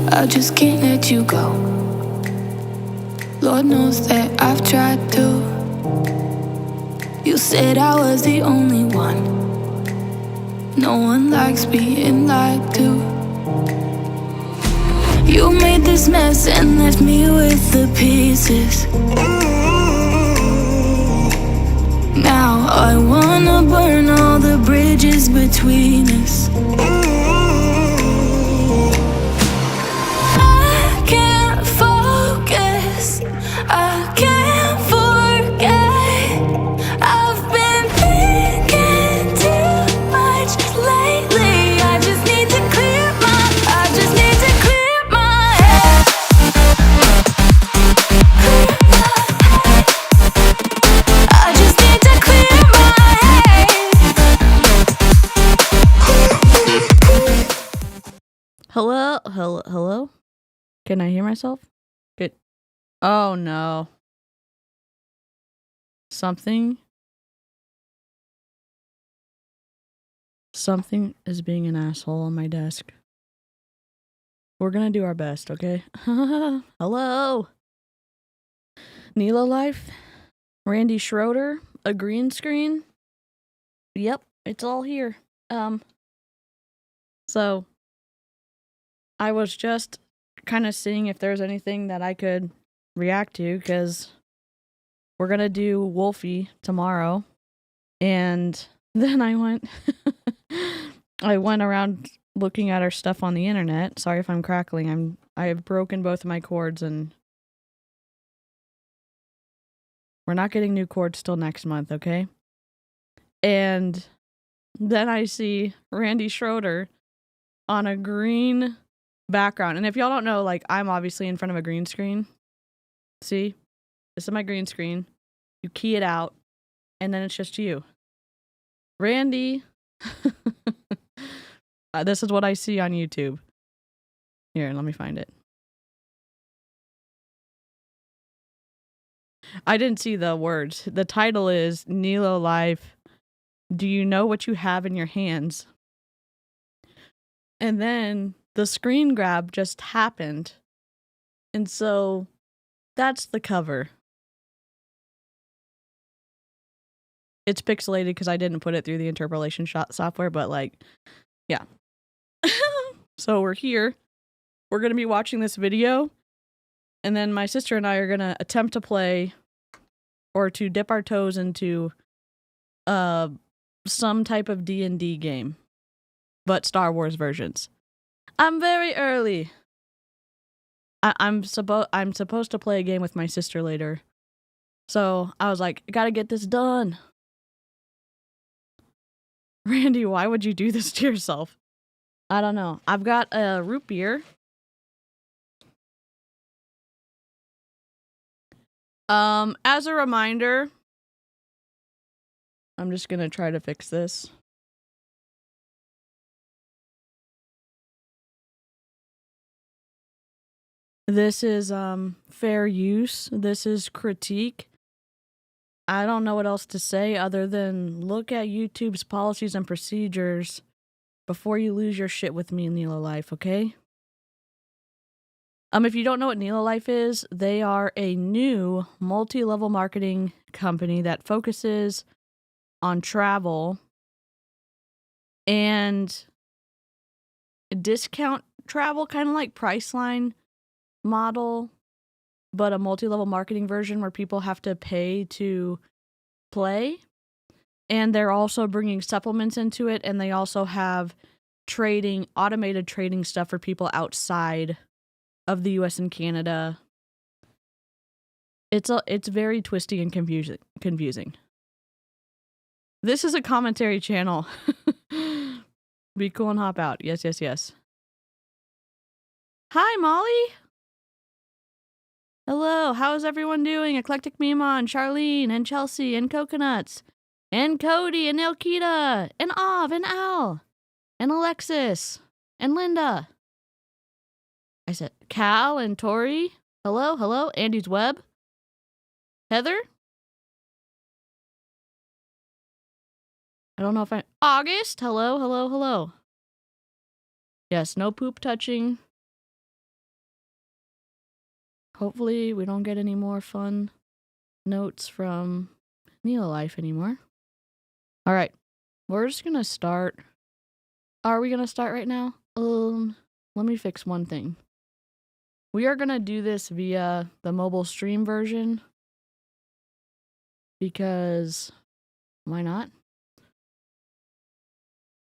I just can't let you go. Lord knows that I've tried to. You said I was the only one. No one likes being lied to. You made this mess and left me with the pieces. Now I wanna burn all the bridges between us. I can't focus, I can't forget. I've been thinking too much lately. I just need to clear my head. I just need to clear my head. Hello? Can I hear myself? Good. Oh no. Something is being an asshole on my desk. We're gonna do our best, okay? Hello? Nelo Life? Randy Schroeder? A green screen? Yep, it's all here. So I was just kind of seeing if there's anything that I could react to, because we're gonna do Wolfie tomorrow. And then I went around looking at our stuff on the internet. Sorry if I'm crackling. I have broken both of my cords, and we're not getting new cords till next month, okay? And then I see Randy Schroeder on a green background. And if y'all don't know, like, I'm obviously in front of a green screen. See? This is my green screen. You key it out, and then it's just you. Randy. This is what I see on YouTube. Here, let me find it. I didn't see the words. The title is Nelo Life. Do you know what you have in your hands? And then the screen grab just happened. And so that's the cover. It's pixelated because I didn't put it through the interpolation software, but like, yeah. So we're here. We're going to be watching this video. And then my sister and I are going to attempt to play or to dip our toes into some type of D&D game, but Star Wars versions. I'm very early. I'm supposed to play a game with my sister later. So I was like, I gotta get this done. Randy, why would you do this to yourself? I don't know. I've got a root beer. As a reminder, I'm just gonna try to fix this. This is fair use. This is critique. I don't know what else to say other than look at YouTube's policies and procedures before you lose your shit with me in Nelo Life, okay? If you don't know what Nelo Life is, they are a new multi-level marketing company that focuses on travel and discount travel, kind of like Priceline model, but a multi-level marketing version where people have to pay to play. And they're also bringing supplements into it, and they also have automated trading stuff for people outside of the US and Canada. It's very twisty and confusing. This is a commentary channel. Be cool and hop out. Yes. Hi, Molly. Hello, how's everyone doing? Eclectic Memon, Charlene, and Chelsea, and Coconuts, and Cody, and Elkita, and Av, and Al, and Alexis, and Linda. I said Cal and Tori. Hello, Andy's Web. Heather? I don't know if August? Hello. Yes, no poop touching. Hopefully we don't get any more fun notes from Nelo Life anymore. All right. We're just going to start. Are we going to start right now? Let me fix one thing. We are going to do this via the mobile stream version because why not?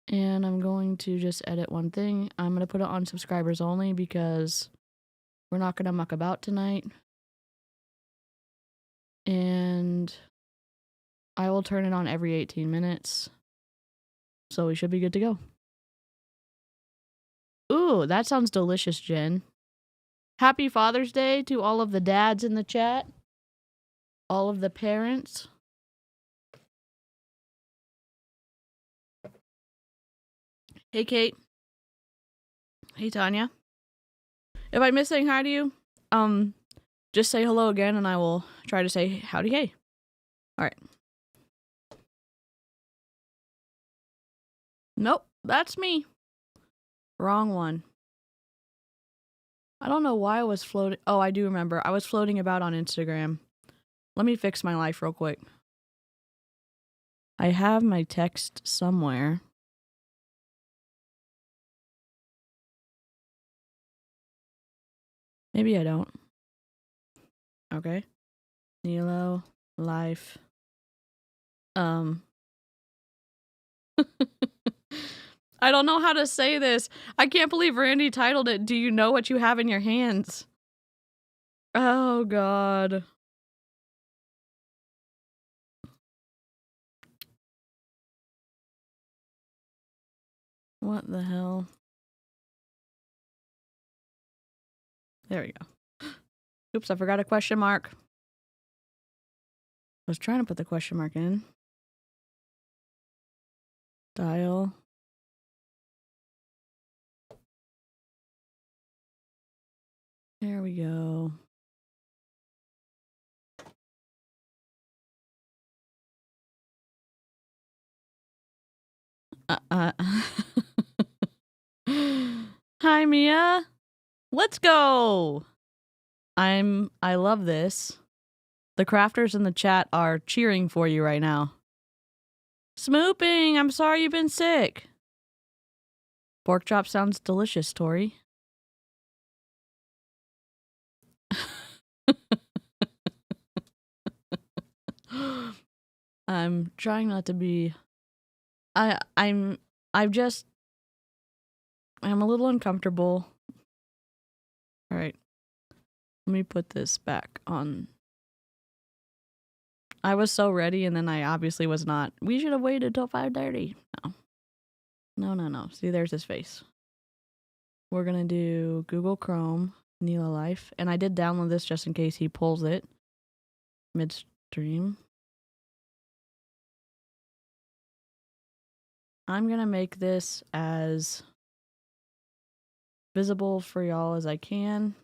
And I'm going to just edit one thing. I'm going to put it on subscribers only because we're not going to muck about tonight. And I will turn it on every 18 minutes. So we should be good to go. Ooh, that sounds delicious, Jen. Happy Father's Day to all of the dads in the chat. All of the parents. Hey, Kate. Hey, Tanya. If I miss saying hi to you, just say hello again and I will try to say howdy hey. All right. Nope, that's me. Wrong one. I don't know why I was floating. Oh, I do remember. I was floating about on Instagram. Let me fix my life real quick. I have my text somewhere. Maybe I don't. Okay. Nelo, life. I don't know how to say this. I can't believe Randy titled it, Do You Know What You Have in Your Hands? Oh, God. What the hell? There we go. Oops, I forgot a question mark. I was trying to put the question mark in. Dial. There we go. Hi, Mia. Let's go. I love this. The crafters in the chat are cheering for you right now. Smooping, I'm sorry you've been sick. Pork chop sounds delicious, Tori. I'm trying not to be. I'm a little uncomfortable. All right. Let me put this back on. I was so ready and then I obviously was not. We should have waited till 5:30. No. See, there's his face. We're going to do Google Chrome, Nelo Life. And I did download this just in case he pulls it midstream. I'm going to make this as visible for y'all as I can.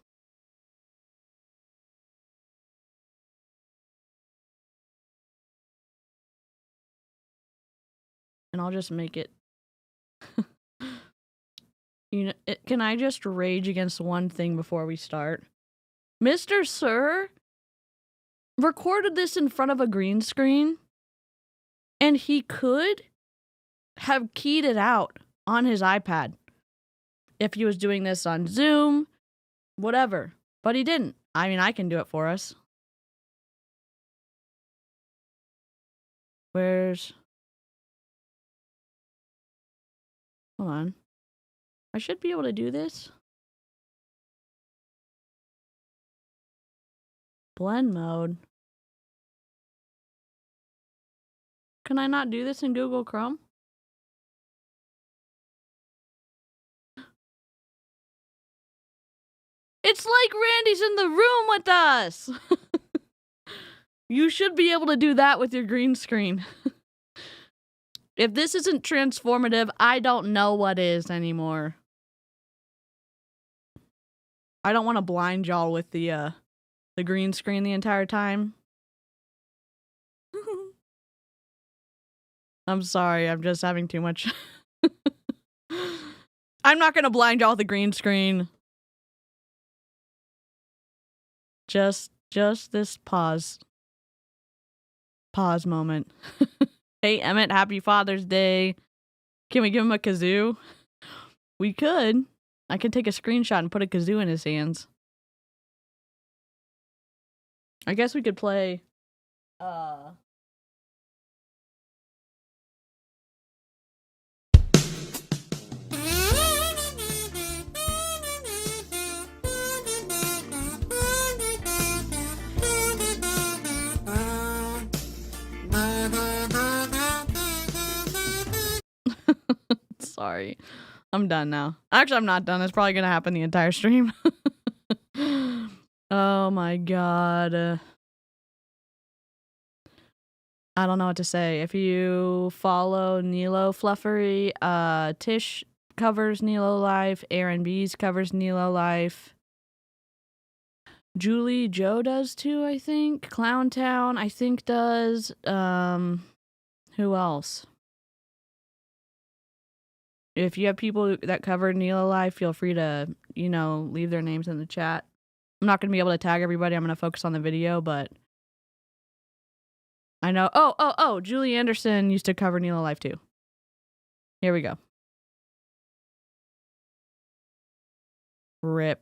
And I'll just make it. Can I just rage against one thing before we start? Mr. Sir recorded this in front of a green screen, and he could have keyed it out on his iPad if he was doing this on Zoom, whatever. But he didn't. I mean, I can do it for us. Hold on. I should be able to do this. Blend mode. Can I not do this in Google Chrome? It's like Randy's in the room with us. You should be able to do that with your green screen. If this isn't transformative, I don't know what is anymore. I don't want to blind y'all with the green screen the entire time. I'm sorry, I'm just having too much. I'm not going to blind y'all with the green screen. Just this pause moment. Hey, Emmett, happy Father's Day. Can we give him a kazoo? We could. I could take a screenshot and put a kazoo in his hands. I guess we could play, Sorry. I'm done now. Actually, I'm not done. It's probably gonna happen the entire stream. Oh my god. I don't know what to say. If you follow Nelo Fluffery, Tish covers Nelo Life, Aaron Bees covers Nelo Life. Julie Joe does too, I think. Clowntown, I think, does. Who else? If you have people that cover Nelo Life, feel free to, leave their names in the chat. I'm not going to be able to tag everybody. I'm going to focus on the video, but I know. Oh, Julie Anderson used to cover Nelo Life too. Here we go. Rip.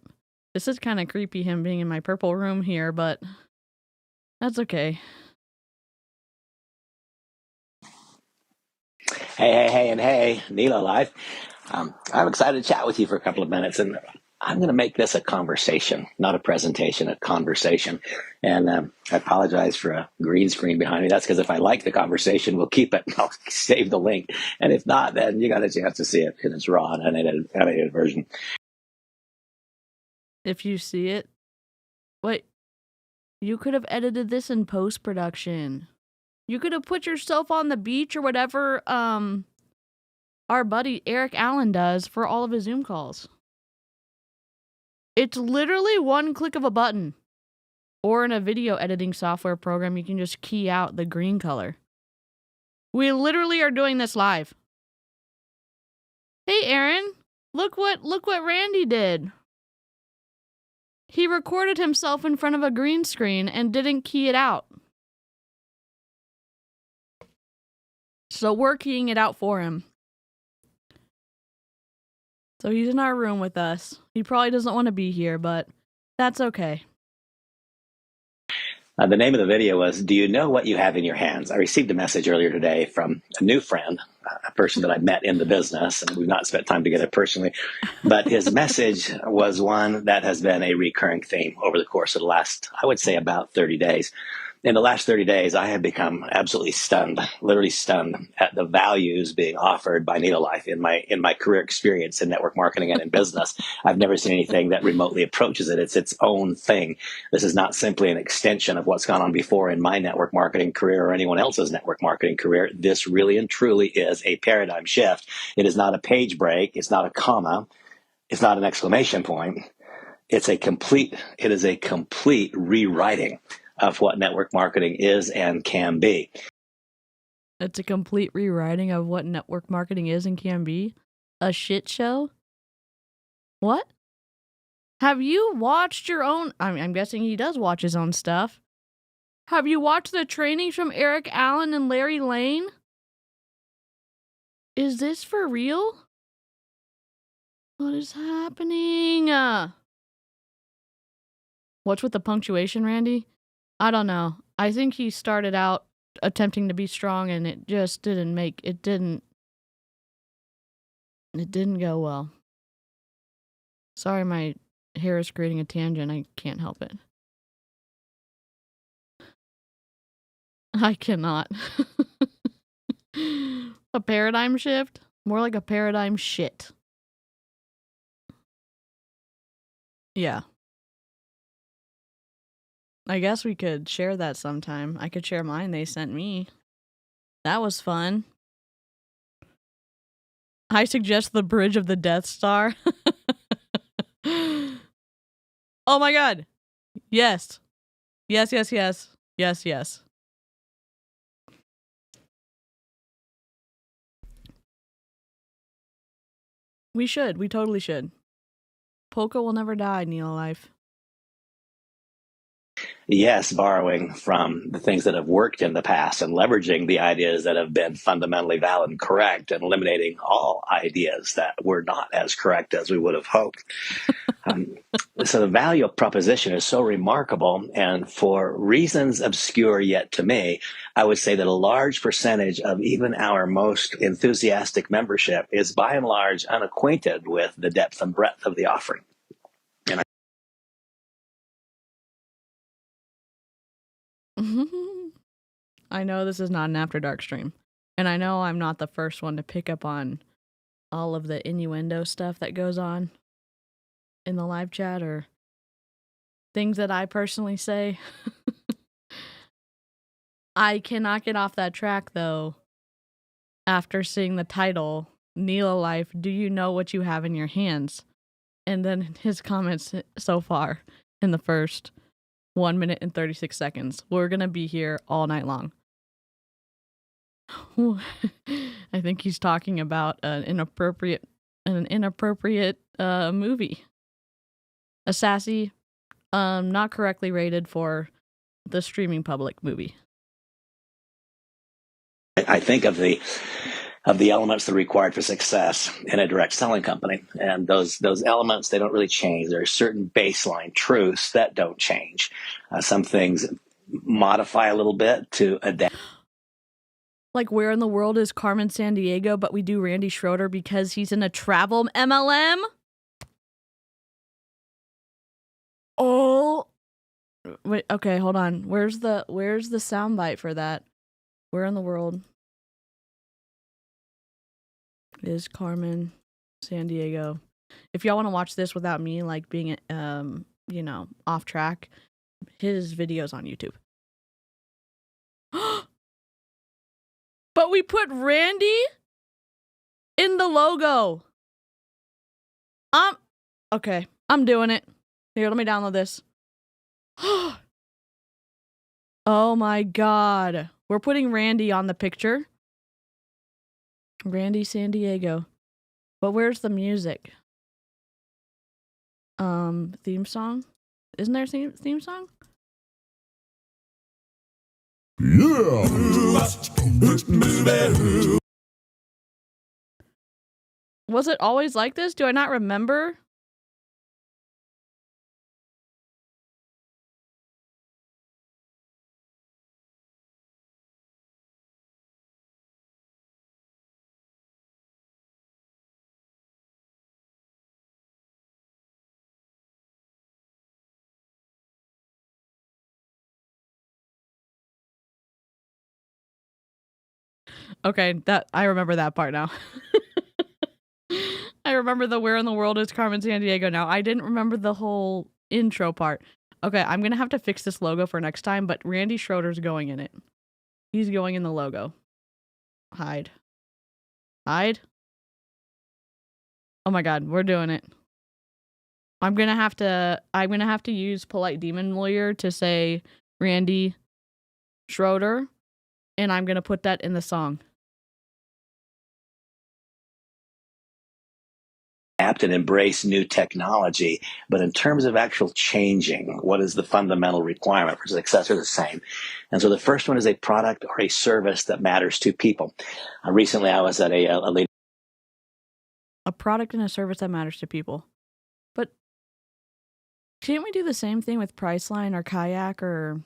This is kind of creepy, him being in my purple room here, but that's okay. Hey, Nelo Live. I'm excited to chat with you for a couple of minutes, and I'm going to make this a conversation, not a presentation, a conversation. And I apologize for a green screen behind me. That's because if I like the conversation, we'll keep it. I'll save the link. And if not, then you got a chance to see it in its raw and unedited version. If you see it, wait, you could have edited this in post-production. You could have put yourself on the beach or whatever our buddy Eric Allen does for all of his Zoom calls. It's literally one click of a button. Or in a video editing software program, you can just key out the green color. We literally are doing this live. Hey Aaron, look what Randy did. He recorded himself in front of a green screen and didn't key it out. So we're keying it out for him. So he's in our room with us. He probably doesn't want to be here, but that's okay. The name of the video was, Do You Know What You Have in Your Hands? I received a message earlier today from a new friend, a person that I met in the business, and we've not spent time together personally. But his message was one that has been a recurring theme over the course of the last, I would say, about 30 days. In the last 30 days, I have become absolutely stunned, literally stunned at the values being offered by Nelo Life in my career experience in network marketing and in business. I've never seen anything that remotely approaches it. It's its own thing. This is not simply an extension of what's gone on before in my network marketing career or anyone else's network marketing career. This really and truly is a paradigm shift. It is not a page break. It's not a comma. It's not an exclamation point. It is a complete rewriting of what network marketing is and can be. It's a complete rewriting of what network marketing is and can be? A shit show? What? Have you watched your own... I'm guessing he does watch his own stuff. Have you watched the trainings from Eric Allen and Larry Lane? Is this for real? What is happening? What's with the punctuation, Randy? I don't know. I think he started out attempting to be strong and it just didn't go well. Sorry, my hair is creating a tangent. I can't help it. I cannot. A paradigm shift? More like a paradigm shit. Yeah. I guess we could share that sometime. I could share mine they sent me. That was fun. I suggest the bridge of the Death Star. Oh my god. Yes. Yes. We should. We totally should. Polka will never die, Nelo Life. yes, borrowing from the things that have worked in the past and leveraging the ideas that have been fundamentally valid and correct and eliminating all ideas that were not as correct as we would have hoped. So the value proposition is so remarkable, and for reasons obscure yet to me, I would say that a large percentage of even our most enthusiastic membership is by and large unacquainted with the depth and breadth of the offering. And I know this is not an After Dark stream, and I know I'm not the first one to pick up on all of the innuendo stuff that goes on in the live chat or things that I personally say. I cannot get off that track, though, after seeing the title, Nelo Life, do you know what you have in your hands? And then his comments so far in the first 1 minute and 36 seconds. We're going to be here all night long. I think he's talking about an inappropriate movie. A sassy, not correctly rated for the streaming public movie. I think of the elements that are required for success in a direct selling company, and those elements, they don't really change. There are certain baseline truths that don't change. Some things modify a little bit to adapt. Like, where in the world is Carmen Sandiego, but we do Randy Schroeder because he's in a travel MLM? Oh, wait, okay, hold on. Where's the soundbite for that? Where in the world is Carmen Sandiego? If y'all want to watch this without me, like, being, off track, his video's on YouTube. But we put Randy in the logo. Okay, I'm doing it. Here, let me download this. Oh my god. We're putting Randy on the picture. Randy Sandiego. But where's the music? Theme song? Isn't there a theme song? Yeah. Was it always like this? Do I not remember? Okay, that I remember that part now. I remember the where in the world is Carmen Sandiego now. I didn't remember the whole intro part. Okay, I'm going to have to fix this logo for next time, but Randy Schroeder's going in it. He's going in the logo. Hide. Hide? Oh my god, we're doing it. I'm going to have to use Polite Demon Lawyer to say Randy Schroeder, and I'm going to put that in the song. And embrace new technology, but in terms of actual changing, what is the fundamental requirement for success are the same. And so the first one is a product or a service that matters to people. Recently, I was at a product and a service that matters to people. But can't we do the same thing with Priceline or Kayak or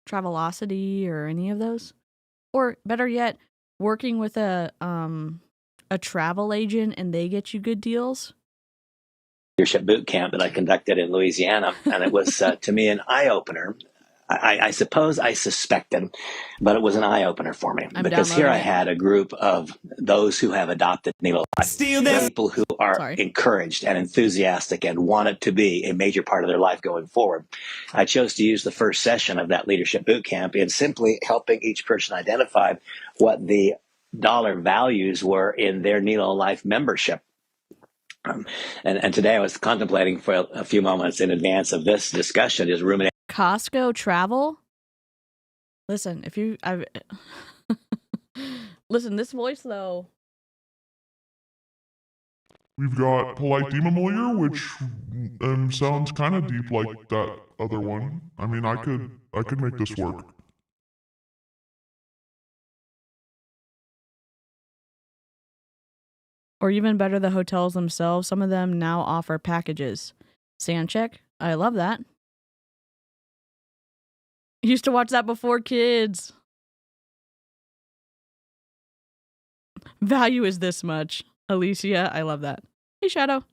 Travelocity or any of those? Or better yet, working with a travel agent and they get you good deals? Leadership boot camp that I conducted in Louisiana, and it was to me an eye-opener. I suppose I suspected, but it was an eye-opener for me because here I had a group of those who have adopted Nelo Life, people who are encouraged and enthusiastic and want it to be a major part of their life going forward. I chose to use the first session of that leadership boot camp in simply helping each person identify what the dollar values were in their Nelo Life membership. And today I was contemplating for a few moments in advance of this discussion, is ruminating. Costco travel? Listen, listen, this voice though. We've got Polite Demon Lawyer, which sounds kind of deep like that other one. I mean, I could make this work. Or even better, the hotels themselves. Some of them now offer packages. Sand check. I love that. Used to watch that before kids. Value is this much. Alicia, I love that. Hey, Shadow.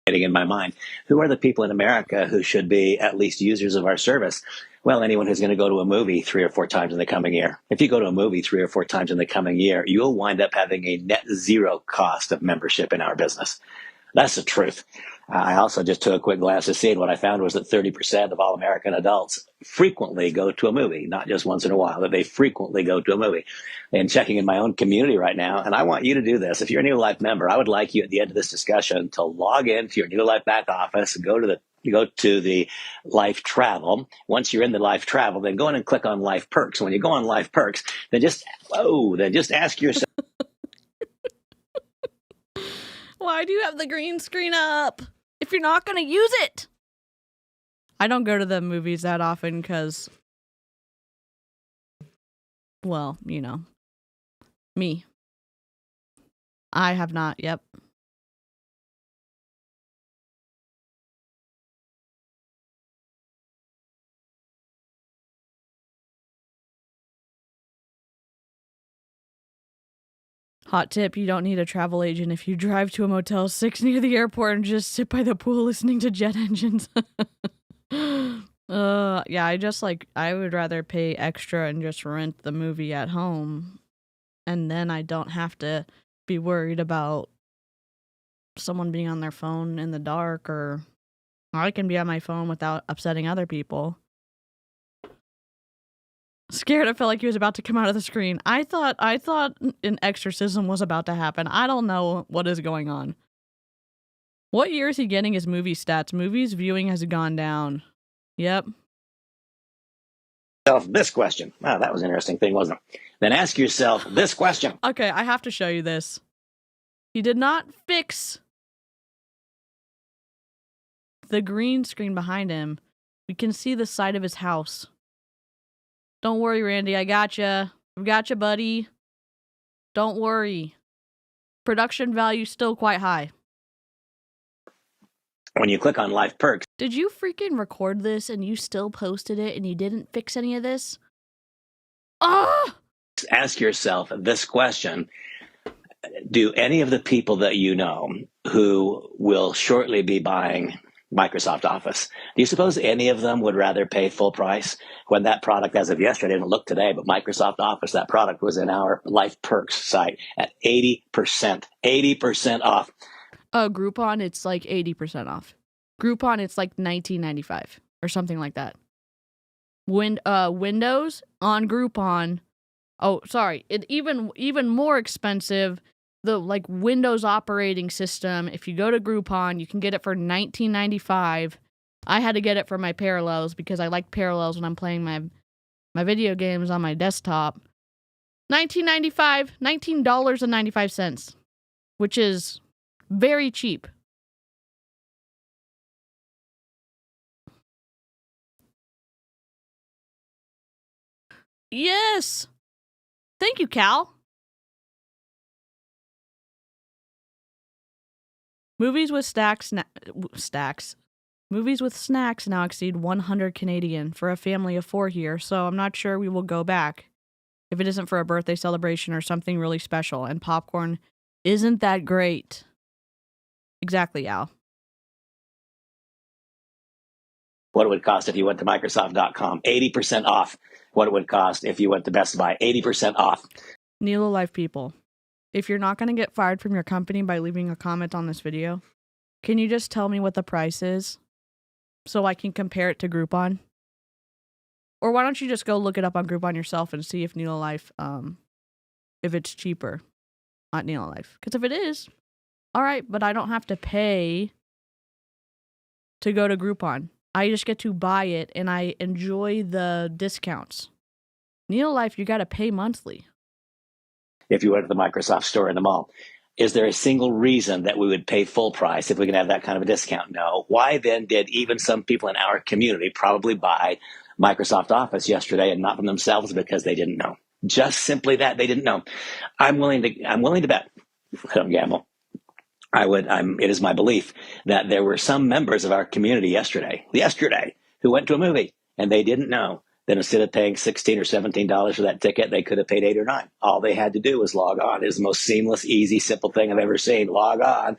In my mind, who are the people in America who should be at least users of our service? Well, anyone who's going to go to a movie 3 or 4 times in the coming year. If you go to a movie 3 or 4 times in the coming year, you'll wind up having a net zero cost of membership in our business. That's the truth. I also just took a quick glance to see, and what I found was that 30% of all American adults frequently go to a movie, not just once in a while, but they frequently go to a movie. And checking in my own community right now, and I want you to do this. If you're a New Life member, I would like you at the end of this discussion to log into your New Life back office, go to the Life Travel. Once you're in the Life Travel, then go in and click on Life Perks. When you go on Life Perks, then just ask yourself, why do you have the green screen up if you're not going to use it? I don't go to the movies that often because, well, you know, me. I have not, yep. Hot tip, you don't need a travel agent if you drive to a Motel 6 near the airport and just sit by the pool listening to jet engines. Yeah, I would rather pay extra and just rent the movie at home. And then I don't have to be worried about someone being on their phone in the dark, or I can be on my phone without upsetting other people. Scared, I felt like he was about to come out of the screen. I thought an exorcism was about to happen. I don't know what is going on. What year is he getting his movie stats? Movies viewing has gone down. Yep. this question. Wow, that was an interesting thing, wasn't it? Then ask yourself this question. Okay, I have to show you this. He did not fix the green screen behind him. We can see the side of his house. Don't worry, Randy. I gotcha. I've gotcha, buddy. Don't worry. Production value still quite high. When you click on Life Perks, Did you freaking record this and you still posted it and you didn't fix any of this? Ah! ask yourself this question. Do any of the people that you know who will shortly be buying Microsoft Office, do you suppose any of them would rather pay full price when that product, as of yesterday, I didn't look today, but Microsoft Office, that product was in our Life Perks site at 80% off. Groupon, it's like 80% off. Groupon, it's like $19.95 or something like that. Windows on Groupon. Oh, sorry. It even more expensive. The like Windows operating system. If you go to Groupon, you can get it for $19.95. I had to get it for my Parallels because I like Parallels when I'm playing my video games on my desktop. $19.95, $19.95, which is very cheap. Yes. Thank you, Cal. Movies with Movies with snacks now exceed 100 Canadian for a family of 4 here, so I'm not sure we will go back if it isn't for a birthday celebration or something really special, and popcorn isn't that great. Exactly, Al. What it would cost if you went to Microsoft.com, 80% off what it would cost if you went to Best Buy, 80% off. Nelo Life people, if you're not going to get fired from your company by leaving a comment on this video, can you just tell me what the price is so I can compare it to Groupon? Or why don't you just go look it up on Groupon yourself and see if Nelo Life, if it's cheaper at Nelo Life. Because if it is, all right, but I don't have to pay to go to Groupon. I just get to buy it and I enjoy the discounts. Nelo Life, you got to pay monthly. If you went to the Microsoft store in the mall, Is there a single reason that we would pay full price if we can have that kind of a discount? No. Why then did even some people in our community probably buy Microsoft Office yesterday and not from themselves because they didn't know? Just simply that they didn't know. I'm willing to bet. I don't gamble. It is my belief that there were some members of our community yesterday who went to a movie and they didn't know that instead of paying $16 or $17 for that ticket, they could have paid $8 or $9. All they had to do was log on. It is the most seamless, easy, simple thing I've ever seen. Log on.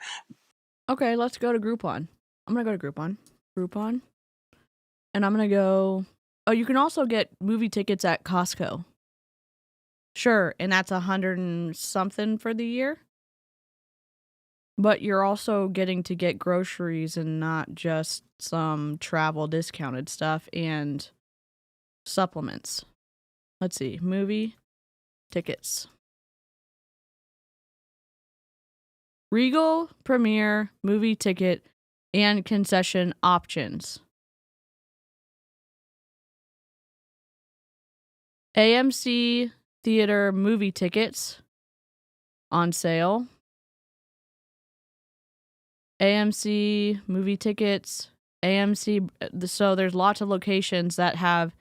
Okay, let's go to Groupon. I'm going to go to Groupon. And I'm going to go... Oh, you can also get movie tickets at Costco. Sure, and that's $100 and something for the year. But you're also getting to get groceries and not just some travel discounted stuff and supplements. Let's see. Movie tickets. Regal Premiere movie ticket and concession options. AMC theater movie tickets on sale. AMC movie tickets, AMC. So there's lots of locations that have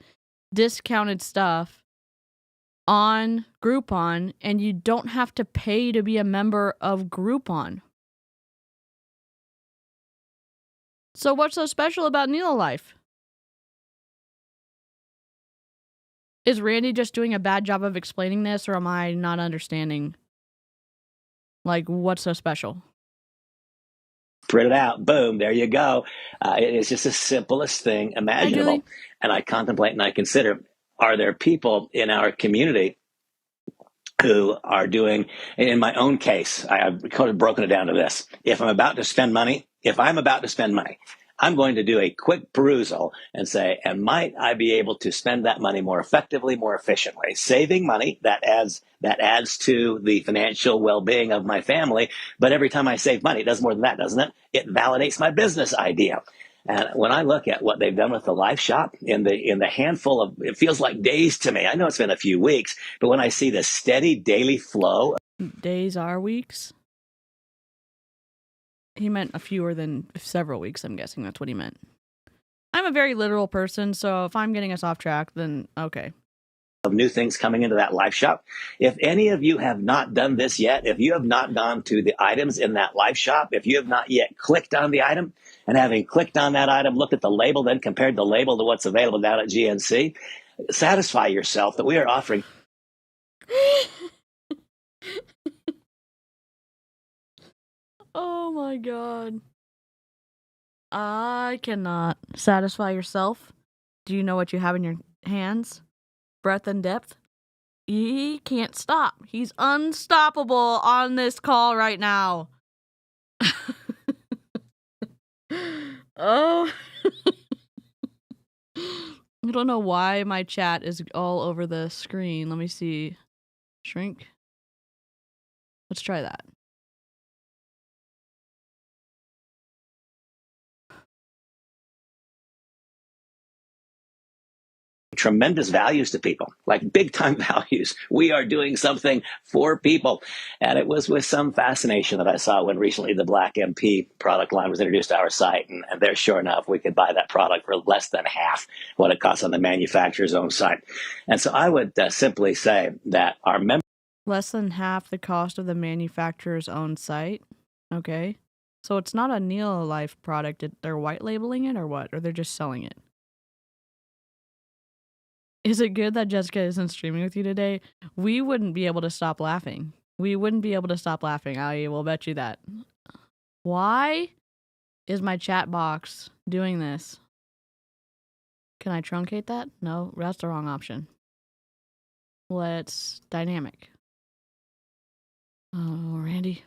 discounted stuff on Groupon, and you don't have to pay to be a member of Groupon. So what's so special about Nelo Life? Is Randy just doing a bad job of explaining this, or am I not understanding? Like, what's so special? Print it out. Boom. There you go. It is just the simplest thing imaginable. And I contemplate and I consider, are there people in our community who are doing, in my own case, I've kind of broken it down to this. If I'm about to spend money, I'm going to do a quick perusal and say, and might I be able to spend that money more effectively, more efficiently? Saving money, that adds to the financial well-being of my family. But every time I save money, it does more than that, doesn't it? It validates my business idea. And when I look at what they've done with the Life Shop in the handful of, it feels like days to me. I know it's been a few weeks, but when I see the steady daily flow. Days are weeks? He meant a fewer than several weeks, I'm guessing that's what he meant. I'm a very literal person, so if I'm getting us off track, then okay. Of new things coming into that Life Shop. If any of you have not done this yet, if you have not gone to the items in that Life Shop, if you have not yet clicked on the item, and having clicked on that item, looked at the label, then compared the label to what's available down at GNC, satisfy yourself that we are offering. Oh my God. I cannot. Satisfy yourself? Do you know what you have in your hands? Breadth and depth? He can't stop. He's unstoppable on this call right now. Oh. I don't know why my chat is all over the screen. Let me see. Shrink. Let's try that. Tremendous values to people, like big time values. We are doing something for people. And it was with some fascination that I saw when recently the Black MP product line was introduced to our site. And there, sure enough, we could buy that product for less than half what it costs on the manufacturer's own site. And so I would simply say that our members. Less than half the cost of the manufacturer's own site? Okay. So it's not a Nelo Life product. They're white labeling it or what? Or they're just selling it? Is it good that Jessica isn't streaming with you today? We wouldn't be able to stop laughing. I will bet you that. Why is my chat box doing this? Can I truncate that? No, that's the wrong option. Let's dynamic. Oh, Randy.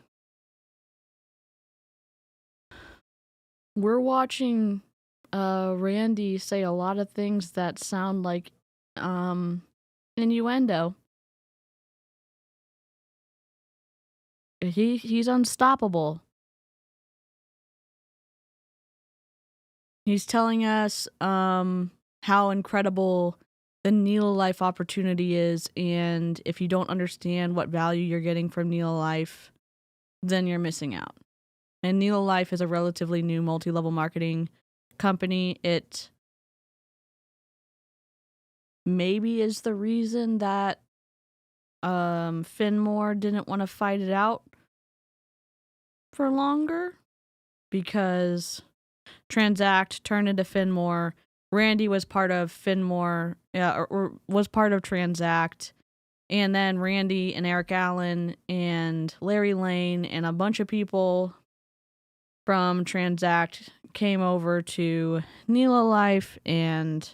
We're watching Randy say a lot of things that sound like innuendo. He's unstoppable. He's telling us how incredible the Nelo Life opportunity is, and if you don't understand what value you're getting from Nelo Life, then you're missing out. And Nelo Life is a relatively new multi-level marketing company. It maybe is the reason that Finmore didn't want to fight it out for longer, because Transact turned into Finmore. Randy was part of Finmore, or was part of Transact. And then Randy and Eric Allen and Larry Lane and a bunch of people from Transact came over to Nelo Life, and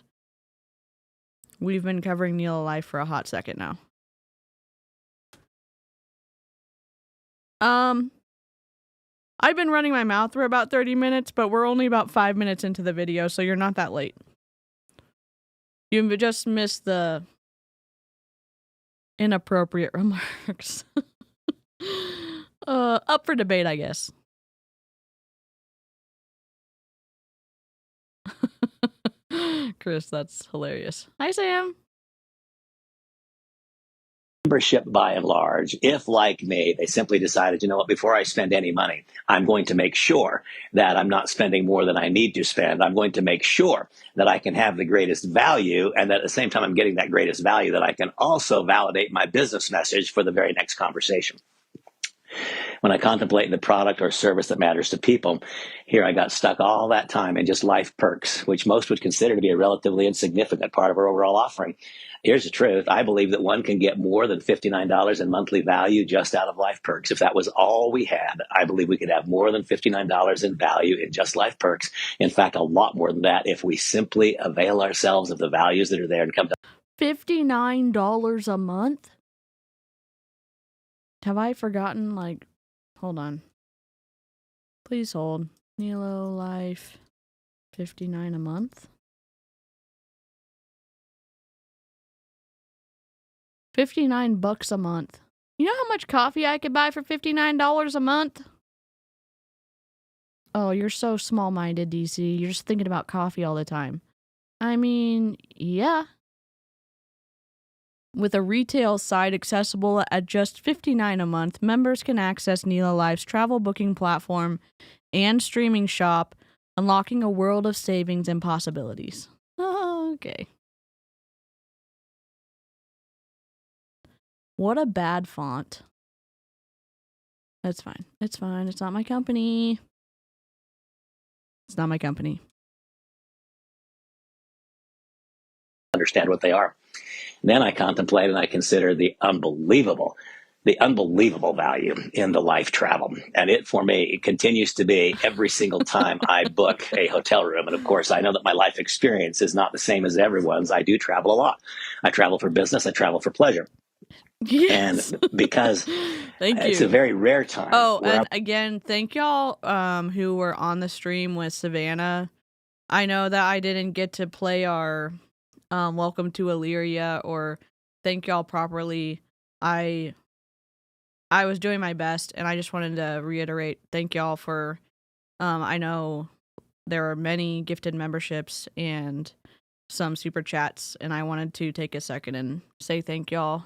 we've been covering Nelo Life for a hot second now. I've been running my mouth for about 30 minutes, but we're only about 5 minutes into the video, so you're not that late. You just missed the inappropriate remarks. Up for debate, I guess. Chris, that's hilarious. Hi, Sam. Membership by and large, if like me, they simply decided, you know what, before I spend any money, I'm going to make sure that I'm not spending more than I need to spend. I'm going to make sure that I can have the greatest value, and that at the same time I'm getting that greatest value, that I can also validate my business message for the very next conversation. When I contemplate the product or service that matters to people, here I got stuck all that time in just life perks, which most would consider to be a relatively insignificant part of our overall offering. Here's the truth. I believe that one can get more than $59 in monthly value just out of life perks. If that was all we had, I believe we could have more than $59 in value in just life perks. In fact, a lot more than that if we simply avail ourselves of the values that are there and come to $59 a month? Have I forgotten, hold on. Please hold. Nelo Life, $59 a month? $59 a month. You know how much coffee I could buy for $59 a month? Oh, you're so small-minded, DC. You're just thinking about coffee all the time. I mean, yeah. With a retail site accessible at just $59 a month, members can access Nelo Life's travel booking platform and streaming shop, unlocking a world of savings and possibilities. Oh, okay. What a bad font. That's fine. It's fine. It's not my company. It's not my company. understand what they are. Then I contemplate and I consider the unbelievable value in the life travel. And it, for me, it continues to be every single time I book a hotel room. And of course, I know that my life experience is not the same as everyone's. I do travel a lot. I travel for business. I travel for pleasure. Yes. And because it's a very rare time. Oh, and again, thank y'all who were on the stream with Savannah. I know that I didn't get to play our Welcome to Illyria or thank y'all properly. I was doing my best, and I just wanted to reiterate thank y'all for, I know there are many gifted memberships and some super chats, and I wanted to take a second and say thank y'all.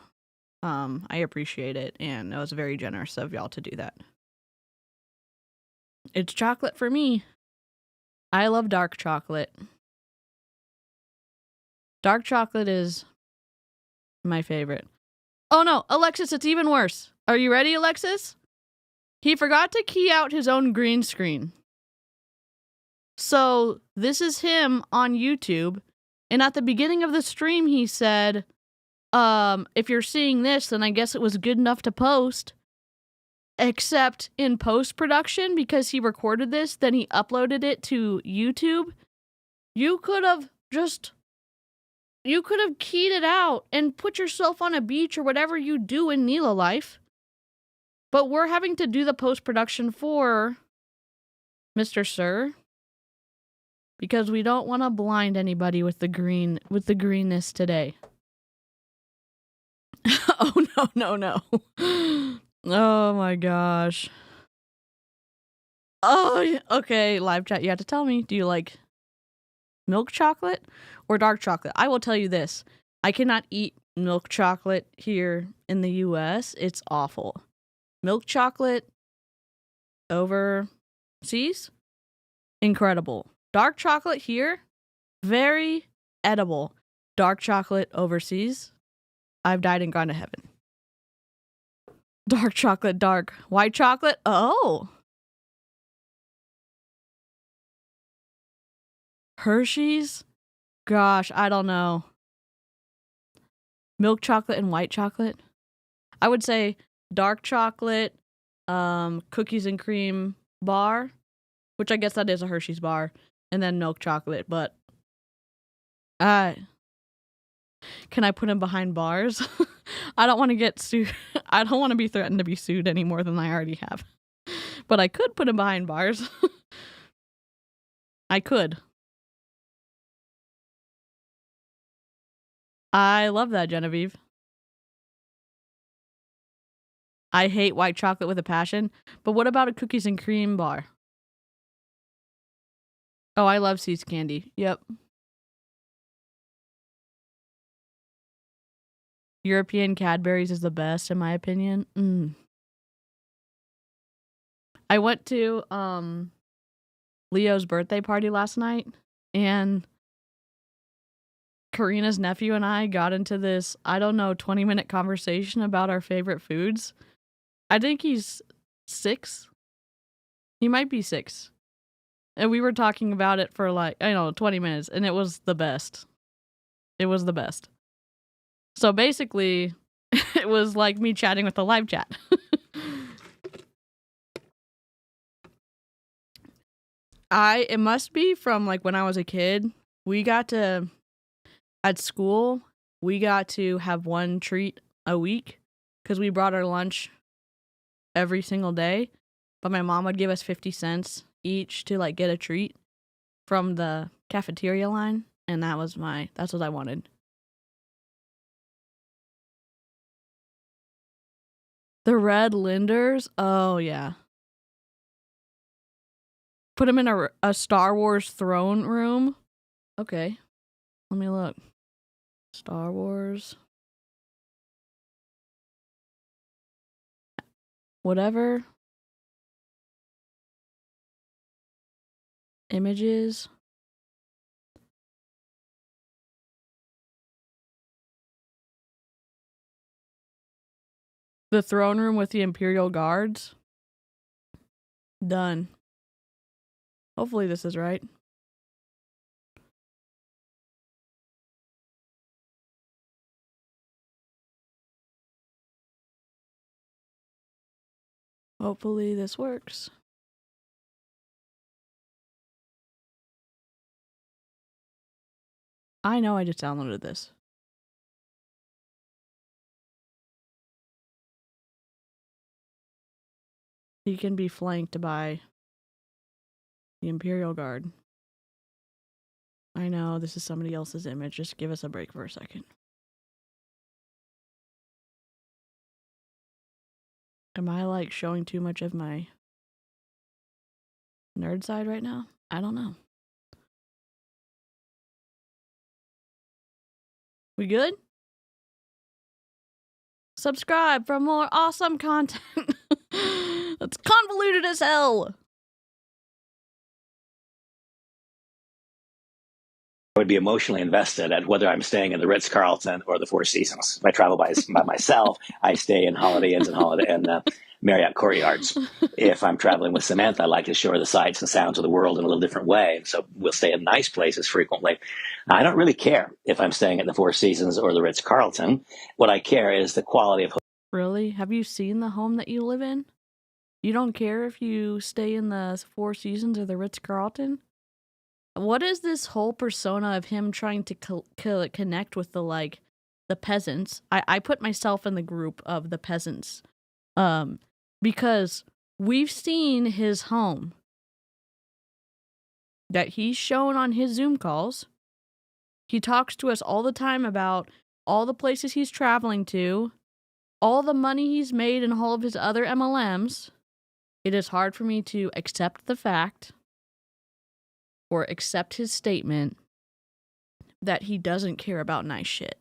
I appreciate it, and it was very generous of y'all to do that. It's chocolate for me. I love dark chocolate. Dark chocolate is my favorite. Oh no, Alexis, it's even worse. Are you ready, Alexis? He forgot to key out his own green screen. So this is him on YouTube, and at the beginning of the stream he said, if you're seeing this, then I guess it was good enough to post. Except in post-production, because he recorded this, then he uploaded it to YouTube. You could have keyed it out and put yourself on a beach or whatever you do in Nelo Life. But we're having to do the post-production for Mr. Sir. Because we don't want to blind anybody with the greenness today. Oh, no. Oh, my gosh. Oh, okay, live chat. You have to tell me, do you like milk chocolate or dark chocolate? I will tell you this. I cannot eat milk chocolate here in the U.S. It's awful. Milk chocolate overseas, incredible. Dark chocolate here, very edible. Dark chocolate overseas, I've died and gone to heaven. Dark chocolate, dark. White chocolate, oh. Hershey's, gosh, I don't know. Milk chocolate and white chocolate. I would say dark chocolate, cookies and cream bar, which I guess that is a Hershey's bar, and then milk chocolate. But can I put him behind bars? I don't want to get sued. I don't want to be threatened to be sued any more than I already have. But I could put him behind bars. I could. I love that, Genevieve. I hate white chocolate with a passion. But what about a cookies and cream bar? Oh, I love See's candy. Yep. European Cadbury's is the best, in my opinion. I went to Leo's birthday party last night, and Karina's nephew and I got into this, 20-minute conversation about our favorite foods. I think he's 6. He might be 6. And we were talking about it for 20 minutes, and it was the best. It was the best. So basically, it was like me chatting with a live chat. It must be from when I was a kid. At school, we got to have one treat a week because we brought our lunch every single day. But my mom would give us 50 cents each to get a treat from the cafeteria line. And that's what I wanted. The red Linders? Oh, yeah. Put them in a Star Wars throne room. Okay. Let me look. Star Wars. Whatever. Images. The throne room with the Imperial Guards. Done. Hopefully this is right. Hopefully this works. I know I just downloaded this. He can be flanked by the Imperial Guard. I know this is somebody else's image. Just give us a break for a second. Am I showing too much of my nerd side right now? I don't know. We good? Subscribe for more awesome content. That's convoluted as hell. I would be emotionally invested at whether I'm staying in the Ritz-Carlton or the Four Seasons. If I travel by myself, I stay in Holiday Inns and Marriott Courtyards. If I'm traveling with Samantha, I like to show her the sights and sounds of the world in a little different way. So we'll stay in nice places frequently. I don't really care if I'm staying at the Four Seasons or the Ritz-Carlton. What I care is the quality of. Really? Have you seen the home that you live in? You don't care if you stay in the Four Seasons or the Ritz-Carlton? What is this whole persona of him trying to connect with the peasants? I put myself in the group of the peasants, because we've seen his home that he's shown on his Zoom calls. He talks to us all the time about all the places he's traveling to, all the money he's made in all of his other MLMs. It is hard for me to accept the fact or accept his statement that he doesn't care about nice shit.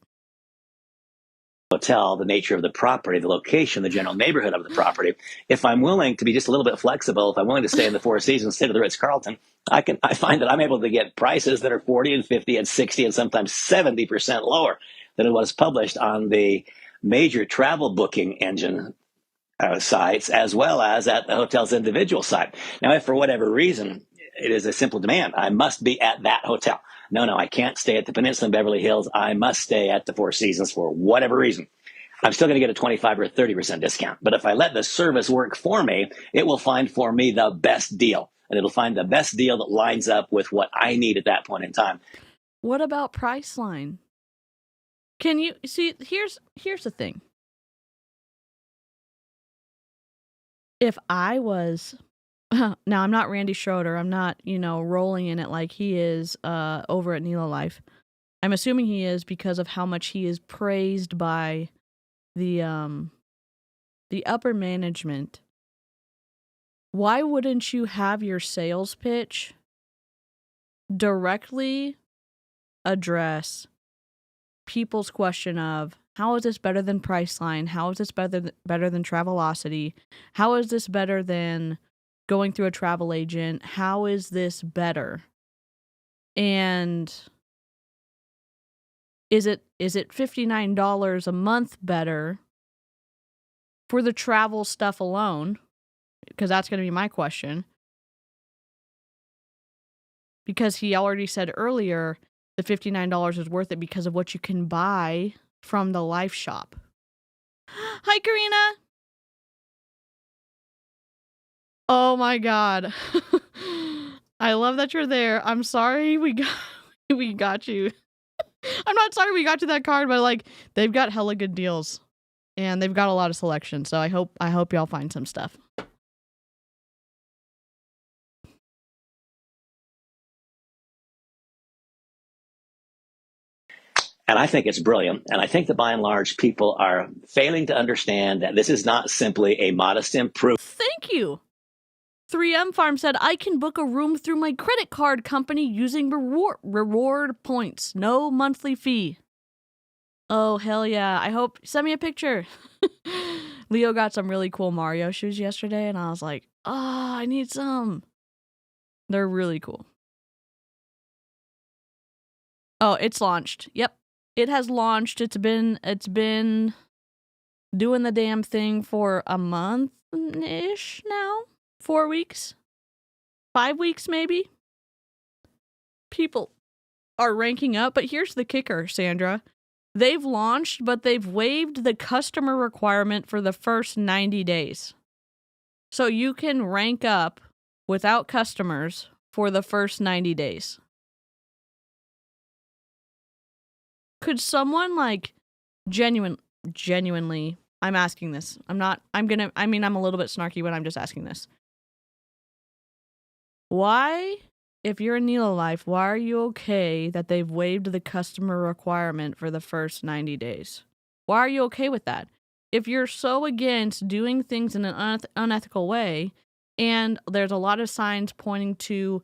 hotel, the nature of the property, the location, the general neighborhood of the property. If I'm willing to be just a little bit flexible, if I'm willing to stay in the Four Seasons instead of the Ritz-Carlton, I find that I'm able to get prices that are 40 and 50 and 60 and sometimes 70% lower than it was published on the major travel booking engine sites, as well as at the hotel's individual site. Now, if for whatever reason it is a simple demand, I must be at that hotel. No, I can't stay at the Peninsula in Beverly Hills. I must stay at the Four Seasons for whatever reason. I'm still going to get a 25 or 30% discount. But if I let the service work for me, it will find for me the best deal. And it'll find the best deal that lines up with what I need at that point in time. What about Priceline? Can you see, here's the thing. If I was, now I'm not Randy Schroeder, I'm not, rolling in it like he is over at Nelo Life. I'm assuming he is because of how much he is praised by the upper management. Why wouldn't you have your sales pitch directly address people's question of, how is this better than Priceline? How is this better than Travelocity? How is this better than going through a travel agent? How is this better? And is it $59 a month better for the travel stuff alone? Because that's going to be my question. Because he already said earlier the $59 is worth it because of what you can buy from the Life Shop. Hi, Karina. Oh my God. I love that you're there. I'm sorry we got you. I'm not sorry we got you that card, but they've got hella good deals and they've got a lot of selection. So I hope y'all find some stuff. And I think it's brilliant. And I think that by and large, people are failing to understand that this is not simply a modest improvement. Thank you. 3M Farm said, I can book a room through my credit card company using reward points. No monthly fee. Oh, hell yeah. Send me a picture. Leo got some really cool Mario shoes yesterday, and I was like, I need some. They're really cool. Oh, it's launched. Yep. It has launched. It's been doing the damn thing for a month-ish now. 4 weeks. 5 weeks, maybe. People are ranking up, but here's the kicker, Sandra. They've launched, but they've waived the customer requirement for the first 90 days. So you can rank up without customers for the first 90 days. Could someone genuinely, I'm asking this. I'm a little bit snarky when I'm just asking this. Why, if you're in Nelo Life, why are you okay that they've waived the customer requirement for the first 90 days? Why are you okay with that? If you're so against doing things in an unethical way, and there's a lot of signs pointing to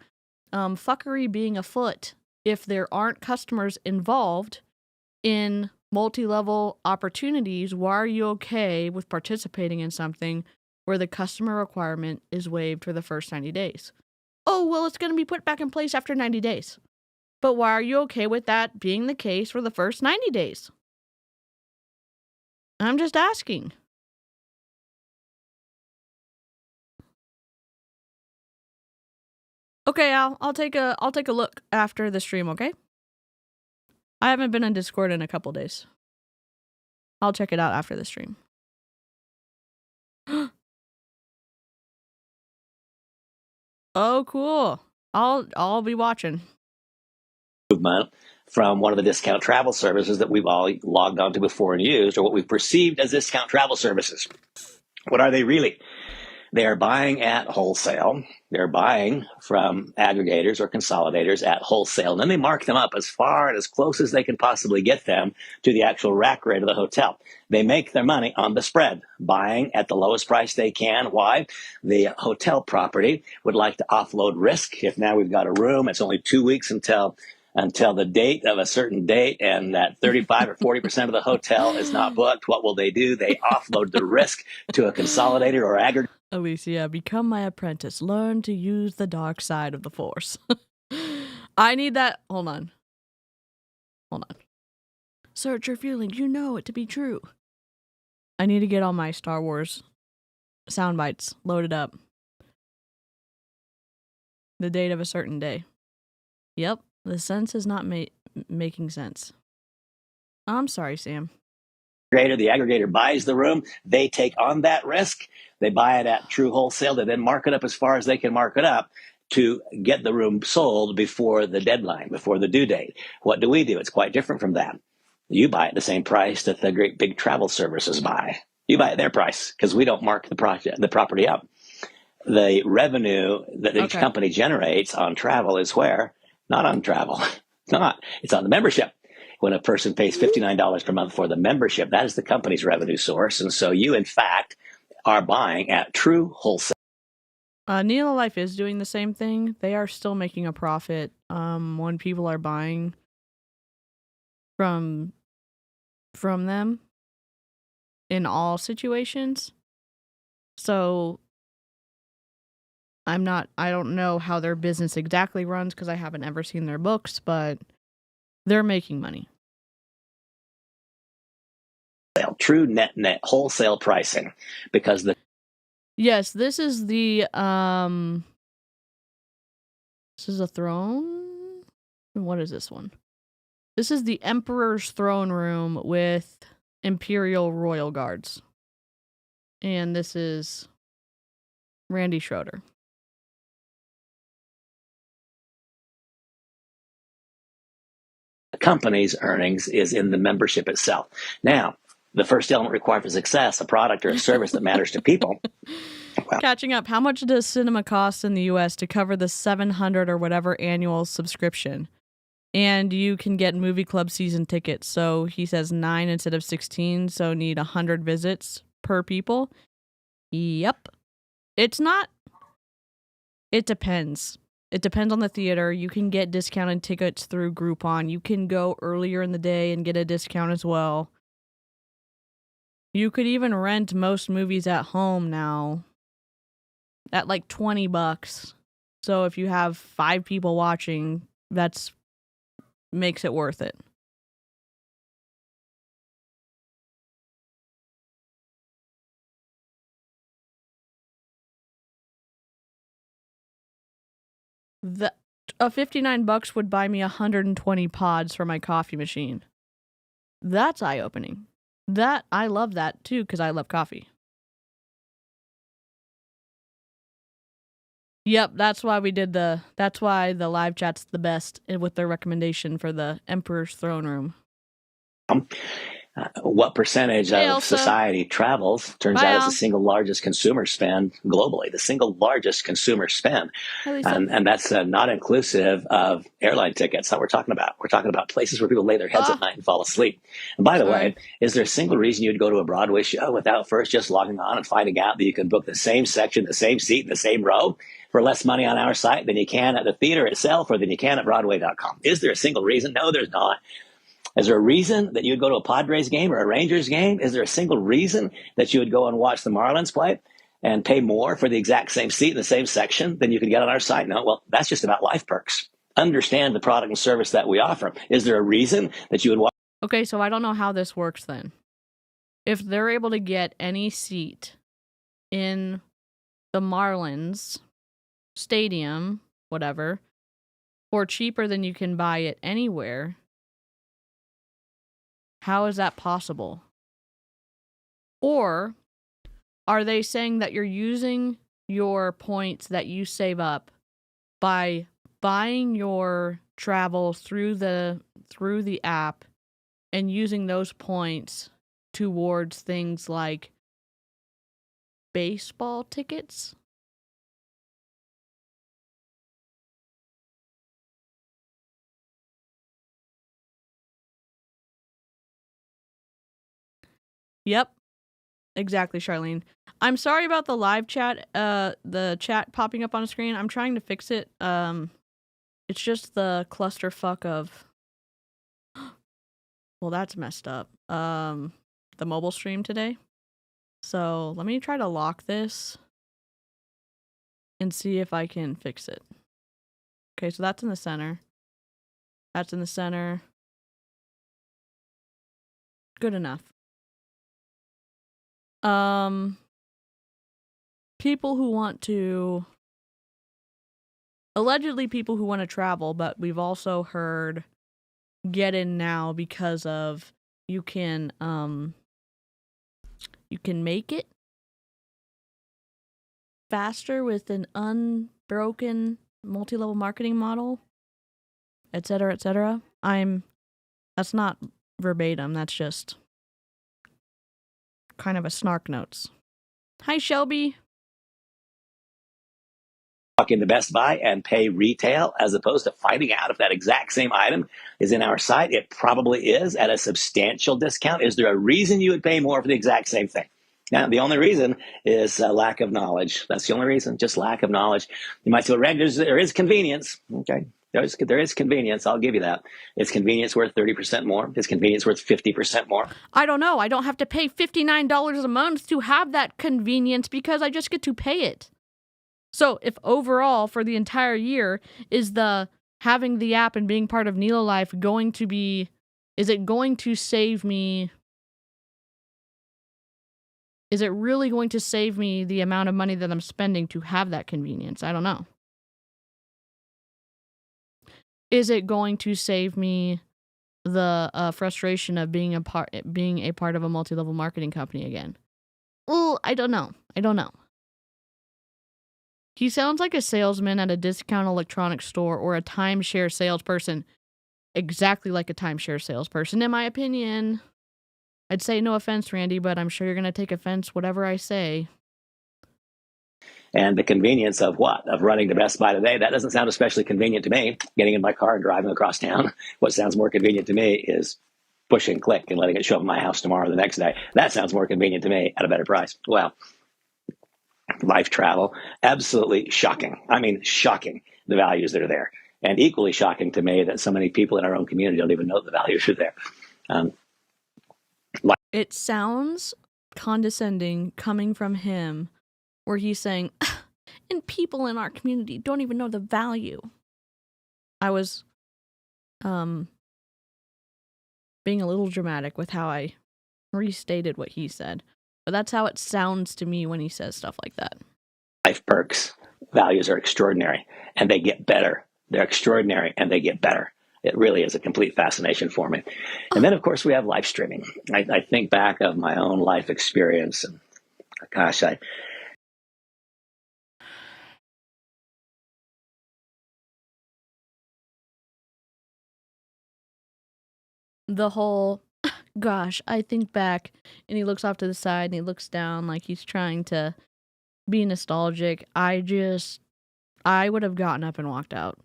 fuckery being afoot, if there aren't customers involved in multi-level opportunities, why are you okay with participating in something where the customer requirement is waived for the first 90 days? Oh, well, it's going to be put back in place after 90 days. But why are you okay with that being the case for the first 90 days? I'm just asking. Okay, I'll take a look after the stream, okay? I haven't been on Discord in a couple days. I'll check it out after the stream. Oh, cool. I'll be watching. Movement from one of the discount travel services that we've all logged onto before and used, or what we've perceived as discount travel services. What are they really? They are buying at wholesale. They're buying from aggregators or consolidators at wholesale. And then they mark them up as far and as close as they can possibly get them to the actual rack rate of the hotel. They make their money on the spread, buying at the lowest price they can. Why? The hotel property would like to offload risk. If now we've got a room, it's only 2 weeks until until the date of a certain date, and that 35 or 40% of the hotel is not booked. What will they do? They offload the risk to a consolidator or aggregator. Alicia, become my apprentice. Learn to use the dark side of the Force. I need that. Hold on. Search your feelings. You know it to be true. I need to get all my Star Wars sound bites loaded up. The date of a certain day. Yep, the sense is not making sense. I'm sorry, Sam. The aggregator buys the room. They take on that risk. They buy it at true wholesale. They then mark it up as far as they can mark it up to get the room sold before the deadline, before the due date. What do? It's quite different from that. You buy at the same price that the great big travel services buy. You buy at their price because we don't mark the property up. The revenue that each company generates on travel is where? Not on travel. It's on the membership. When a person pays $59 per month for the membership, that is the company's revenue source. And so you, in fact, are buying at true wholesale. Nelo Life is doing the same thing. They are still making a profit when people are buying from them in all situations. So I don't know how their business exactly runs because I haven't ever seen their books, but they're making money. True net wholesale pricing, because yes, this is the this is a throne. What is this one? This is the Emperor's throne room with Imperial Royal Guards, and this is Randy Schroeder. The company's earnings is in the membership itself. Now, the first element required for success, a product or a service that matters to people. Well, catching up, how much does cinema cost in the U.S. to cover the $700 or whatever annual subscription? And you can get movie club season tickets. So he says 9 instead of 16, so need 100 visits per people. Yep. It's not. It depends. It depends on the theater. You can get discounted tickets through Groupon. You can go earlier in the day and get a discount as well. You could even rent most movies at home now at like $20. So if you have 5 people watching, that's makes it worth it. $59 would buy me 120 pods for my coffee machine. That's eye-opening. I love that too because I love coffee. Yep, that's why the live chat's the best with their recommendation for the Emperor's Throne Room. What percentage of society travels? Turns out it's the single largest consumer spend globally, the single largest consumer spend. And that's not inclusive of airline tickets that we're talking about. We're talking about places where people lay their heads at night and fall asleep. And by the way, is there a single reason you'd go to a Broadway show without first just logging on and finding out that you can book the same section, the same seat, and the same row for less money on our site than you can at the theater itself or than you can at Broadway.com? Is there a single reason? No, there's not. Is there a reason that you would go to a Padres game or a Rangers game? Is there a single reason that you would go and watch the Marlins play and pay more for the exact same seat in the same section than you could get on our site? No, well, that's just about life perks. Understand the product and service that we offer. Is there a reason that you would watch? Okay, so I don't know how this works then. If they're able to get any seat in the Marlins stadium, whatever, for cheaper than you can buy it anywhere, how is that possible? Or are they saying that you're using your points that you save up by buying your travel through the app and using those points towards things like baseball tickets? Yep. Exactly, Charlene. I'm sorry about the live chat, the chat popping up on the screen. I'm trying to fix it. It's just the clusterfuck of, well, that's messed up. The mobile stream today. So let me try to lock this and see if I can fix it. Okay, so that's in the center. That's in the center. Good enough. People who want to... Allegedly people who want to travel, but we've also heard get in now because of you can make it faster with an unbroken multi-level marketing model, etc., etc. That's not verbatim, that's just kind of a snark notes. Hi, Shelby. Walk into Best Buy and pay retail as opposed to finding out if that exact same item is in our site. It probably is at a substantial discount. Is there a reason you would pay more for the exact same thing? Now, the only reason is lack of knowledge. That's the only reason, just lack of knowledge. You might say, well, Red, there is convenience. Okay, there is convenience. I'll give you that. Is convenience worth 30% more? Is convenience worth 50% more? I don't know. I don't have to pay $59 a month to have that convenience because I just get to pay it. So if overall for the entire year is the having the app and being part of Nelo Life going to be, is it going to save me? Is it really going to save me the amount of money that I'm spending to have that convenience? I don't know. Is it going to save me the frustration of being a part of a multi-level marketing company again? Well, I don't know. He sounds like a salesman at a discount electronics store or a timeshare salesperson. Exactly like a timeshare salesperson, in my opinion. I'd say no offense, Randy, but I'm sure you're going to take offense whatever I say. And the convenience of what? Of running to Best Buy today? That doesn't sound especially convenient to me. Getting in my car and driving across town. What sounds more convenient to me is push and click and letting it show up at my house tomorrow or the next day. That sounds more convenient to me at a better price. Well, life travel, absolutely shocking. I mean, shocking, the values that are there. And equally shocking to me that so many people in our own community don't even know the values are there. It sounds condescending coming from him, where he's saying, and people in our community don't even know the value. I was being a little dramatic with how I restated what he said. But that's how it sounds to me when he says stuff like that. Life perks, values are extraordinary, and they get better. They're extraordinary, and they get better. It really is a complete fascination for me. And then, of course, we have live streaming. I think back of my own life experience, and gosh, the whole, gosh, I think back, and he looks off to the side, and he looks down like he's trying to be nostalgic. I would have gotten up and walked out.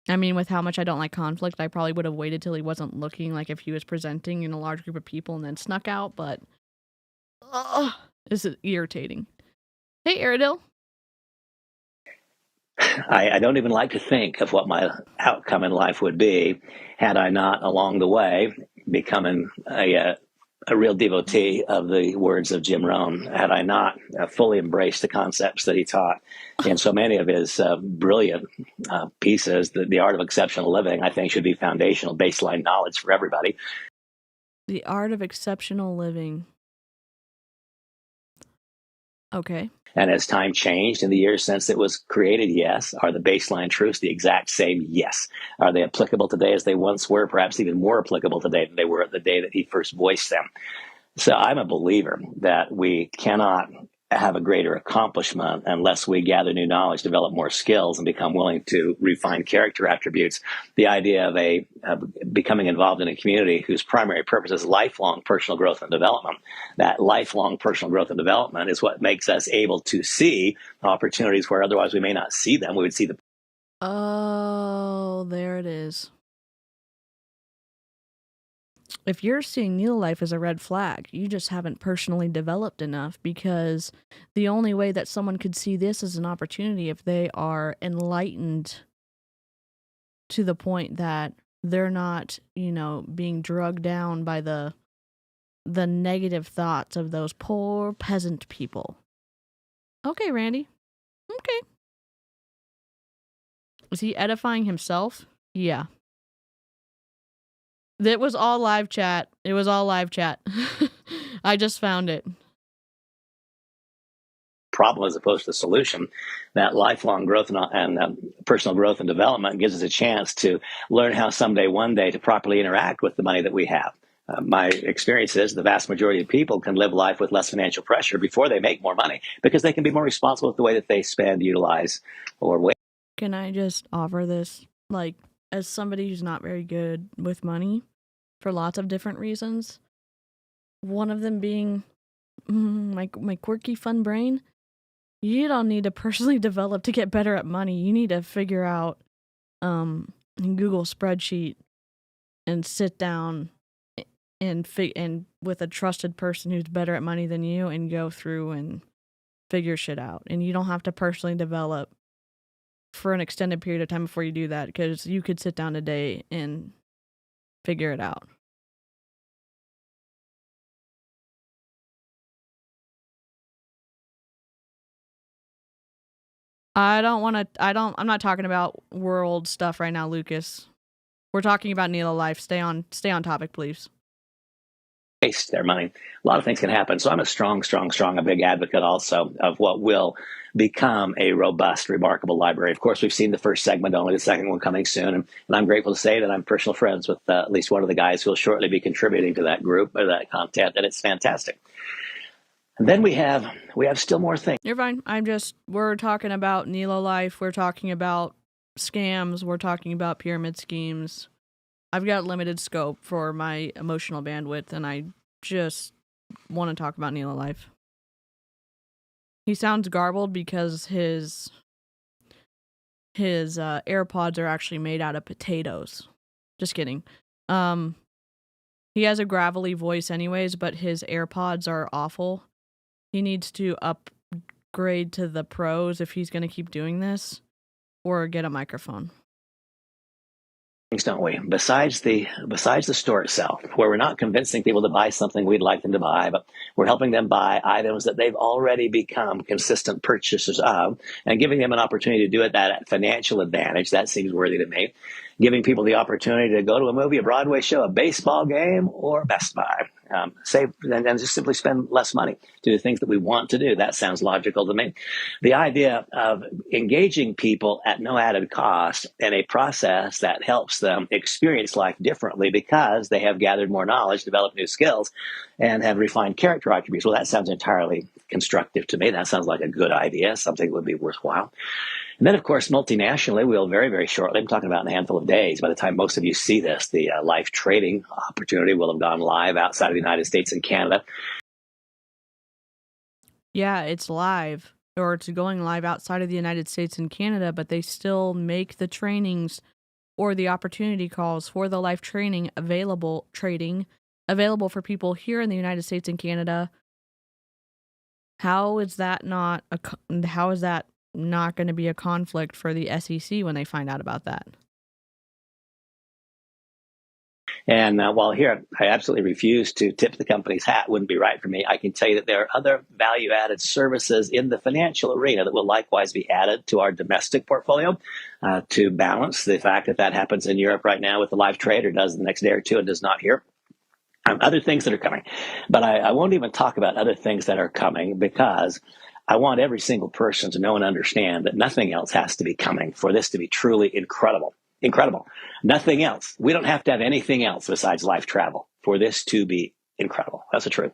I mean, with how much I don't like conflict, I probably would have waited till he wasn't looking, like if he was presenting in a large group of people and then snuck out, but this is irritating. Hey, Aradil. I don't even like to think of what my outcome in life would be had I not, along the way, becoming a real devotee of the words of Jim Rohn, had I not fully embraced the concepts that he taught in so many of his brilliant pieces. The Art of Exceptional Living, I think, should be foundational baseline knowledge for everybody. The Art of Exceptional Living. Okay. And as time changed in the years since it was created, yes. Are the baseline truths the exact same? Yes. Are they applicable today as they once were? Perhaps even more applicable today than they were at the day that he first voiced them. So I'm a believer that we cannot have a greater accomplishment unless we gather new knowledge, develop more skills, and become willing to refine character attributes. The idea of becoming involved in a community whose primary purpose is lifelong personal growth and development. That lifelong personal growth and development is what makes us able to see opportunities where otherwise we may not see them. We would see the... Oh, there it is. if you're seeing Nelo life as a red flag, you just haven't personally developed enough, because the only way that someone could see this as an opportunity if they are enlightened to the point that they're not, being drugged down by the negative thoughts of those poor peasant people. Okay, Randy. Okay. Is he edifying himself? Yeah. It was all live chat. It was all live chat. I just found it. Problem as opposed to the solution. That lifelong growth and personal growth and development gives us a chance to learn how someday, one day, to properly interact with the money that we have. My experience is the vast majority of people can live life with less financial pressure before they make more money, because they can be more responsible with the way that they spend, utilize, or waste. Can I just offer this, like, as somebody who's not very good with money for lots of different reasons? One of them being my quirky, fun brain. You don't need to personally develop to get better at money. You need to figure out Google spreadsheet and sit down and with a trusted person who's better at money than you, and go through and figure shit out. And you don't have to personally develop for an extended period of time before you do that, because you could sit down today and figure it out. I'm not talking about world stuff right now, Lucas. We're talking about Nelo life. Stay on topic, please. Waste their money. A lot of things can happen. So I'm a strong, a big advocate also of what will become a robust, remarkable library. Of course, we've seen the first segment, only the second one coming soon. And I'm grateful to say that I'm personal friends with at least one of the guys who will shortly be contributing to that group or that content, and it's fantastic. And then we have still more things. You're fine. We're talking about Nelo life. We're talking about scams. We're talking about pyramid schemes. I've got limited scope for my emotional bandwidth, and I just want to talk about Nelo life. He sounds garbled because his AirPods are actually made out of potatoes. Just kidding. He has a gravelly voice anyways, but his AirPods are awful. He needs to upgrade to the pros if he's going to keep doing this, or get a microphone. Don't we? Besides the store itself, where we're not convincing people to buy something we'd like them to buy, but we're helping them buy items that they've already become consistent purchasers of, and giving them an opportunity to do it at financial advantage. That seems worthy to me. Giving people the opportunity to go to a movie, a Broadway show, a baseball game, or Best Buy. Save and just simply spend less money to do things that we want to do. That sounds logical to me. The idea of engaging people at no added cost in a process that helps them experience life differently because they have gathered more knowledge, developed new skills, and have refined character attributes. Well, that sounds entirely constructive to me. That sounds like a good idea, something that would be worthwhile. And then, of course, multinationally, we'll very, very shortly, I'm talking about in a handful of days, by the time most of you see this, the life trading opportunity will have gone live outside of the United States and Canada. Yeah, it's live, or it's going live outside of the United States and Canada, but they still make the trainings or the opportunity calls for the life training available for people here in the United States and Canada. How is that not going to be a conflict for the SEC when they find out about that? And while here, I absolutely refuse to tip the company's hat. Wouldn't be right for me. I can tell you that there are other value-added services in the financial arena that will likewise be added to our domestic portfolio to balance the fact that happens in Europe right now with the live trade, or does the next day or two and does not here. Other things that are coming. But I won't even talk about other things that are coming, because I want every single person to know and understand that nothing else has to be coming for this to be truly incredible. Incredible. Nothing else. We don't have to have anything else besides life travel for this to be incredible. That's the truth.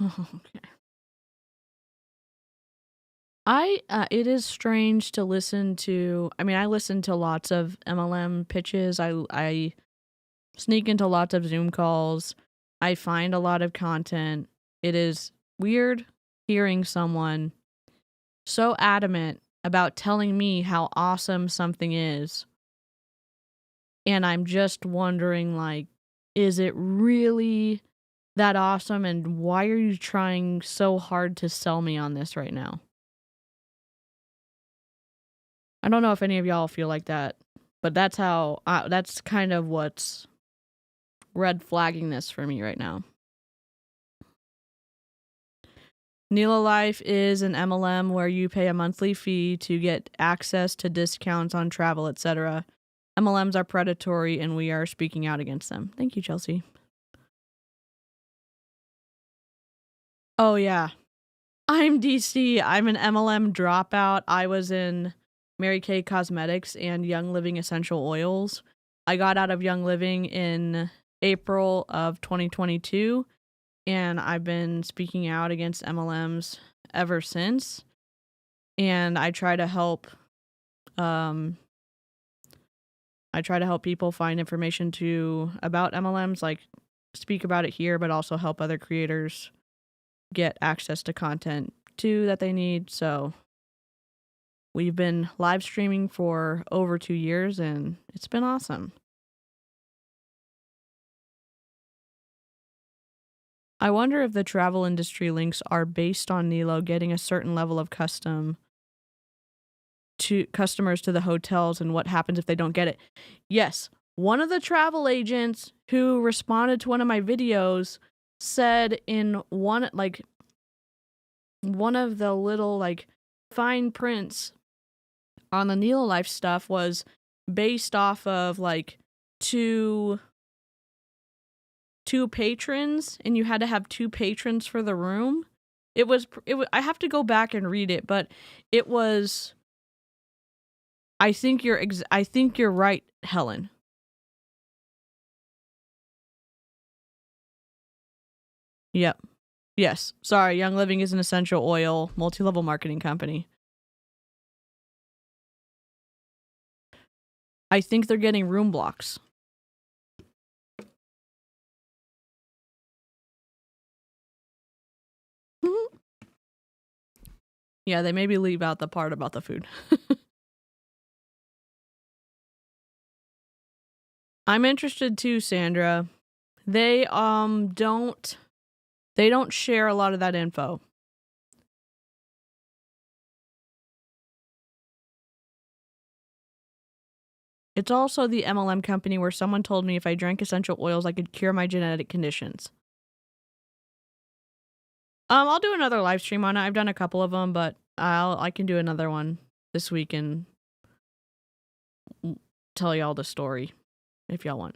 Okay. It is strange to listen to. I mean, I listen to lots of MLM pitches. I sneak into lots of Zoom calls. I find a lot of content. It is weird hearing someone so adamant about telling me how awesome something is, And I'm just wondering, like, is it really that awesome? And why are you trying so hard to sell me on this right now? I don't know if any of y'all feel like that, but that's that's kind of what's red flagging this for me right now. Nelo Life is an MLM where you pay a monthly fee to get access to discounts on travel, etc. MLMs are predatory and we are speaking out against them. Thank you, Chelsea. Oh, yeah. I'm DC. I'm an MLM dropout. I was in Mary Kay Cosmetics and Young Living Essential Oils. I got out of Young Living in April of 2022, and I've been speaking out against MLMs ever since. And I try to help people find information about MLMs, like speak about it here, but also help other creators get access to content too that they need. So we've been live streaming for over 2 years and it's been awesome. I wonder if the travel industry links are based on Nelo getting a certain level of customers to the hotels and what happens if they don't get it. Yes, one of the travel agents who responded to one of my videos said in one of the little fine prints on the Nelo Life stuff was based off of two patrons, and you had to have 2 patrons for the room. It was I have to go back and read it, but it was I think you're right, Helen. Yep. Yes. Sorry, Young Living is an essential oil multi-level marketing company. I think they're getting room blocks. Yeah, they maybe leave out the part about the food. I'm interested too, Sandra. They don't share a lot of that info. It's also the MLM company where someone told me if I drank essential oils I could cure my genetic conditions. I'll do another live stream on it. I've done a couple of them, but I can do another one this week and tell y'all the story if y'all want.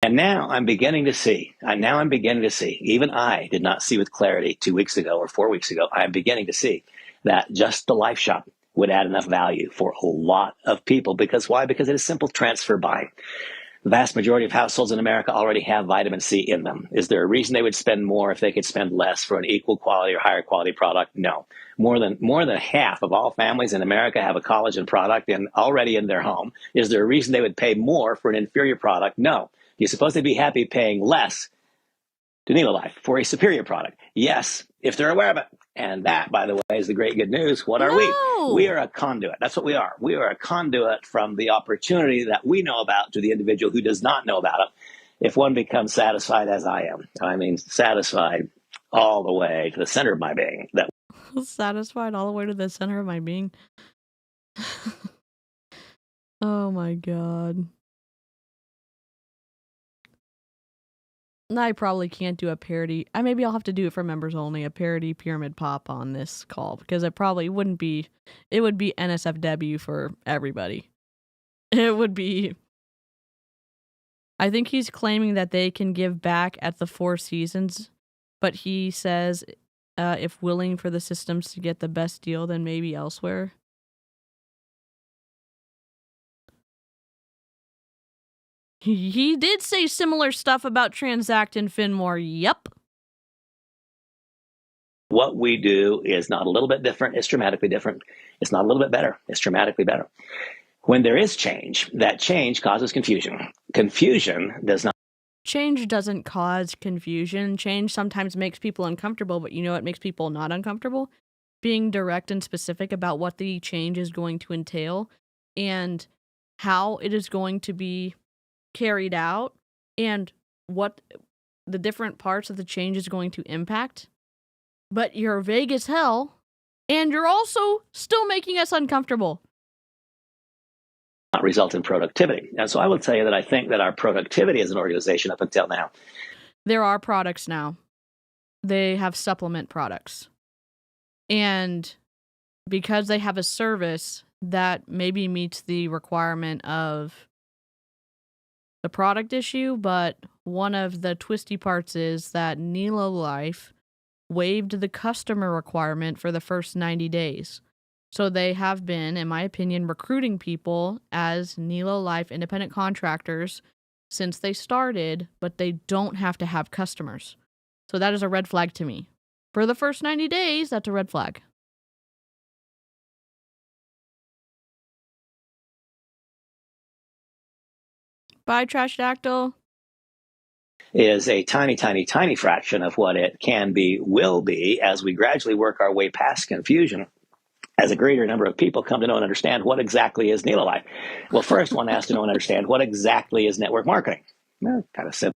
And now I'm beginning to see. Even I did not see with clarity 2 weeks ago or 4 weeks ago. I'm beginning to see that just the Life Shop would add enough value for a lot of people. Because why? Because it is simple transfer buying. The vast majority of households in America already have vitamin C in them. Is there a reason they would spend more if they could spend less for an equal quality or higher quality product? No. More than half of all families in America have a collagen product already in their home. Is there a reason they would pay more for an inferior product? No. You're supposed to be happy paying less to Nelo Life for a superior product. Yes, if they're aware of it. And that, by the way, is the great good news. What are we? We are a conduit. That's what we are. We are a conduit from the opportunity that we know about to the individual who does not know about it. If one becomes satisfied as I am, I mean satisfied all the way to the center of my being. Satisfied all the way to the center of my being. Oh my God. I probably can't do a parody. Maybe I'll have to do it for members only, a parody pyramid pop on this call, because it probably wouldn't be, it would be NSFW for everybody. It would be, I think he's claiming that they can give back at the 4 seasons, but he says if willing for the systems to get the best deal, then maybe elsewhere. He did say similar stuff about Transact and Finmore. Yep. What we do is not a little bit different. It's dramatically different. It's not a little bit better. It's dramatically better. When there is change, that change causes confusion. Confusion does not. Change doesn't cause confusion. Change sometimes makes people uncomfortable, but you know what makes people not uncomfortable? Being direct and specific about what the change is going to entail. And how it is going to be carried out and what the different parts of the change is going to impact. But you're vague as hell, and you're also still making us uncomfortable. Not result in productivity. And so I will tell you that I think that our productivity as an organization up until now. There are products now. They have supplement products. And because they have a service that maybe meets the requirement of the product issue, but one of the twisty parts is that Nelo Life waived the customer requirement for the first 90 days. So they have been, in my opinion, recruiting people as Nelo Life independent contractors since they started, but they don't have to have customers. So that is a red flag to me. For the first 90 days, that's a red flag. Bye, Trash Dactyl. Is a tiny, tiny, tiny fraction of what it can be, will be, as we gradually work our way past confusion, as a greater number of people come to know and understand what exactly is Nelo Life. Well, first one has to know and understand what exactly is network marketing. Well, kind of simple.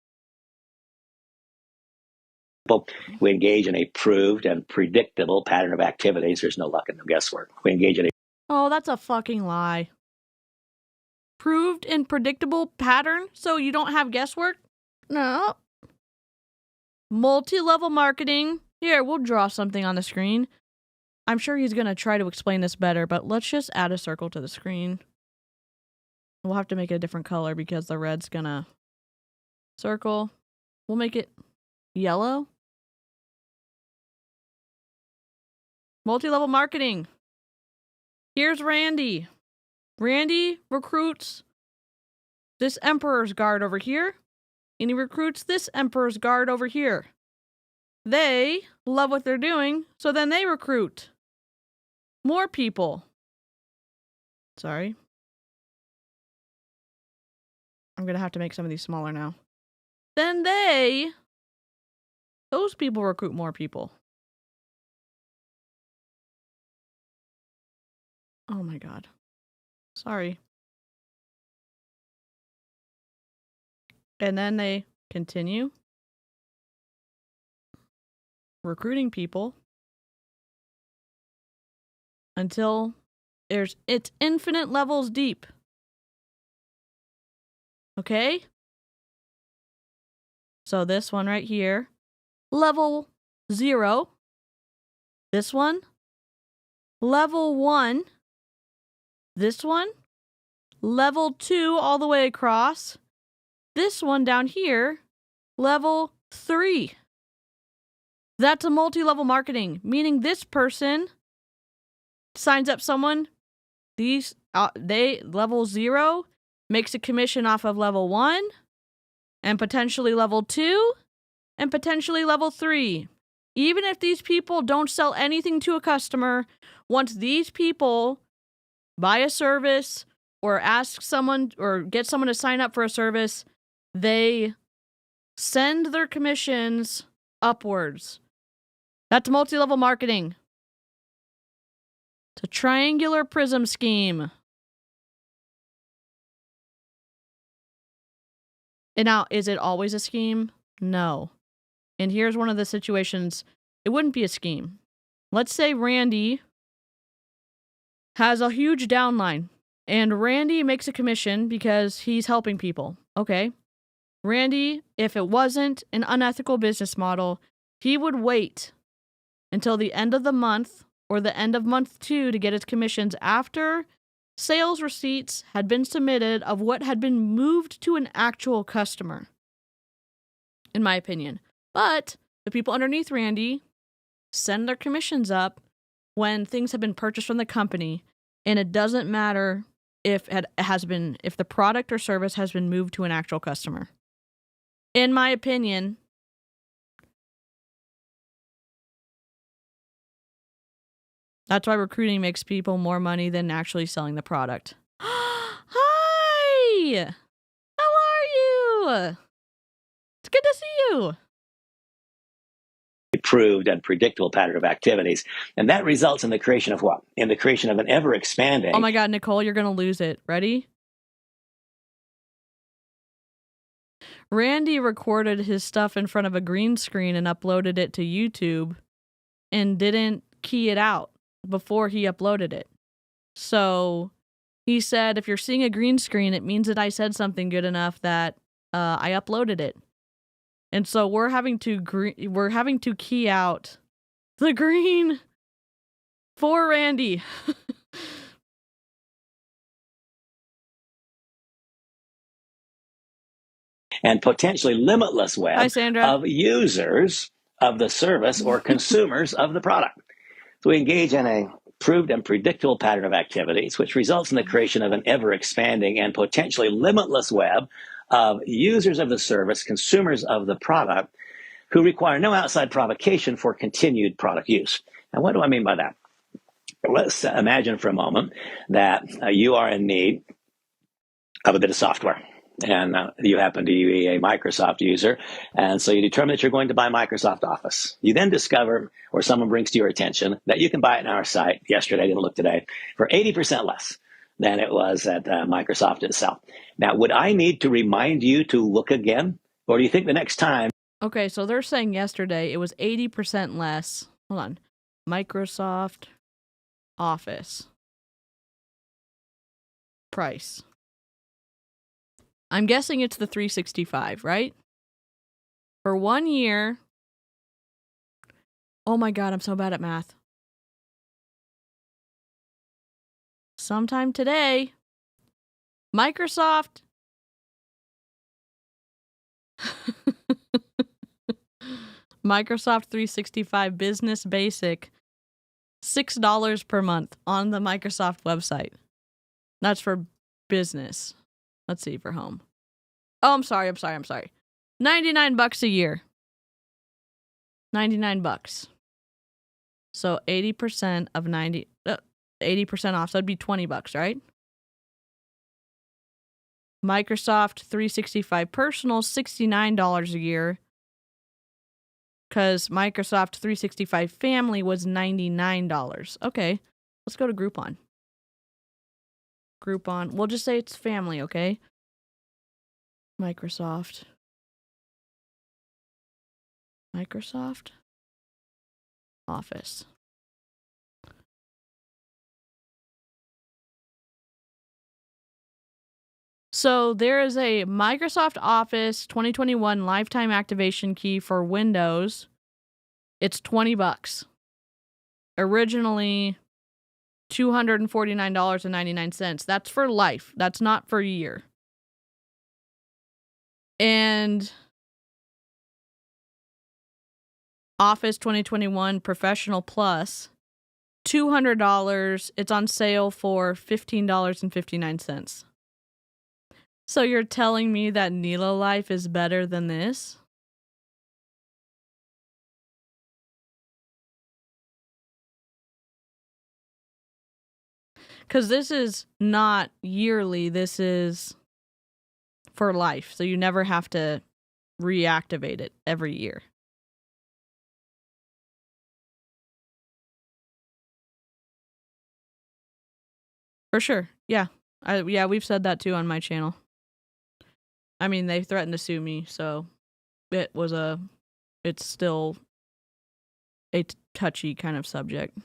We engage in a proved and predictable pattern of activities. There's no luck and no guesswork. We engage in a Oh, that's a fucking lie. Proved and predictable pattern, so you don't have guesswork? No. Multi-level marketing. Here, we'll draw something on the screen. I'm sure he's going to try to explain this better, but let's just add a circle to the screen. We'll have to make it a different color because the red's going to circle. We'll make it yellow. Multi-level marketing. Here's Randy. Randy recruits this Emperor's Guard over here, and he recruits this Emperor's Guard over here. They love what they're doing, so then they recruit more people. Sorry. I'm going to have to make some of these smaller now. Then those people recruit more people. Oh my God. Sorry. And then they continue recruiting people until it's infinite levels deep. Okay? So this one right here, level 0. This one, level 1. This one, level 2 all the way across. This one down here, level 3. That's a multi-level marketing, meaning this person signs up someone, they level 0 makes a commission off of level 1 and potentially level 2 and potentially level 3. Even if these people don't sell anything to a customer, once these people buy a service or ask someone or get someone to sign up for a service, they send their commissions upwards. That's multi-level marketing. It's a triangular prism scheme. And now, is it always a scheme? No. And here's one of the situations. It wouldn't be a scheme. Let's say Randy has a huge downline, and Randy makes a commission because he's helping people. Okay. Randy, if it wasn't an unethical business model, he would wait until the end of the month or the end of month 2 to get his commissions after sales receipts had been submitted of what had been moved to an actual customer, in my opinion. But the people underneath Randy send their commissions up when things have been purchased from the company, and it doesn't matter if if the product or service has been moved to an actual customer. In my opinion, that's why recruiting makes people more money than actually selling the product. Hi! How are you? It's good to see you. proved and predictable pattern of activities. And that results in the creation of what? In the creation of an ever-expanding... Oh my God, Nicole, you're going to lose it. Ready? Randy recorded his stuff in front of a green screen and uploaded it to YouTube and didn't key it out before he uploaded it. So he said, if you're seeing a green screen, it means that I said something good enough that I uploaded it. And so we're having to key out the green for Randy. And potentially limitless Hi, web Sandra. of users of the service or consumers of the product. So we engage in a proved and predictable pattern of activities, which results in the creation of an ever-expanding and potentially limitless web of users of the service, consumers of the product, who require no outside provocation for continued product use. Now, what do I mean by that? Let's imagine for a moment that you are in need of a bit of software. And you happen to be a Microsoft user. And so you determine that you're going to buy Microsoft Office. You then discover, or someone brings to your attention, that you can buy it on our site yesterday, didn't look today, for 80% less than it was at Microsoft itself. Now, would I need to remind you to look again? Or do you think the next time? Okay, so they're saying yesterday it was 80% less. Hold on. Microsoft Office price. I'm guessing it's the 365, right? For 1 year. Oh my God, I'm so bad at math. Sometime today, Microsoft. Microsoft 365 Business Basic, $6 per month on the Microsoft website. That's for business. Let's see, for home. Oh, I'm sorry. $99 a year. $99. So 80% of 80% off. So that'd be $20, right? Microsoft 365 Personal, $69 a year. Because Microsoft 365 Family was $99. Okay, let's go to Groupon. Groupon. We'll just say it's family, okay? Microsoft Office. So there is a Microsoft Office 2021 lifetime activation key for Windows. It's $20. Originally $249.99. That's for life. That's not for a year. And Office 2021 Professional Plus, $200. It's on sale for $15.59. So you're telling me that Nelo Life is better than this? Because this is not yearly. This is for life. So you never have to reactivate it every year. For sure. Yeah. We've said that too on my channel. I mean, they threatened to sue me, so it's still a touchy kind of subject.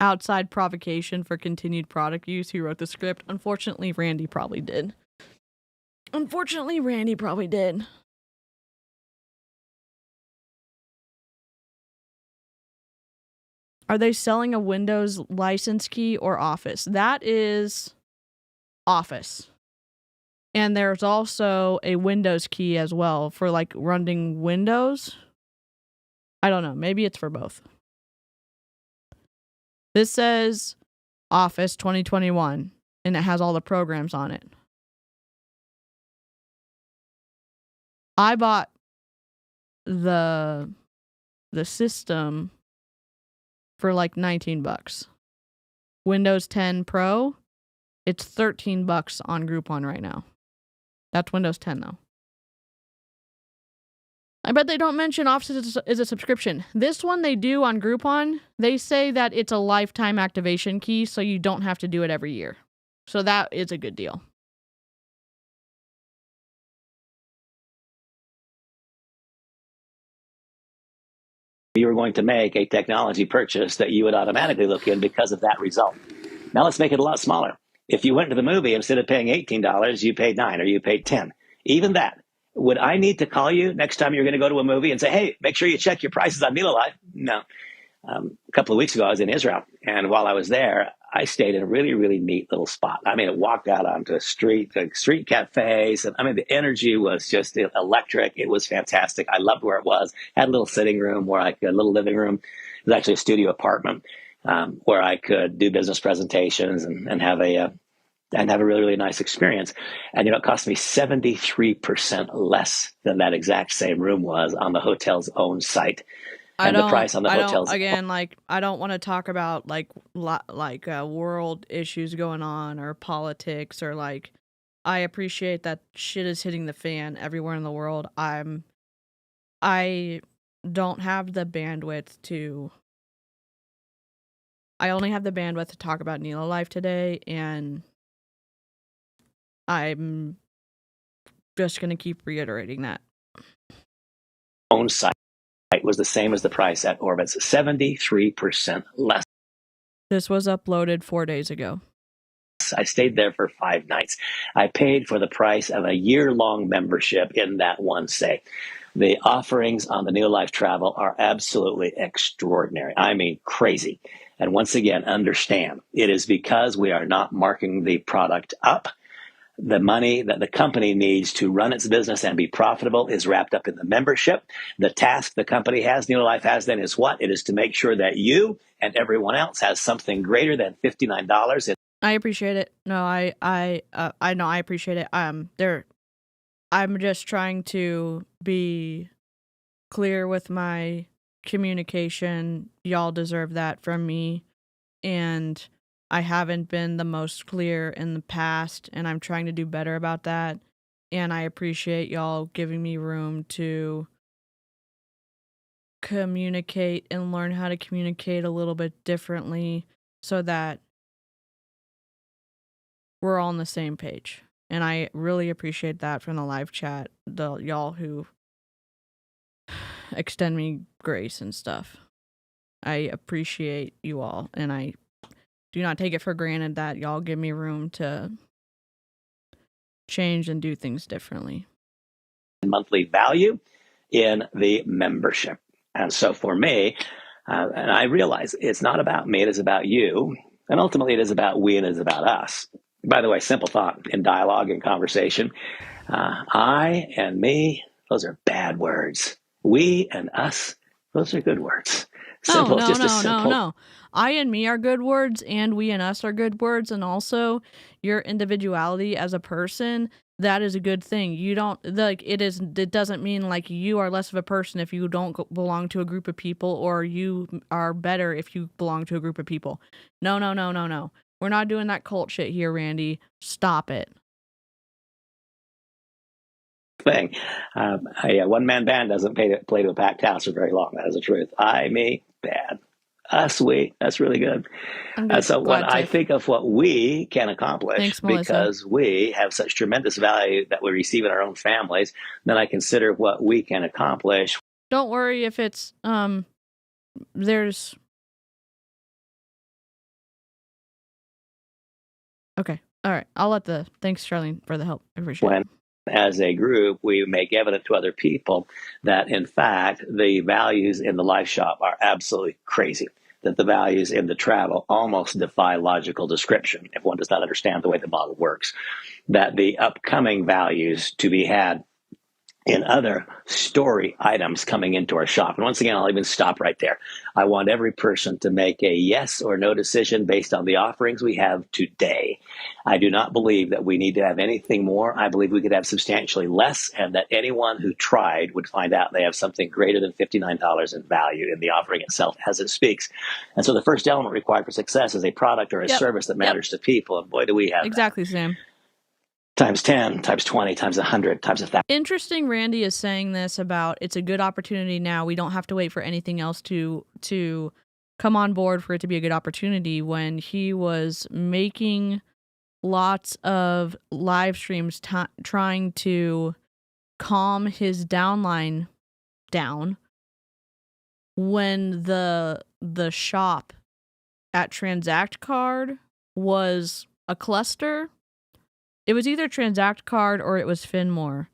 Outside provocation for continued product use. Who wrote the script? Unfortunately, Randy probably did. Are they selling a Windows license key or Office? That is Office. And there's also a Windows key as well for like running Windows. I don't know. Maybe it's for both. This says Office 2021 and it has all the programs on it. I bought the system for like $19. Windows 10 Pro, it's $13 on Groupon right now. That's Windows 10 though. I bet they don't mention Office is a subscription. This one they do on Groupon. They say that it's a lifetime activation key, so you don't have to do it every year. So that is a good deal. You were going to make a technology purchase that you would automatically look in because of that result. Now let's make it a lot smaller. If you went to the movie, instead of paying $18, you paid $9 or you paid $10. Even that. Would I need to call you next time you're going to go to a movie and say, hey, make sure you check your prices on Nelo Live? No. A couple of weeks ago, I was in Israel. And while I was there, I stayed in a really, really neat little spot. I mean, it walked out onto a street cafes. And I mean, the energy was just electric. It was fantastic. I loved where it was. Had a little sitting room a little living room. It was actually a studio apartment where I could do business presentations and have a really, really nice experience. And, it cost me 73% less than that exact same room was on the hotel's own site. And the price on the hotels. I don't want to talk about world issues going on or politics or I appreciate that shit is hitting the fan everywhere in the world. I don't have the bandwidth to. I only have the bandwidth to talk about Nelo Life today, and I'm just going to keep reiterating that. Own site was the same as the price at Orbit's, 73% less. This was uploaded 4 days ago. I stayed there for 5 nights. I paid for the price of a year-long membership in that one stay. The offerings on the Nelo Life travel are absolutely extraordinary. I mean, crazy. And once again, understand, it is because we are not marking the product up. The money that the company needs to run its business and be profitable is wrapped up in the membership. The task the company has, Nelo Life has then, is what? It is to make sure that you and everyone else has something greater than $59. I appreciate it. No, I know I appreciate it. I'm just trying to be clear with my communication. Y'all deserve that from me, and I haven't been the most clear in the past, and I'm trying to do better about that. And I appreciate y'all giving me room to communicate and learn how to communicate a little bit differently so that we're all on the same page. And I really appreciate that from the live chat, y'all who extend me grace and stuff. I appreciate you all, and I do not take it for granted that y'all give me room to change and do things differently. Monthly value in the membership. And so for me, and I realize it's not about me, it is about you. And ultimately it is about we and it is about us. By the way, simple thought in dialogue and conversation. I and me, those are bad words. We and us, those are good words. Simple, no. I and me are good words, and we and us are good words, and also your individuality as a person, that is a good thing. You don't it doesn't mean like you are less of a person if you don't belong to a group of people, or you are better if you belong to a group of people. No. We're not doing that cult shit here, Randy. Stop it. Thing. A one-man band doesn't play to a packed house for very long. That is the truth. I, me, bad. Us, we. That's really good. So when I think of what we can accomplish, because we have such tremendous value that we receive in our own families, then I consider what we can accomplish. Don't worry if it's, there's... Okay. All right. Thanks, Charlene, for the help. I appreciate it. As a group, we make evident to other people that, in fact, the values in the Life Shop are absolutely crazy, that the values in the travel almost defy logical description if one does not understand the way the model works, that the upcoming values to be had in other story items coming into our shop. And once again, I'll even stop right there. I want every person to make a yes or no decision based on the offerings we have today. I do not believe that we need to have anything more. I believe we could have substantially less, and that anyone who tried would find out they have something greater than $59 in value in the offering itself as it speaks. And so the first element required for success is a product or a service that matters to people. And boy, do we have exactly, that. Sam. times 10, times 20, times 100, times 1,000. Interesting. Randy is saying this about it's a good opportunity now. We don't have to wait for anything else to come on board for it to be a good opportunity, when he was making lots of live streams trying to calm his downline down when the shop at Transact Card was a cluster. It was either Transact Card or it was Finmore.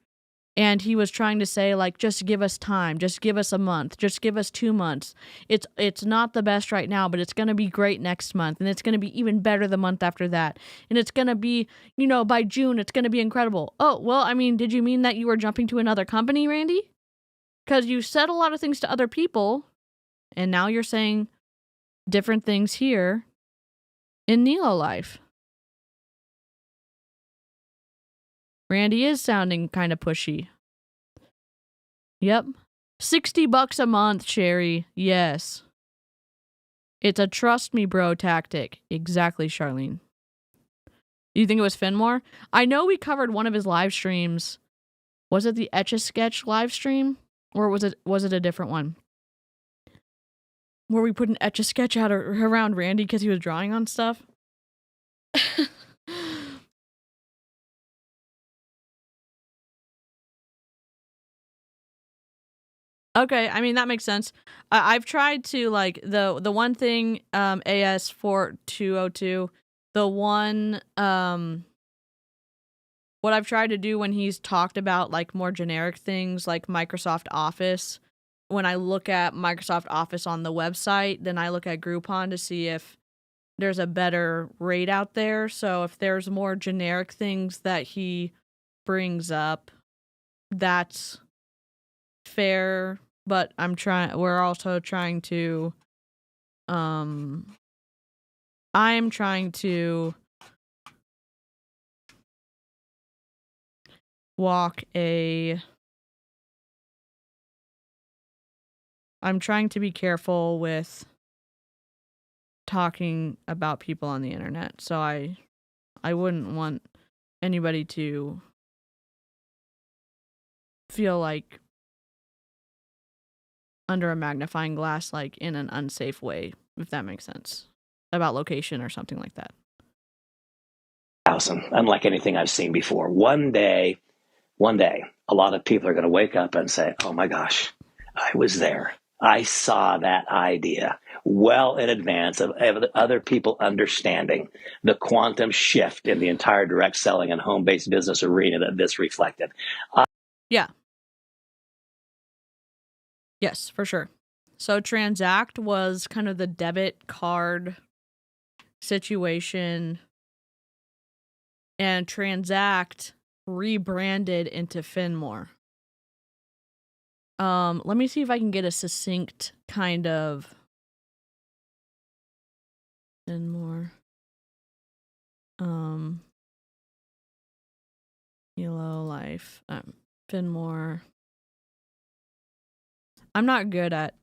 And he was trying to say, like, just give us time. Just give us a month. Just give us 2 months. It's not the best right now, but it's going to be great next month. And it's going to be even better the month after that. And it's going to be, by June, it's going to be incredible. Oh, well, I mean, did you mean that you were jumping to another company, Randy? Because you said a lot of things to other people, and now you're saying different things here in Nelo life. Randy is sounding kind of pushy. Yep. $60 a month, Sherry. Yes. It's a trust me bro tactic. Exactly, Charlene. Do you think it was Finmore? I know we covered one of his live streams. Was it the Etch-a-Sketch live stream? Or was it a different one? Where we put an Etch-a-Sketch out around Randy because he was drawing on stuff? Okay, I mean, that makes sense. I've tried to, like, the one thing, AS4202, the one, what I've tried to do when he's talked about, like, more generic things like Microsoft Office, when I look at Microsoft Office on the website, then I look at Groupon to see if there's a better rate out there. So if there's more generic things that he brings up, that's fair. But we're also trying to, I'm trying to I'm trying to be careful with talking about people on the internet. So I wouldn't want anybody to feel like under a magnifying glass, like in an unsafe way, if that makes sense, about location or something like that. Unlike anything I've seen before. One day, a lot of people are going to wake up and say, oh my gosh, I was there. I saw that idea well in advance of other people understanding the quantum shift in the entire direct selling and home-based business arena that this reflected. Yeah. Yes, for sure. So Transact was kind of the debit card situation, and Transact rebranded into Finmore. Let me see if I can get a succinct kind of Finmore. Nelo life. Finmore. I'm not good at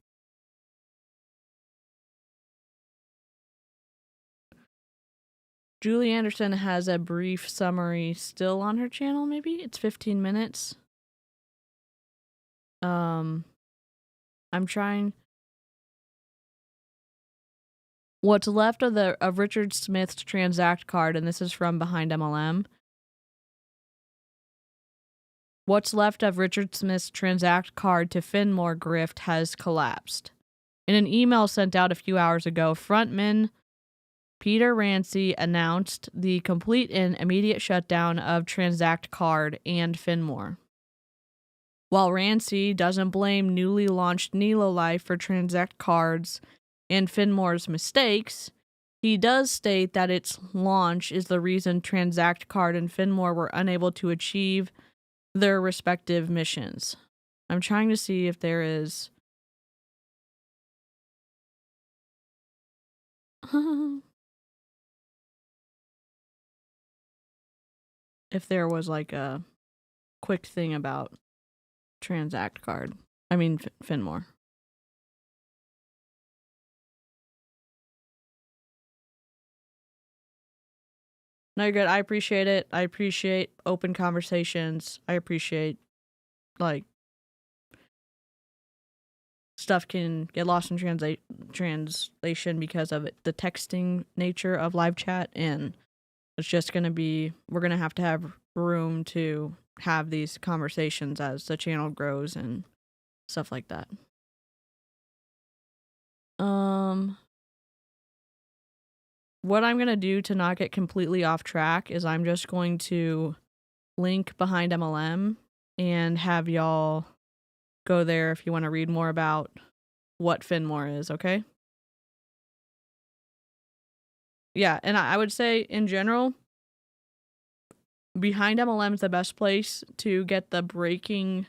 Julie Anderson has a brief summary still on her channel, maybe? It's 15 minutes. I'm trying. What's left of Richard Smith's Transact card, and this is from Behind MLM. What's left of Richard Smith's Transact card to Finmore grift has collapsed. In an email sent out a few hours ago, frontman Peter Rancy announced the complete and immediate shutdown of Transact card and Finmore. While Rancy doesn't blame newly launched Nelo Life for Transact cards and Finmore's mistakes, he does state that its launch is the reason Transact card and Finmore were unable to achieve their respective missions. I'm trying to see if there is... if there was like a quick thing about Transact card. I mean, Finmore. No, you're good. I appreciate it. I appreciate open conversations. I appreciate, like, stuff can get lost in translation because of the texting nature of live chat, and it's just going to be, we're going to have room to have these conversations as the channel grows and stuff like that. What I'm going to do to not get completely off track is I'm just going to link behind MLM and have y'all go there if you want to read more about what Finmore is, okay? Yeah, and I would say in general, behind MLM is the best place to get the breaking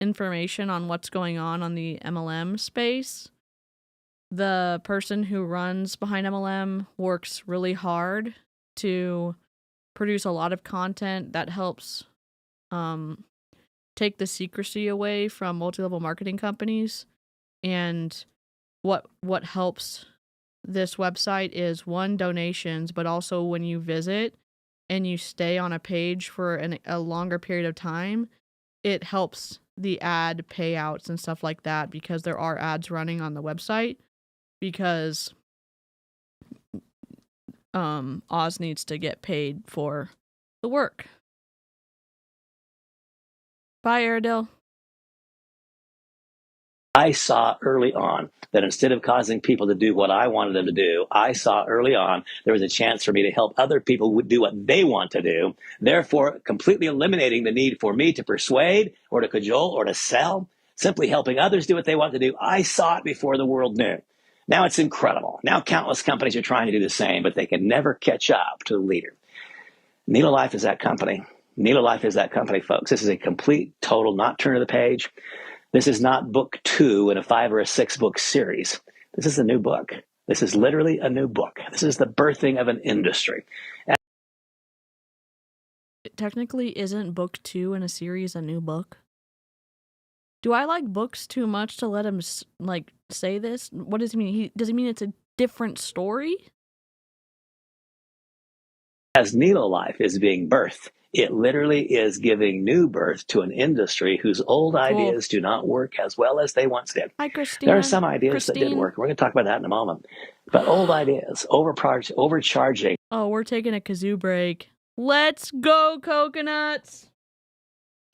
information on what's going on the MLM space. The person who runs behind MLM works really hard to produce a lot of content that helps take the secrecy away from multi-level marketing companies. And what helps this website is, one, donations, but also when you visit and you stay on a page for a longer period of time, it helps the ad payouts and stuff like that, because there are ads running on the website, because Oz needs to get paid for the work. Bye, Aradil. I saw early on that instead of causing people to do what I wanted them to do, I saw early on there was a chance for me to help other people do what they want to do, therefore completely eliminating the need for me to persuade or to cajole or to sell, simply helping others do what they want to do. I saw it before the world knew. Now it's incredible. Now countless companies are trying to do the same, but they can never catch up to the leader. Nelo Life is that company. Nelo Life is that company, folks. This is a complete, total, not turn of the page. This is not book 2 in a 5 or a 6 book series. This is a new book. This is literally a new book. This is the birthing of an industry. Technically, isn't book 2 in a series a new book? Do I like books too much to let him say this? What does he mean? Does he mean it's a different story? As Nelo Life is being birthed, it literally is giving new birth to an industry whose old ideas do not work as well as they once did. Hi, Christine. There are some ideas that did work. We're going to talk about that in a moment. But old ideas, overcharging. Oh, we're taking a kazoo break. Let's go, coconuts!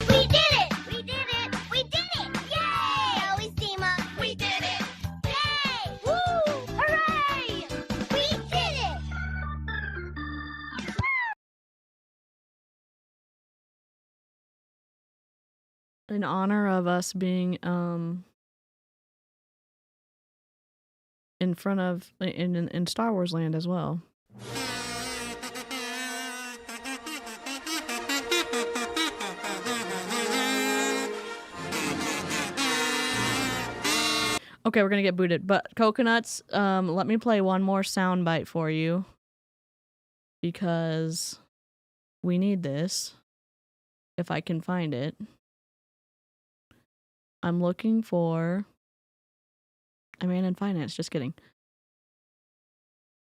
We did it! We did it! We did it! Yay! Always team up. We did it! Yay! Woo! Hooray! We did it! In honor of us being in front of in Star Wars land as well. Okay, we're gonna get booted, but coconuts, let me play one more soundbite for you, because we need this, if I can find it. I'm looking for a man in finance. Just kidding.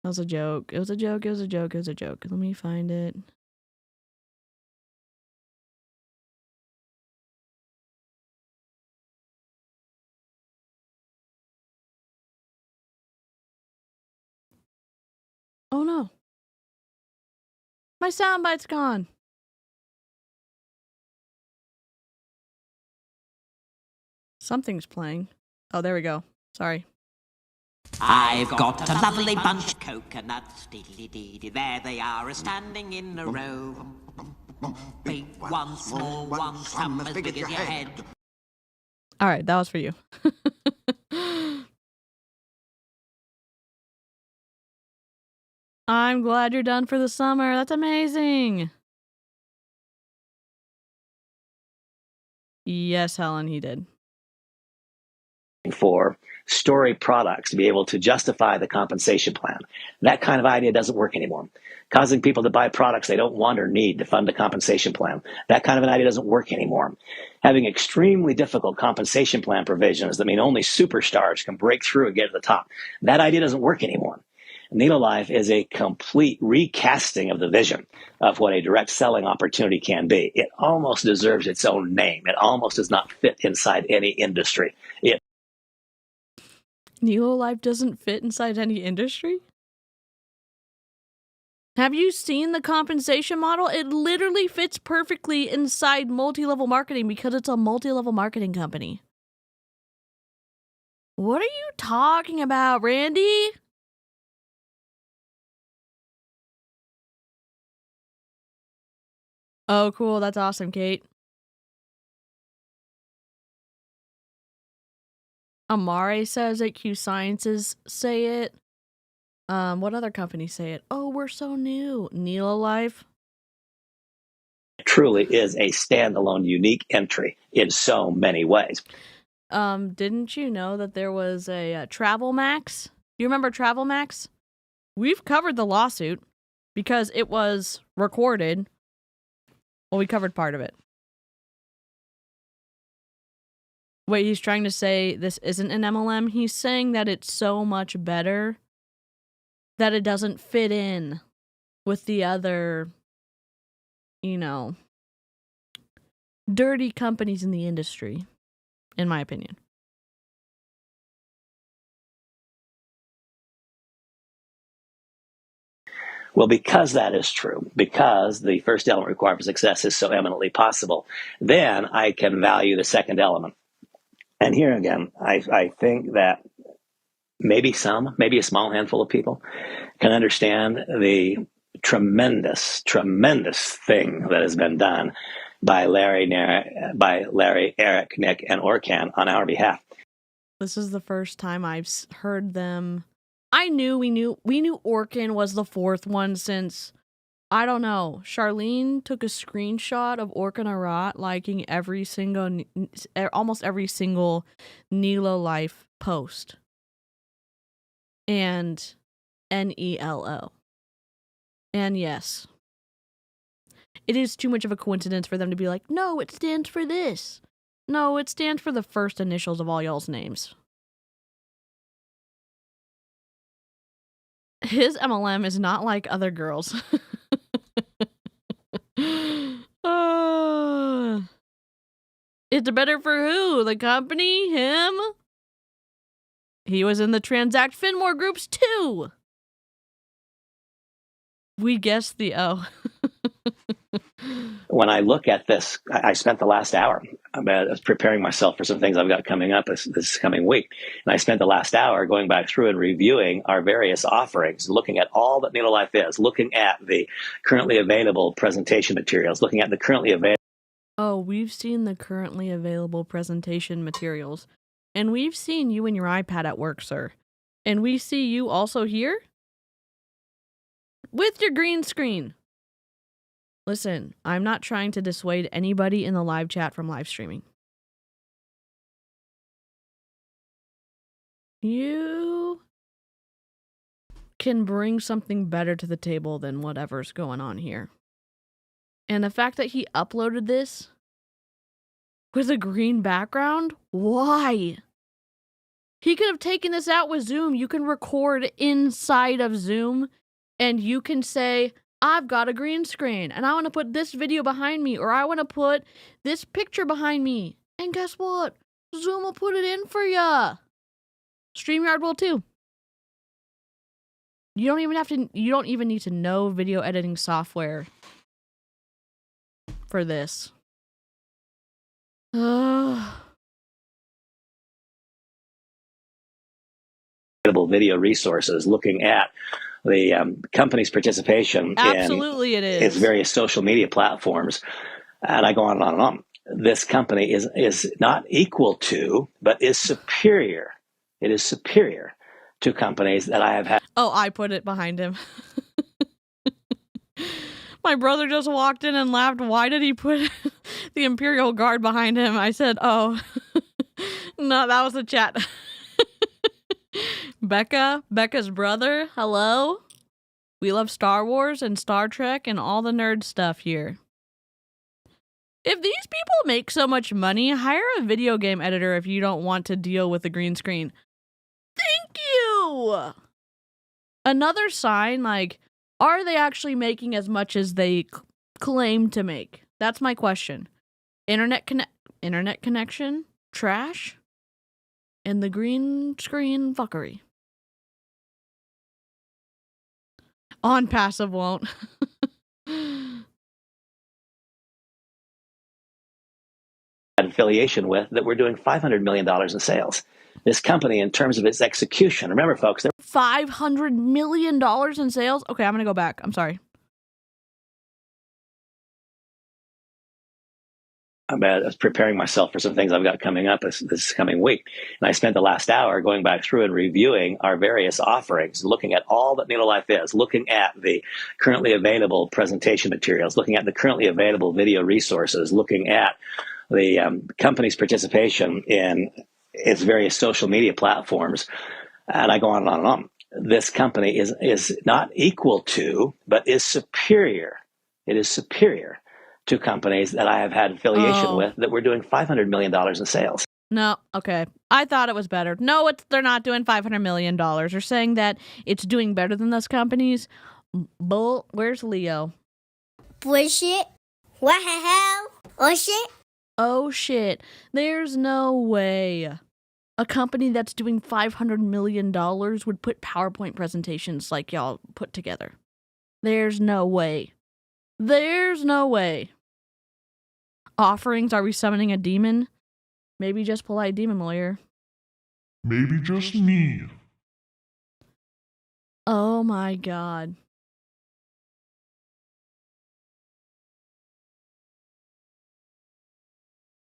That was a joke. It was a joke. It was a joke. It was a joke. Let me find it. Oh no. My soundbite's gone. Something's playing. Oh, there we go. Sorry. I've got a lovely bunch of coconuts, diddly-dee-dee, there they are, standing in a row. Big one, small one, some as big as your head. All right, that was for you. I'm glad you're done for the summer. That's amazing. Yes, Helen, he did. For story products to be able to justify the compensation plan. That kind of idea doesn't work anymore. Causing people to buy products they don't want or need to fund the compensation plan. That kind of an idea doesn't work anymore. Having extremely difficult compensation plan provisions that mean only superstars can break through and get to the top. That idea doesn't work anymore. Nelo Life is a complete recasting of the vision of what a direct selling opportunity can be. It almost deserves its own name. It almost does not fit inside any industry. Nelo Life doesn't fit inside any industry? Have you seen the compensation model? It literally fits perfectly inside multi-level marketing because it's a multi-level marketing company. What are you talking about, Randy? Oh, cool. That's awesome, Kate. Amare says it. Q Sciences say it. What other companies say it? Oh, we're so new. Nelo Life. Truly is a standalone, unique entry in so many ways. Didn't you know that there was a Travel Max? Do you remember Travel Max? We've covered the lawsuit because it was recorded. Well, we covered part of it. Wait, he's trying to say this isn't an MLM? He's saying that it's so much better that it doesn't fit in with the other, dirty companies in the industry, in my opinion. Well, because that is true, because the first element required for success is so eminently possible, then I can value the second element. And here again, I think that maybe a small handful of people can understand the tremendous, tremendous thing that has been done by Larry, Eric, Nick, and Orkan on our behalf. This is the first time I've heard them. We knew Orkan was the fourth one since, I don't know, Charlene took a screenshot of Orkan Arat liking almost every single Nelo Life post. And Nelo. And yes, it is too much of a coincidence for them to be like, no, it stands for this. No, it stands for the first initials of all y'all's names. His MLM is not like other girls. It's better for who? The company? Him? He was in the Transact Finmore groups too. We guessed the O. When I look at this, I spent the last hour preparing myself for some things I've got coming up this coming week. And I spent the last hour going back through and reviewing our various offerings, looking at all that Nelo Life is, looking at the currently available presentation materials, looking at the currently available. Oh, we've seen the currently available presentation materials. And we've seen you and your iPad at work, sir. And we see you also here with your green screen. Listen, I'm not trying to dissuade anybody in the live chat from live streaming. You can bring something better to the table than whatever's going on here. And the fact that he uploaded this with a green background, why? He could have taken this out with Zoom. You can record inside of Zoom and you can say, I've got a green screen and I want to put this video behind me, or I want to put this picture behind me. And guess what? Zoom will put it in for ya. StreamYard will too. You don't even need to know video editing software for this. Video resources, looking at the company's participation Absolutely in it is. its various social media platforms. And I go on and on and on. This company is not equal to, but is superior. It is superior to companies that I have had. Oh, I put it behind him. My brother just walked in and laughed. Why did he put the Imperial Guard behind him? I said, oh, no, that was the chat. Becca's brother, hello? We love Star Wars and Star Trek and all the nerd stuff here. If these people make so much money, hire a video game editor if you don't want to deal with the green screen. Thank you! Another sign, like, are they actually making as much as they claim to make? That's my question. Internet connection, trash, and the green screen fuckery. On passive won't. Affiliation with that we're doing $500 million in sales. This company, in terms of its execution, remember, folks, $500 million in sales? Okay, I'm going to go back. I'm sorry. I was preparing myself for some things I've got coming up this coming week. And I spent the last hour going back through and reviewing our various offerings, looking at all that Nelo Life is, looking at the currently available presentation materials, looking at the currently available video resources, looking at the company's participation in its various social media platforms. And I go on and on and on. This company is not equal to, but is superior. It is superior to companies that I have had affiliation with that we're doing $500 million in sales. No, okay. I thought it was better. No, they're not doing $500 million. They're saying that it's doing better than those companies. Bull, where's Leo? Bullshit. What the hell? Oh shit. Oh shit. There's no way a company that's doing $500 million would put PowerPoint presentations like y'all put together. There's no way. There's no way. Offerings, are we summoning a demon? Maybe just polite demon lawyer. Maybe just me. Oh my god.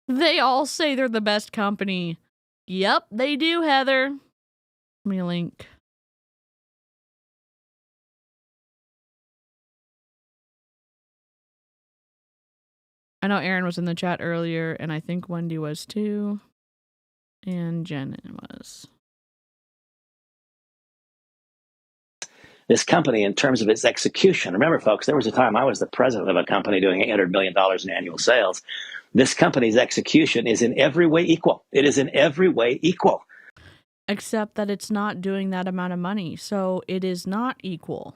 They all say they're the best company. Yep, they do, Heather. Let me link. I know Aaron was in the chat earlier, and I think Wendy was too. And Jen was. This company, in terms of its execution, remember, folks, there was a time I was the president of a company doing $800 million in annual sales. This company's execution is in every way equal. It is in every way equal. Except that it's not doing that amount of money, so it is not equal.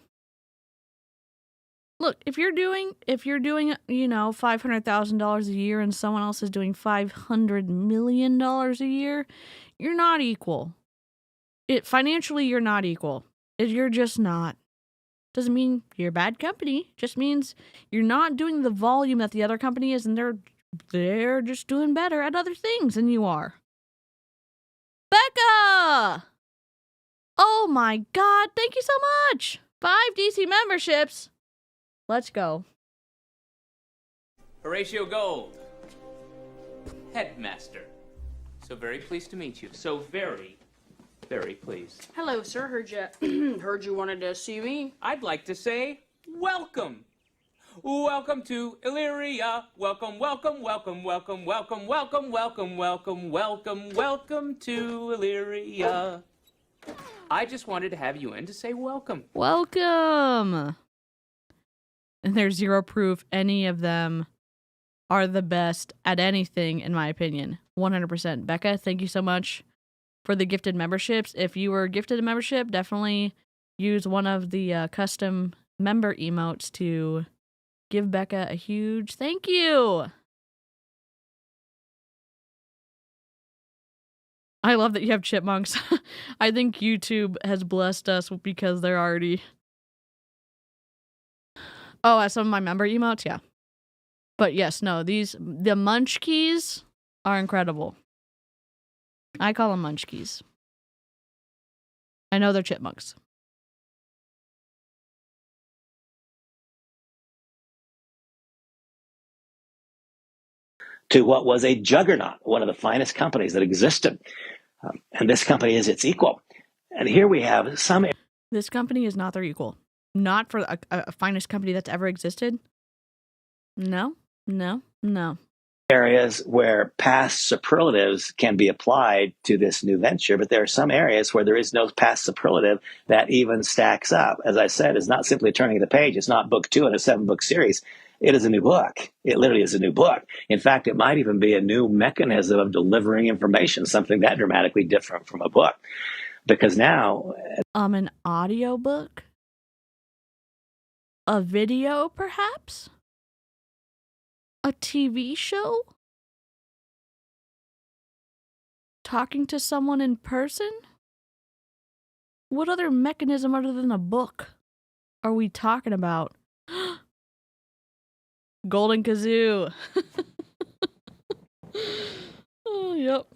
Look, if you're doing, $500,000 a year and someone else is doing $500 million a year, you're not equal. Financially, you're not equal. You're just not. Doesn't mean you're a bad company. Just means you're not doing the volume that the other company is, and they're just doing better at other things than you are. Becca! Oh my god, thank you so much! 5 DC memberships. Let's go. Horatio Gold, headmaster. So very pleased to meet you. So very, very pleased. Hello, sir. Heard you wanted to see me. I'd like to say welcome. Welcome to Illyria. Welcome, welcome, welcome, welcome, welcome, welcome, welcome, welcome, welcome, welcome to Illyria. I just wanted to have you in to say welcome. Welcome. And there's zero proof any of them are the best at anything, in my opinion. 100%. Becca, thank you so much for the gifted memberships. If you were gifted a membership, definitely use one of the custom member emotes to give Becca a huge thank you. I love that you have chipmunks. I think YouTube has blessed us because they're already... Oh, as some of my member emotes? Yeah. But yes, no, the munch keys are incredible. I call them munch keys. I know they're chipmunks. To what was a juggernaut, one of the finest companies that existed. And this company is its equal. And here we have some... This company is not their equal. Not for a finest company that's ever existed. No. areas where past superlatives can be applied to this new venture, but there are some areas where there is no past superlative that even stacks up. As I said, it's not simply turning the page. It's not book 2 in a 7-book series. It is a new book. It literally is a new book. In fact, it might even be a new mechanism of delivering information, something that dramatically different from a book. Because now, An audiobook? A video, perhaps? A TV show? Talking to someone in person? What other mechanism other than a book are we talking about? Golden Kazoo. Oh, yep.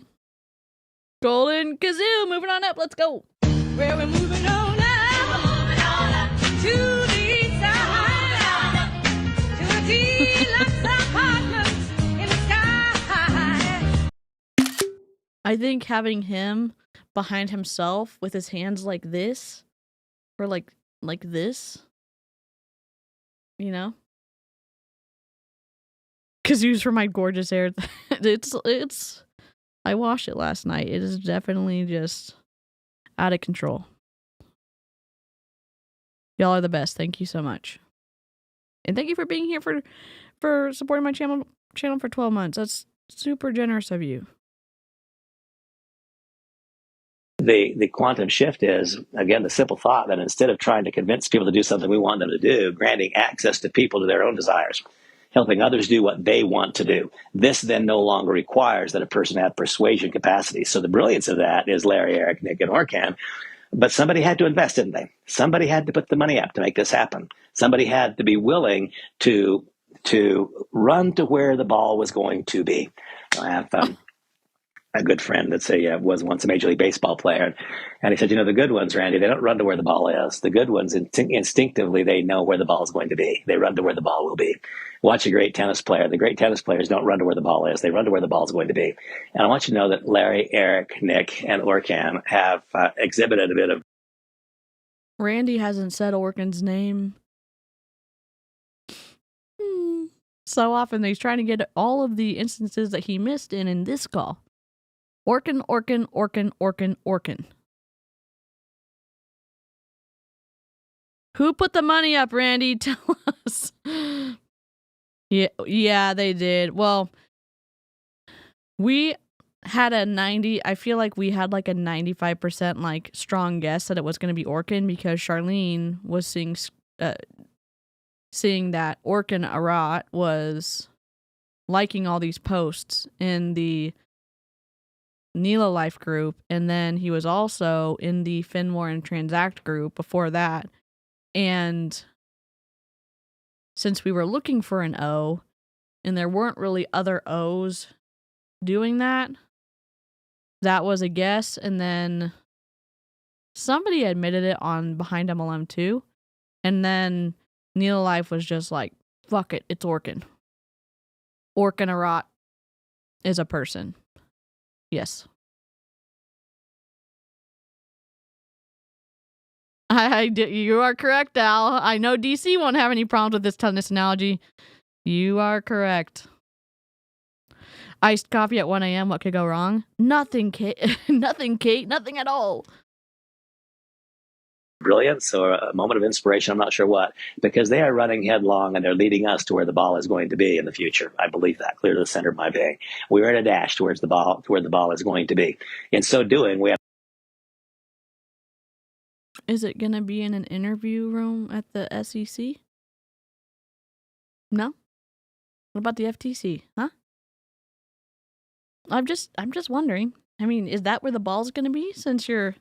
Golden Kazoo. Moving on up. Let's go. Well, we're moving on up to the side, to a deluxe apartment in the sky. I think having him behind himself with his hands like this, or like this, you know? Kazoo's for my gorgeous hair. It's. I washed it last night. It is definitely just out of control. Y'all are the best. Thank you so much, and thank you for being here for supporting my channel for 12 months. That's super generous of you. the quantum shift is, again, the simple thought that instead of trying to convince people to do something we want them to do, granting access to people to their own desires, helping others do what they want to do. This then no longer requires that a person have persuasion capacity. So the brilliance of that is Larry, Eric, Nick, and Orkan. But somebody had to invest, didn't they? Somebody had to put the money up to make this happen. Somebody had to be willing to run to where the ball was going to be. I have a good friend that's was once a Major League Baseball player, and he said, the good ones, Randy, they don't run to where the ball is. The good ones, instinctively, they know where the ball is going to be. They run to where the ball will be. Watch a great tennis player. The great tennis players don't run to where the ball is. They run to where the ball is going to be. And I want you to know that Larry, Eric, Nick, and Orkan have exhibited a bit of. Randy hasn't said Orkan's name so often that he's trying to get all of the instances that he missed in this call. Orkan, Orkan, Orkan, Orkan, Orkan. Who put the money up, Randy? Tell us. Yeah, they did. Well, we had a 90, I feel like we had like a 95% like strong guess that it was going to be Orkan because Charlene was seeing that Orkan Arat was liking all these posts in the Nelo Life group, and then he was also in the Finmore and Transact group before that. And since we were looking for an O, and there weren't really other O's doing that, that was a guess. And then somebody admitted it on Behind MLM too. And then Nelo Life was just like, fuck it, it's Orkan. Orkan Arat is a person. Yes. You are correct, Al. I know DC won't have any problems with this tennis analogy. You are correct. Iced coffee at 1 a.m. What could go wrong? Nothing, Kate. Nothing, Kate. Nothing at all. Brilliance or a moment of inspiration, I'm not sure what, because they are running headlong and they're leading us to where the ball is going to be in the future. I believe that, clear to the center of my being. We're at a dash towards the ball, to where the ball is going to be. In so doing, we have. Is it going to be in an interview room at the SEC? No? What about the FTC? Huh? I'm just wondering. I mean, is that where the ball's going to be since you're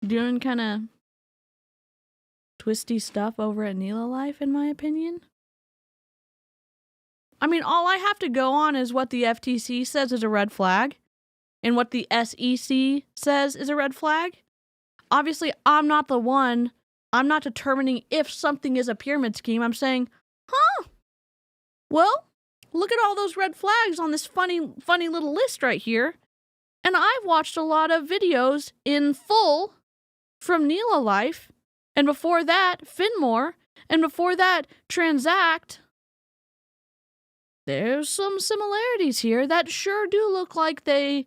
doing kind of twisty stuff over at Nelo Life, in my opinion? I mean, all I have to go on is what the FTC says is a red flag and what the SEC says is a red flag. Obviously, I'm not the one. I'm not determining if something is a pyramid scheme. I'm saying, well, look at all those red flags on this funny little list right here. And I've watched a lot of videos in full from Nelo Life, and before that, Finmore, and before that, Transact. There's some similarities here that sure do look like they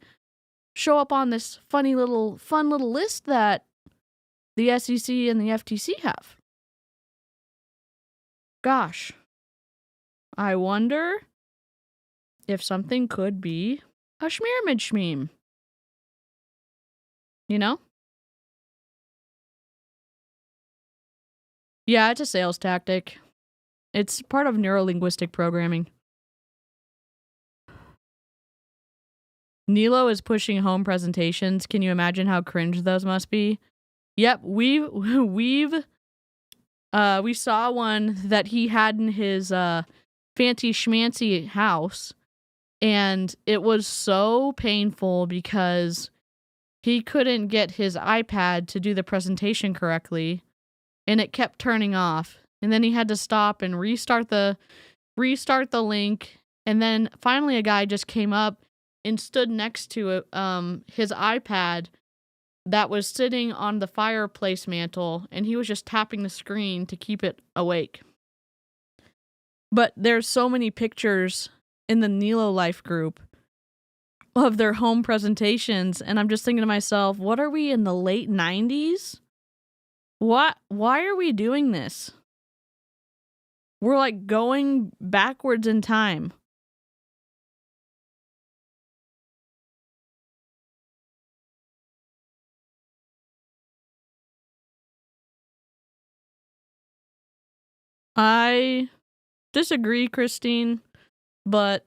show up on this fun little list that the SEC and the FTC have. Gosh. I wonder if something could be a schmearmid schmeem. You know? Yeah, it's a sales tactic. It's part of neurolinguistic programming. Nelo is pushing home presentations. Can you imagine how cringe those must be? Yep, we saw one that he had in his fancy schmancy house, and it was so painful because he couldn't get his iPad to do the presentation correctly, and it kept turning off. And then he had to stop and restart the link, and then finally a guy just came up and stood next to his iPad that was sitting on the fireplace mantle, and he was just tapping the screen to keep it awake. But there's so many pictures in the Nelo Life group of their home presentations, and I'm just thinking to myself, what are we in the late 90s? Why are we doing this? We're like going backwards in time. I disagree, Christine, but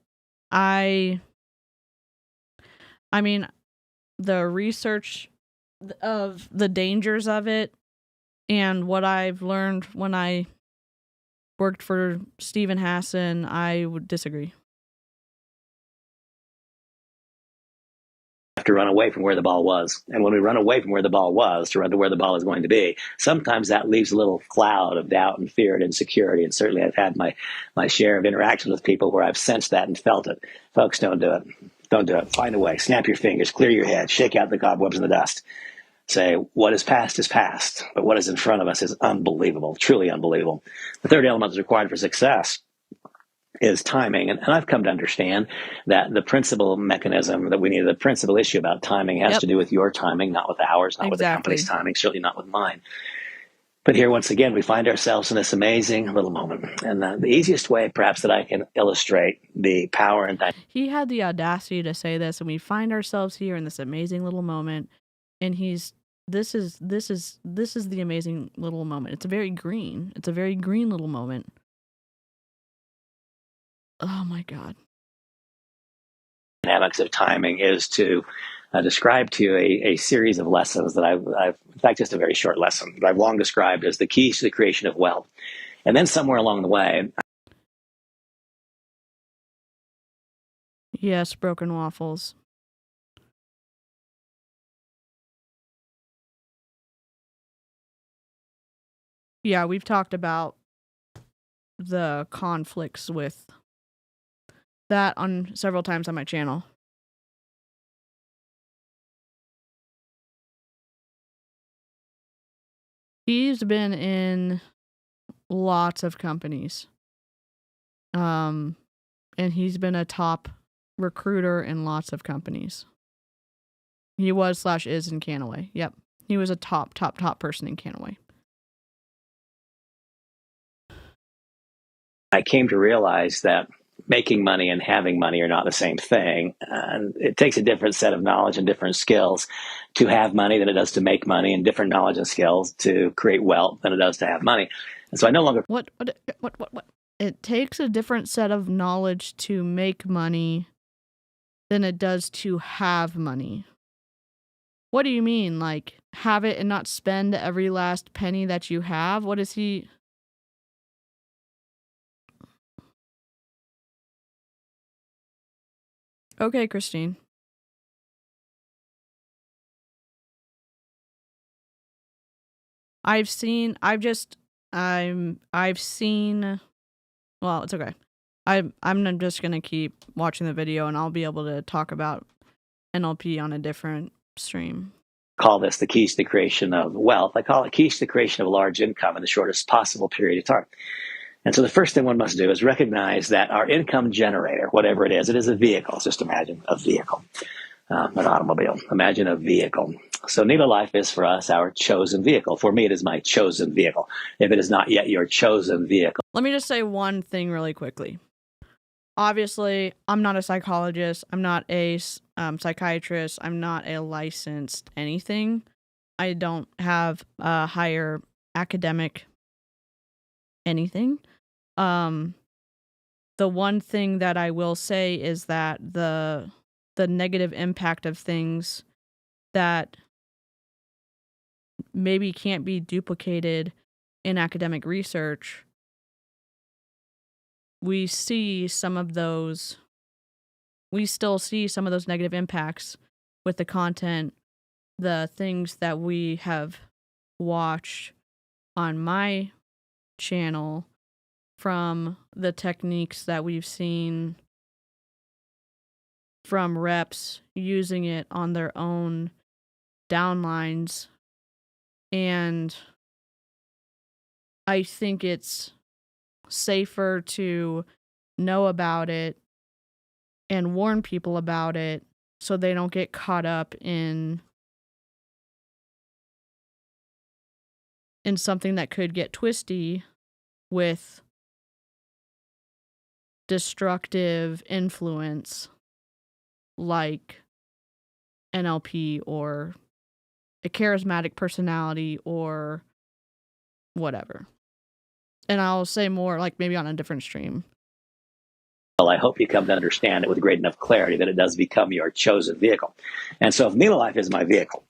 I mean, the research of the dangers of it and what I've learned when I worked for Stephen Hassan, I would disagree. To run away from where the ball was. And when we run away from where the ball was to run to where the ball is going to be, sometimes that leaves a little cloud of doubt and fear and insecurity. And certainly I've had my share of interactions with people where I've sensed that and felt it. Folks, don't do it. Don't do it. Find a way. Snap your fingers. Clear your head. Shake out the cobwebs and the dust. Say, what is past, but what is in front of us is unbelievable, truly unbelievable. The third element that's required for success is timing. And I've come to understand that the principal mechanism that we need, the principal issue about timing has to do with your timing, not with ours, not with the company's timing, certainly not with mine. But here, once again, we find ourselves in this amazing little moment. And the easiest way, perhaps, that I can illustrate the power and he had the audacity to say this, and we find ourselves here in this amazing little moment. And this is the amazing little moment. It's a very green little moment. Oh my God. Dynamics of timing is to describe to you a series of lessons that I've, in fact, just a very short lesson that I've long described as the keys to the creation of wealth. And then somewhere along the way. Yes, broken waffles. Yeah, we've talked about the conflicts with that on several times on my channel. He's been in lots of companies. And he's been a top recruiter in lots of companies. He was / is in Canaway. Yep. He was a top person in Canaway. I came to realize that making money and having money are not the same thing. And it takes a different set of knowledge and different skills to have money than it does to make money, and different knowledge and skills to create wealth than it does to have money. And so I no longer... What? It takes a different set of knowledge to make money than it does to have money. What do you mean? Like, have it and not spend every last penny that you have? What is he... Okay, Christine. I've seen, well, it's okay. I'm just going to keep watching the video, and I'll be able to talk about NLP on a different stream. Call this the keys to the creation of wealth. I call it keys to the creation of a large income in the shortest possible period of time. And so the first thing one must do is recognize that our income generator, whatever it is a vehicle. Just imagine a vehicle, an automobile. Imagine a vehicle. So Nelo Life is for us our chosen vehicle. For me, it is my chosen vehicle. If it is not yet your chosen vehicle. Let me just say one thing really quickly. obviously, I'm not a psychologist. I'm not a psychiatrist. I'm not a licensed anything. I don't have a higher academic anything. The one thing that I will say is that the negative impact of things that maybe can't be duplicated in academic research, we still see some of those negative impacts with the content, the things that we have watched on my channel, from the techniques that we've seen from reps using it on their own downlines. And I think it's safer to know about it and warn people about it so they don't get caught up in something that could get twisty with destructive influence like NLP or a charismatic personality or whatever. And I'll say more like maybe on a different stream. Well, I hope you come to understand it with great enough clarity that it does become your chosen vehicle. And so if Nelo Life is my vehicle,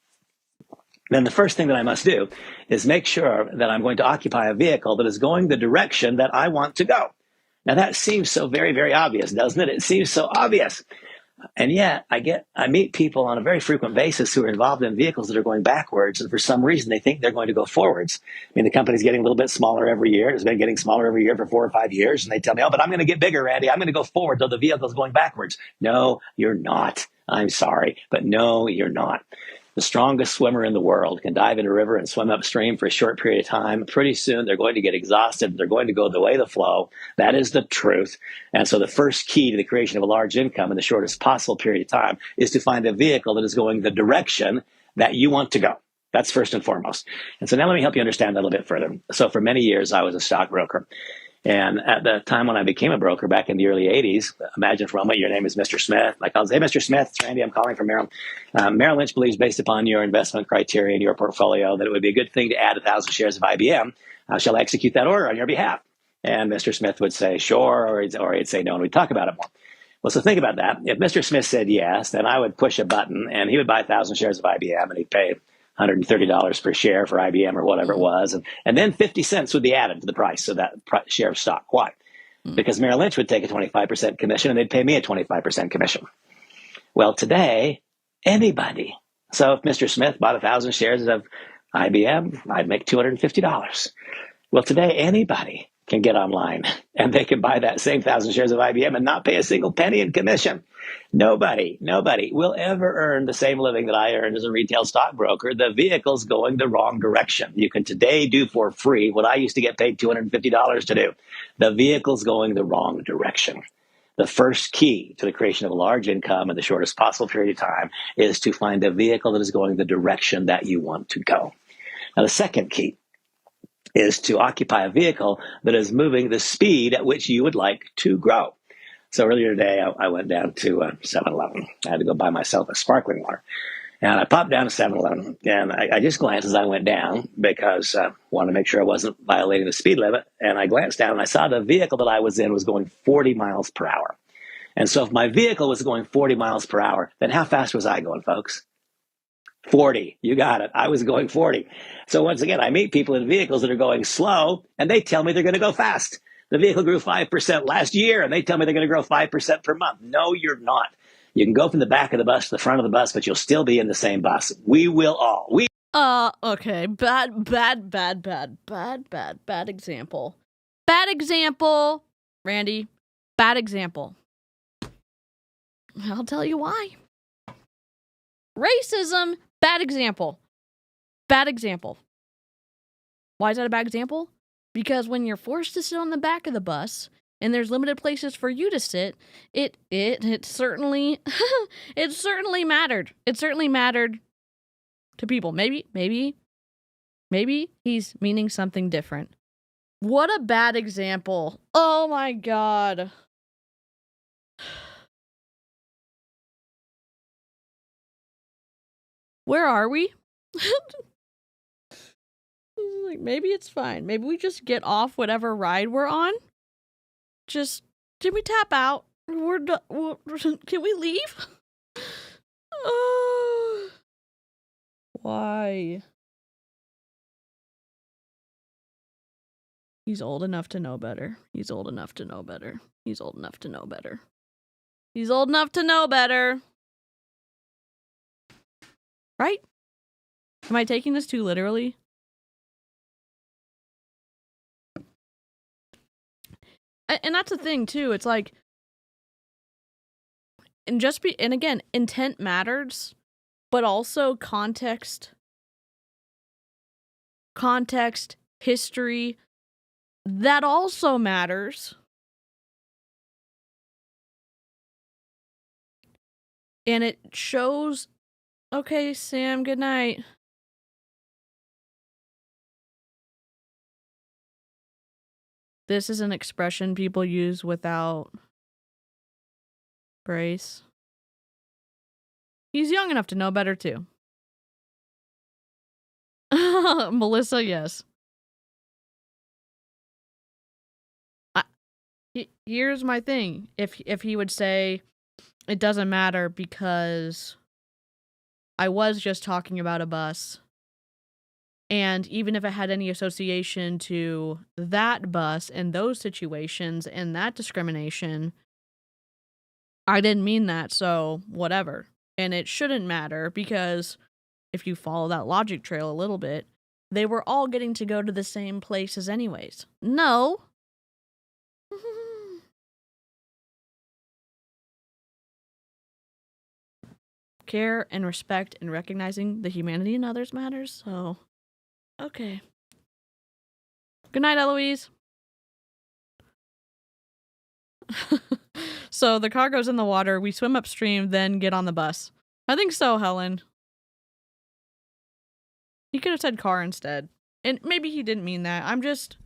then the first thing that I must do is make sure that I'm going to occupy a vehicle that is going the direction that I want to go. Now that seems so very, very obvious, doesn't it? It seems so obvious. And yet I meet people on a very frequent basis who are involved in vehicles that are going backwards, and for some reason they think they're going to go forwards. I mean, the company's getting a little bit smaller every year. It's been getting smaller every year for 4 or 5 years, and they tell me, oh, but I'm going to get bigger, Randy. I'm going to go forward, though the vehicle's going backwards. No, you're not. I'm sorry, but no, you're not. The strongest swimmer in the world can dive in a river and swim upstream for a short period of time. Pretty soon, they're going to get exhausted. They're going to go the way of the flow. That is the truth. And so the first key to the creation of a large income in the shortest possible period of time is to find a vehicle that is going the direction that you want to go. That's first and foremost. And so now let me help you understand that a little bit further. So for many years, I was a stockbroker. And at the time when I became a broker back in the early 80s, imagine for a moment your name is Mr. Smith. I call, hey, Mr. Smith, it's Randy, I'm calling from Merrill. Merrill Lynch believes, based upon your investment criteria in your portfolio, that it would be a good thing to add 1,000 shares of IBM. Shall I execute that order on your behalf? And Mr. Smith would say, sure, or he'd say no, and we'd talk about it more. Well, so think about that. If Mr. Smith said yes, then I would push a button, and he would buy 1,000 shares of IBM, and he'd pay $130 per share for IBM or whatever it was. And then 50 cents would be added to the price of that share of stock. Why? Because Merrill Lynch would take a 25% commission and they'd pay me a 25% commission. Well, today, anybody. So if Mr. Smith bought 1,000 shares of IBM, I'd make $250. Well, today, anybody can get online and they can buy that same 1,000 shares of IBM and not pay a single penny in commission. Nobody will ever earn the same living that I earned as a retail stockbroker. The vehicle's going the wrong direction. You can today do for free what I used to get paid $250 to do. The vehicle's going the wrong direction. The first key to the creation of a large income in the shortest possible period of time is to find a vehicle that is going the direction that you want to go. Now, the second key is to occupy a vehicle that is moving the speed at which you would like to grow. So earlier today, I went down to 7-Eleven. I had to go buy myself a sparkling water. And I popped down to 7-Eleven, and I just glanced as I went down because I wanted to make sure I wasn't violating the speed limit. And I glanced down, and I saw the vehicle that I was in was going 40 miles per hour. And so if my vehicle was going 40 miles per hour, then how fast was I going, folks? 40. You got it. I was going 40. So once again, I meet people in vehicles that are going slow, and they tell me they're going to go fast. The vehicle grew 5% last year, and they tell me they're going to grow 5% per month. No, you're not. You can go from the back of the bus to the front of the bus, but you'll still be in the same bus. We will all. Okay. Bad example. Bad example. Randy, bad example. I'll tell you why. Racism, bad example. Bad example. Why is that a bad example? Because when you're forced to sit on the back of the bus and there's limited places for you to sit, it certainly it certainly mattered. It certainly mattered to people. Maybe he's meaning something different. What a bad example. Oh my God. Where are we? Like, maybe it's fine. Maybe we just get off whatever ride we're on. Just, can we tap out? Can we leave? Why? He's old enough to know better. He's old enough to know better. He's old enough to know better. He's old enough to know better. Right? Am I taking this too literally? And that's the thing too. It's like, and again, intent matters, but also context, history, that also matters. And it shows, okay, Sam, good night. This is an expression people use without grace. He's young enough to know better, too. Melissa, yes. Here's my thing. If he would say, it doesn't matter because I was just talking about a bus, and even if it had any association to that bus and those situations and that discrimination, I didn't mean that, so whatever. And it shouldn't matter because if you follow that logic trail a little bit, they were all getting to go to the same places anyways. No. Care and respect and recognizing the humanity in others matters, so okay. Good night, Eloise. So the car goes in the water, we swim upstream, then get on the bus. I think so, Helen. He could have said car instead. And maybe he didn't mean that. I'm just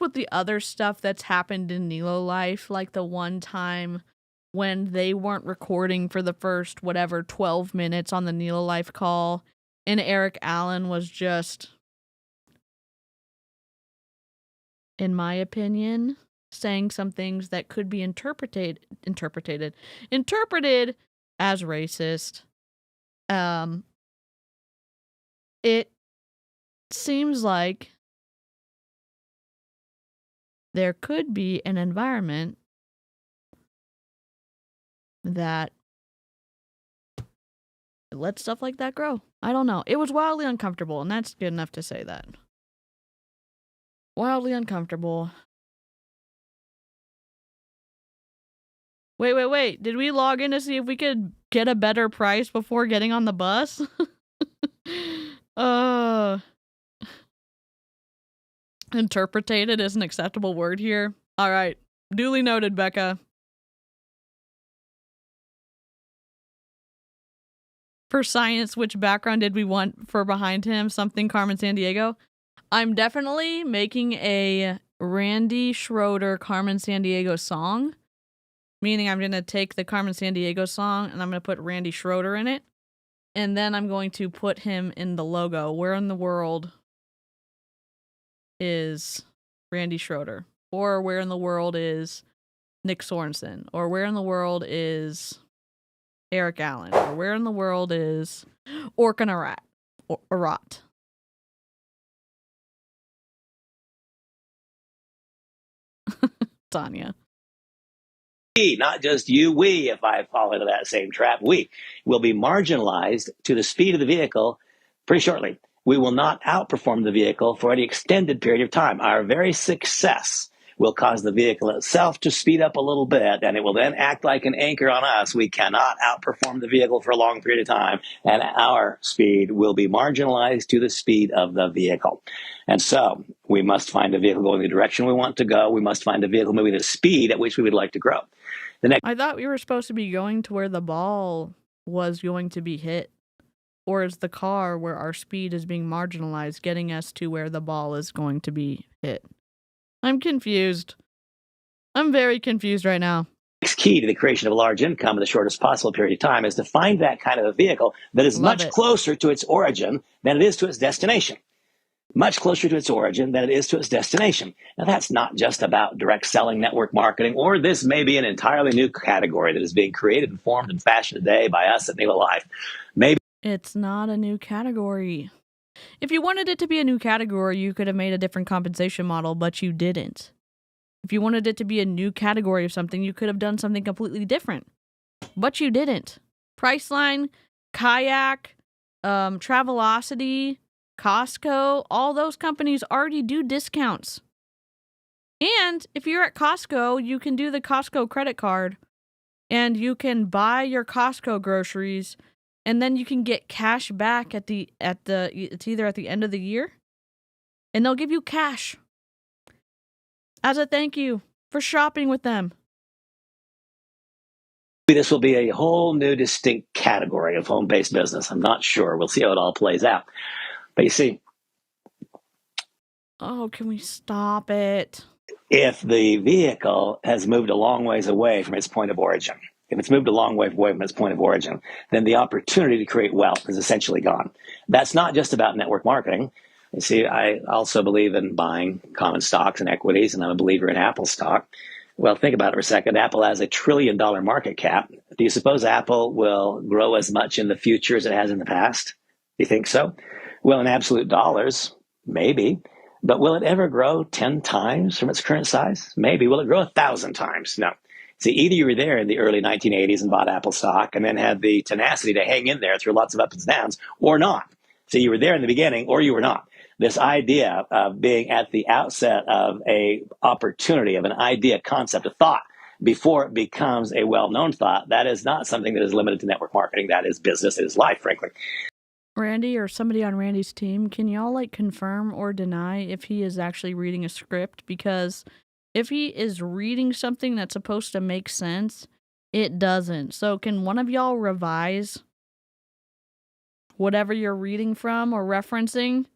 with the other stuff that's happened in Nelo life, like the one time when they weren't recording for the first, 12 minutes on the Nelo life call, and Eric Allen was just, in my opinion, saying some things that could be interpreted as racist. It seems like there could be an environment that lets stuff like that grow. I don't know. It was wildly uncomfortable, and that's good enough to say that. Wildly uncomfortable. Wait. Did we log in to see if we could get a better price before getting on the bus? Interpreted is an acceptable word here. All right. Duly noted, Becca. For science, which background did we want for behind him? Something Carmen Sandiego? I'm definitely making a Randy Schroeder Carmen Sandiego song. Meaning I'm going to take the Carmen Sandiego song and I'm going to put Randy Schroeder in it. And then I'm going to put him in the logo. Where in the world is Randy Schroeder? Or where in the world is Nick Sorensen? Or where in the world is Eric Allen? Or where in the world is Orkin Arat? Tanya. Not just you, we, if I fall into that same trap, we will be marginalized to the speed of the vehicle pretty shortly. We will not outperform the vehicle for any extended period of time. Our very success will cause the vehicle itself to speed up a little bit, and it will then act like an anchor on us. We cannot outperform the vehicle for a long period of time, and our speed will be marginalized to the speed of the vehicle. And so we must find a vehicle going the direction we want to go. We must find a vehicle moving at a speed at which we would like to grow. I thought we were supposed to be going to where the ball was going to be hit. Or is the car where our speed is being marginalized getting us to where the ball is going to be hit? I'm confused. I'm very confused right now. next key to the creation of a large income in the shortest possible period of time is to find that kind of a vehicle that is Love much it. closer to its origin than it is to its destination. Much closer to its origin than it is to its destination. Now, that's not just about direct selling, network marketing, or this may be an entirely new category that is being created and formed and fashioned today by us at Nelo Life. Maybe It's not a new category. If you wanted it to be a new category, you could have made a different compensation model, but you didn't. If you wanted it to be a new category of something, you could have done something completely different, but you didn't. Priceline, Kayak, Travelocity, Costco, all those companies already do discounts. And if you're at Costco, you can do the Costco credit card and you can buy your Costco groceries and then you can get cash back it's either at the end of the year and they'll give you cash as a thank you for shopping with them. this will be a whole new distinct category of home-based business. I'm not sure. We'll see how it all plays out. But you see, Oh, can we stop it? if the vehicle has moved a long ways away from its point of origin, if it's moved a long way away from its point of origin, then the opportunity to create wealth is essentially gone. That's not just about network marketing. You see, I also believe in buying common stocks and equities, and I'm a believer in Apple stock. Well, think about it for a second. Apple has $1 trillion market cap. Do you suppose Apple will grow as much in the future as it has in the past? Do you think so? Well, in absolute dollars, maybe. But will it ever grow 10 times from its current size? Maybe. Will it grow 1,000 times? No. See, either you were there in the early 1980s and bought Apple stock and then had the tenacity to hang in there through lots of ups and downs, or not. So you were there in the beginning or you were not. This idea of being at the outset of a opportunity, of an idea, concept, a thought, before it becomes a well-known thought, that is not something that is limited to network marketing. That is business. It is life, frankly. Randy or somebody on Randy's team, can y'all confirm or deny if he is actually reading a script? Because if he is reading something that's supposed to make sense, it doesn't. So can one of y'all revise whatever you're reading from or referencing?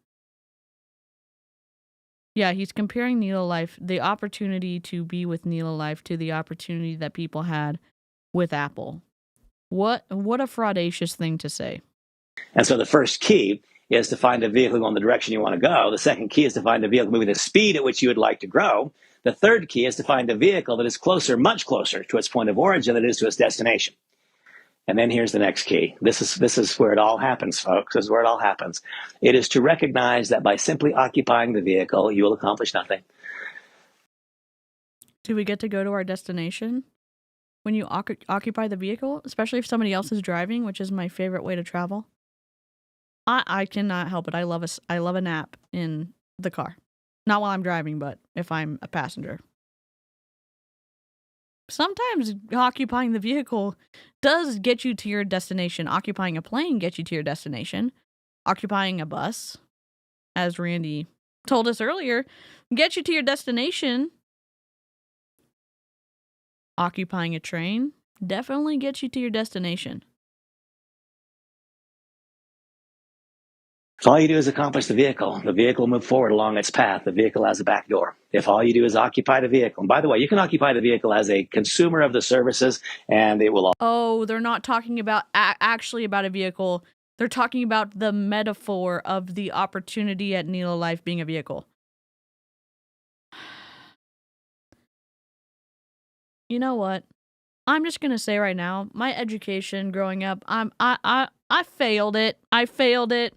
Yeah, he's comparing Nelo Life, the opportunity to be with Nelo Life, to the opportunity that people had with Apple. What a fraudacious thing to say. And so the first key is to find a vehicle going the direction you want to go. The second key is to find a vehicle moving the speed at which you would like to grow. The third key is to find a vehicle that is closer, much closer to its point of origin than it is to its destination. And then here's the next key. This is where it all happens, folks. This is where it all happens. It is to recognize that by simply occupying the vehicle, you will accomplish nothing. Do we get to go to our destination when you occupy the vehicle, especially if somebody else is driving, which is my favorite way to travel? I cannot help it. I love a nap in the car. Not while I'm driving, but if I'm a passenger. Sometimes occupying the vehicle does get you to your destination. Occupying a plane gets you to your destination. Occupying a bus, as Randy told us earlier, gets you to your destination. Occupying a train definitely gets you to your destination. If all you do is accomplish the vehicle will move forward along its path. The vehicle has a back door. If all you do is occupy the vehicle, and by the way, you can occupy the vehicle as a consumer of the services, and it will. Oh, they're not talking about actually about a vehicle. They're talking about the metaphor of the opportunity at Nelo Life being a vehicle. You know what? I'm just gonna say right now, my education growing up, I failed it. I failed it.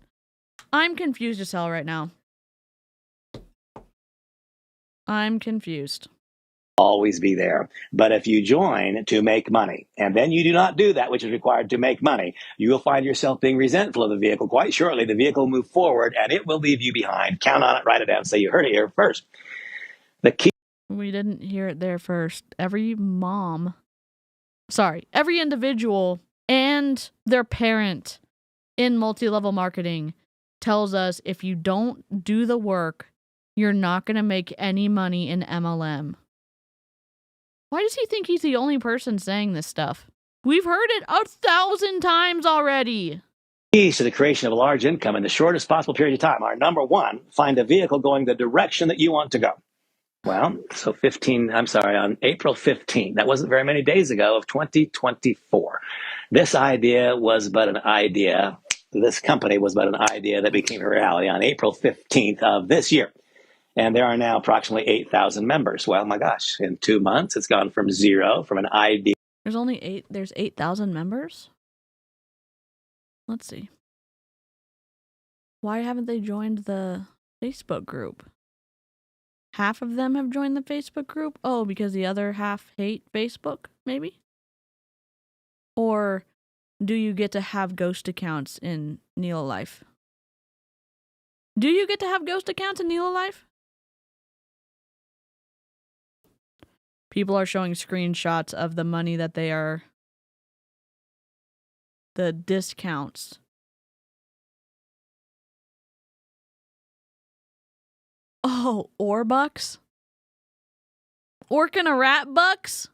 I'm confused as hell right now. I'm confused. Always be there. But if you join to make money, and then you do not do that which is required to make money, you will find yourself being resentful of the vehicle. Quite shortly, the vehicle will move forward, and it will leave you behind. Count on it, write it down, say you heard it here first. The key. We didn't hear it there first. Every individual and their parent in multi-level marketing tells us if you don't do the work, you're not going to make any money in MLM. Why does he think he's the only person saying this stuff? We've heard it 1,000 times already. Keys to the creation of a large income in the shortest possible period of time are: number one, find a vehicle going the direction that you want to go. Well, so on April 15th, that wasn't very many days ago, of 2024, this idea was but an idea. This company was but an idea that became a reality on April 15th of this year. And there are now approximately 8,000 members. Well, my gosh, in 2 months, it's gone from zero, from an idea. There's 8,000 members? Let's see. Why haven't they joined the Facebook group? Half of them have joined the Facebook group? Oh, because the other half hate Facebook, maybe? Or do you get to have ghost accounts in Nelo Life? Do you get to have ghost accounts in Nelo Life? People are showing screenshots of the money that they are... the discounts. Oh, Orbucks? Orc and a rat bucks?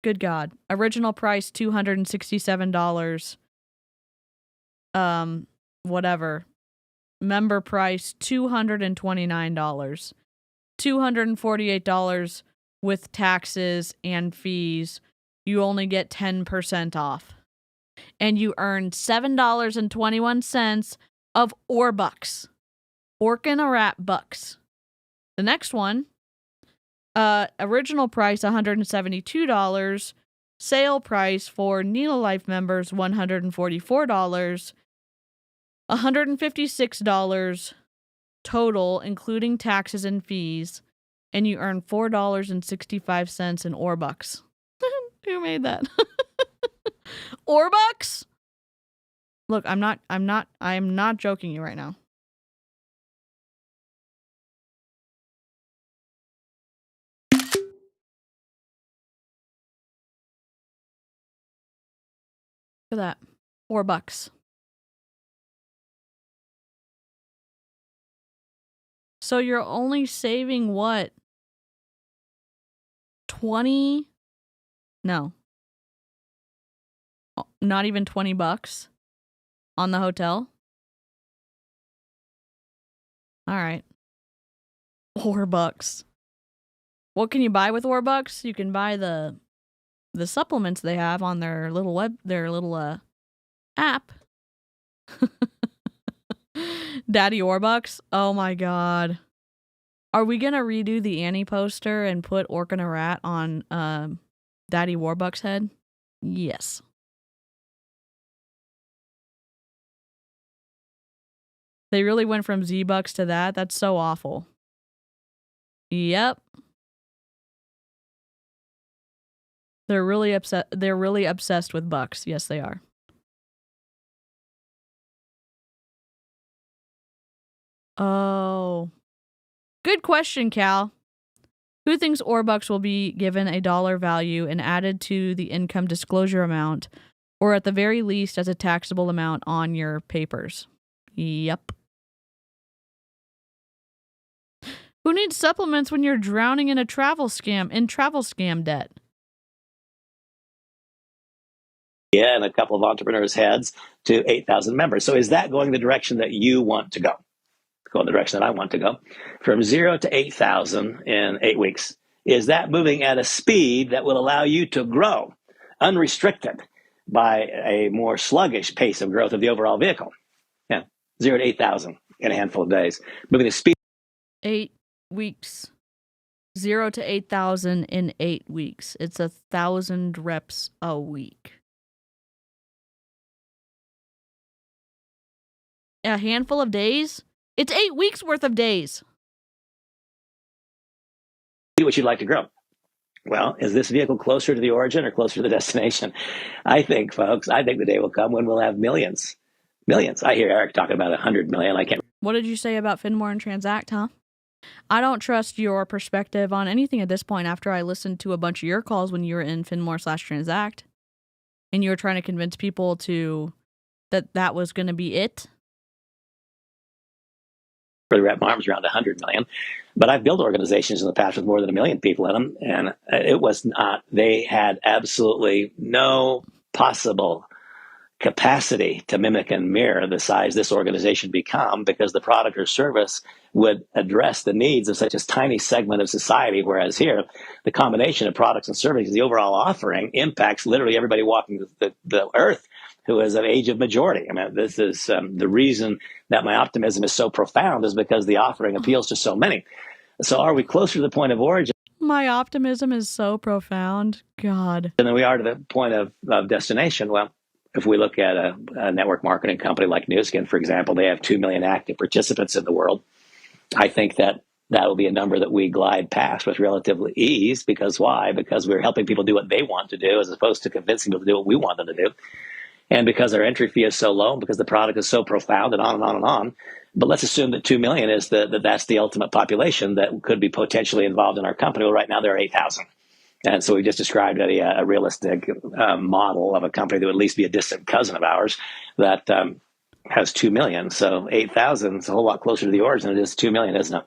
Good God. Original price $267. Whatever. Member price $229. $248 with taxes and fees. You only get 10% off. And you earn $7.21 of Orbucks. Orc and a rat bucks. The next one, original price $172. Sale price for Nelo Life members $144. $156 total, including taxes and fees, and you earn $4.65 in Orbucks. Who made that? Orbucks? Look, I am not joking you right now. Look at that. Orbucks. So you're only saving what? 20? No. Not even $20 on the hotel? All right. Orbucks. What can you buy with Orbucks? You can buy the supplements they have on their little app. Daddy Orbucks? Oh my God. Are we gonna redo the Annie poster and put Orc and a Rat on Daddy Warbucks' head? Yes. They really went from Z-Bucks to that? That's so awful. Yep. They're really obsessed with bucks. Yes, they are. Oh. Good question, Cal. Who thinks Orbucks will be given a dollar value and added to the income disclosure amount, or at the very least as a taxable amount on your papers? Yep. Who needs supplements when you're drowning in travel scam debt? Yeah, and a couple of entrepreneurs' heads to 8,000 members. So is that going the direction that you want to go? Go in the direction that I want to go. From 0 to 8,000 in 8 weeks. Is that moving at a speed that will allow you to grow unrestricted by a more sluggish pace of growth of the overall vehicle? Yeah, 0 to 8,000 in a handful of days. Moving at speed. 8 weeks. 0 to 8,000 in 8 weeks. It's 1,000 reps a week. A handful of days? It's 8 weeks worth of days. What you'd like to grow. Well, is this vehicle closer to the origin or closer to the destination? I think, folks, the day will come when we'll have millions. Millions. I hear Eric talking about 100 million. I can't. What did you say about Finmore and Transact, huh? I don't trust your perspective on anything at this point after I listened to a bunch of your calls when you were in Finmore/Transact and you were trying to convince people that was going to be it. Really wrap my arms around 100 million. But I've built organizations in the past with more than 1 million people in them, and it was not, they had absolutely no possible capacity to mimic and mirror the size this organization become, because the product or service would address the needs of such a tiny segment of society. Whereas here, the combination of products and services, the overall offering impacts literally everybody walking the earth who is of age of majority. I mean, this is the reason that my optimism is so profound, is because the offering appeals to so many. So are we closer to the point of origin My optimism is so profound. God. than we are to the point of destination? Well, if we look at a network marketing company like Newskin, for example, they have 2 million active participants in the world. I think that will be a number that we glide past with relative ease. Because why? Because we're helping people do what they want to do, as opposed to convincing people to do what we want them to do. And because our entry fee is so low, and because the product is so profound, and on and on and on. But let's assume that 2 million is that's the ultimate population that could be potentially involved in our company. Well, right now there are 8,000. And so we just described a realistic model of a company that would at least be a distant cousin of ours that has 2 million. So 8,000 is a whole lot closer to the origin than it is 2 million, isn't it?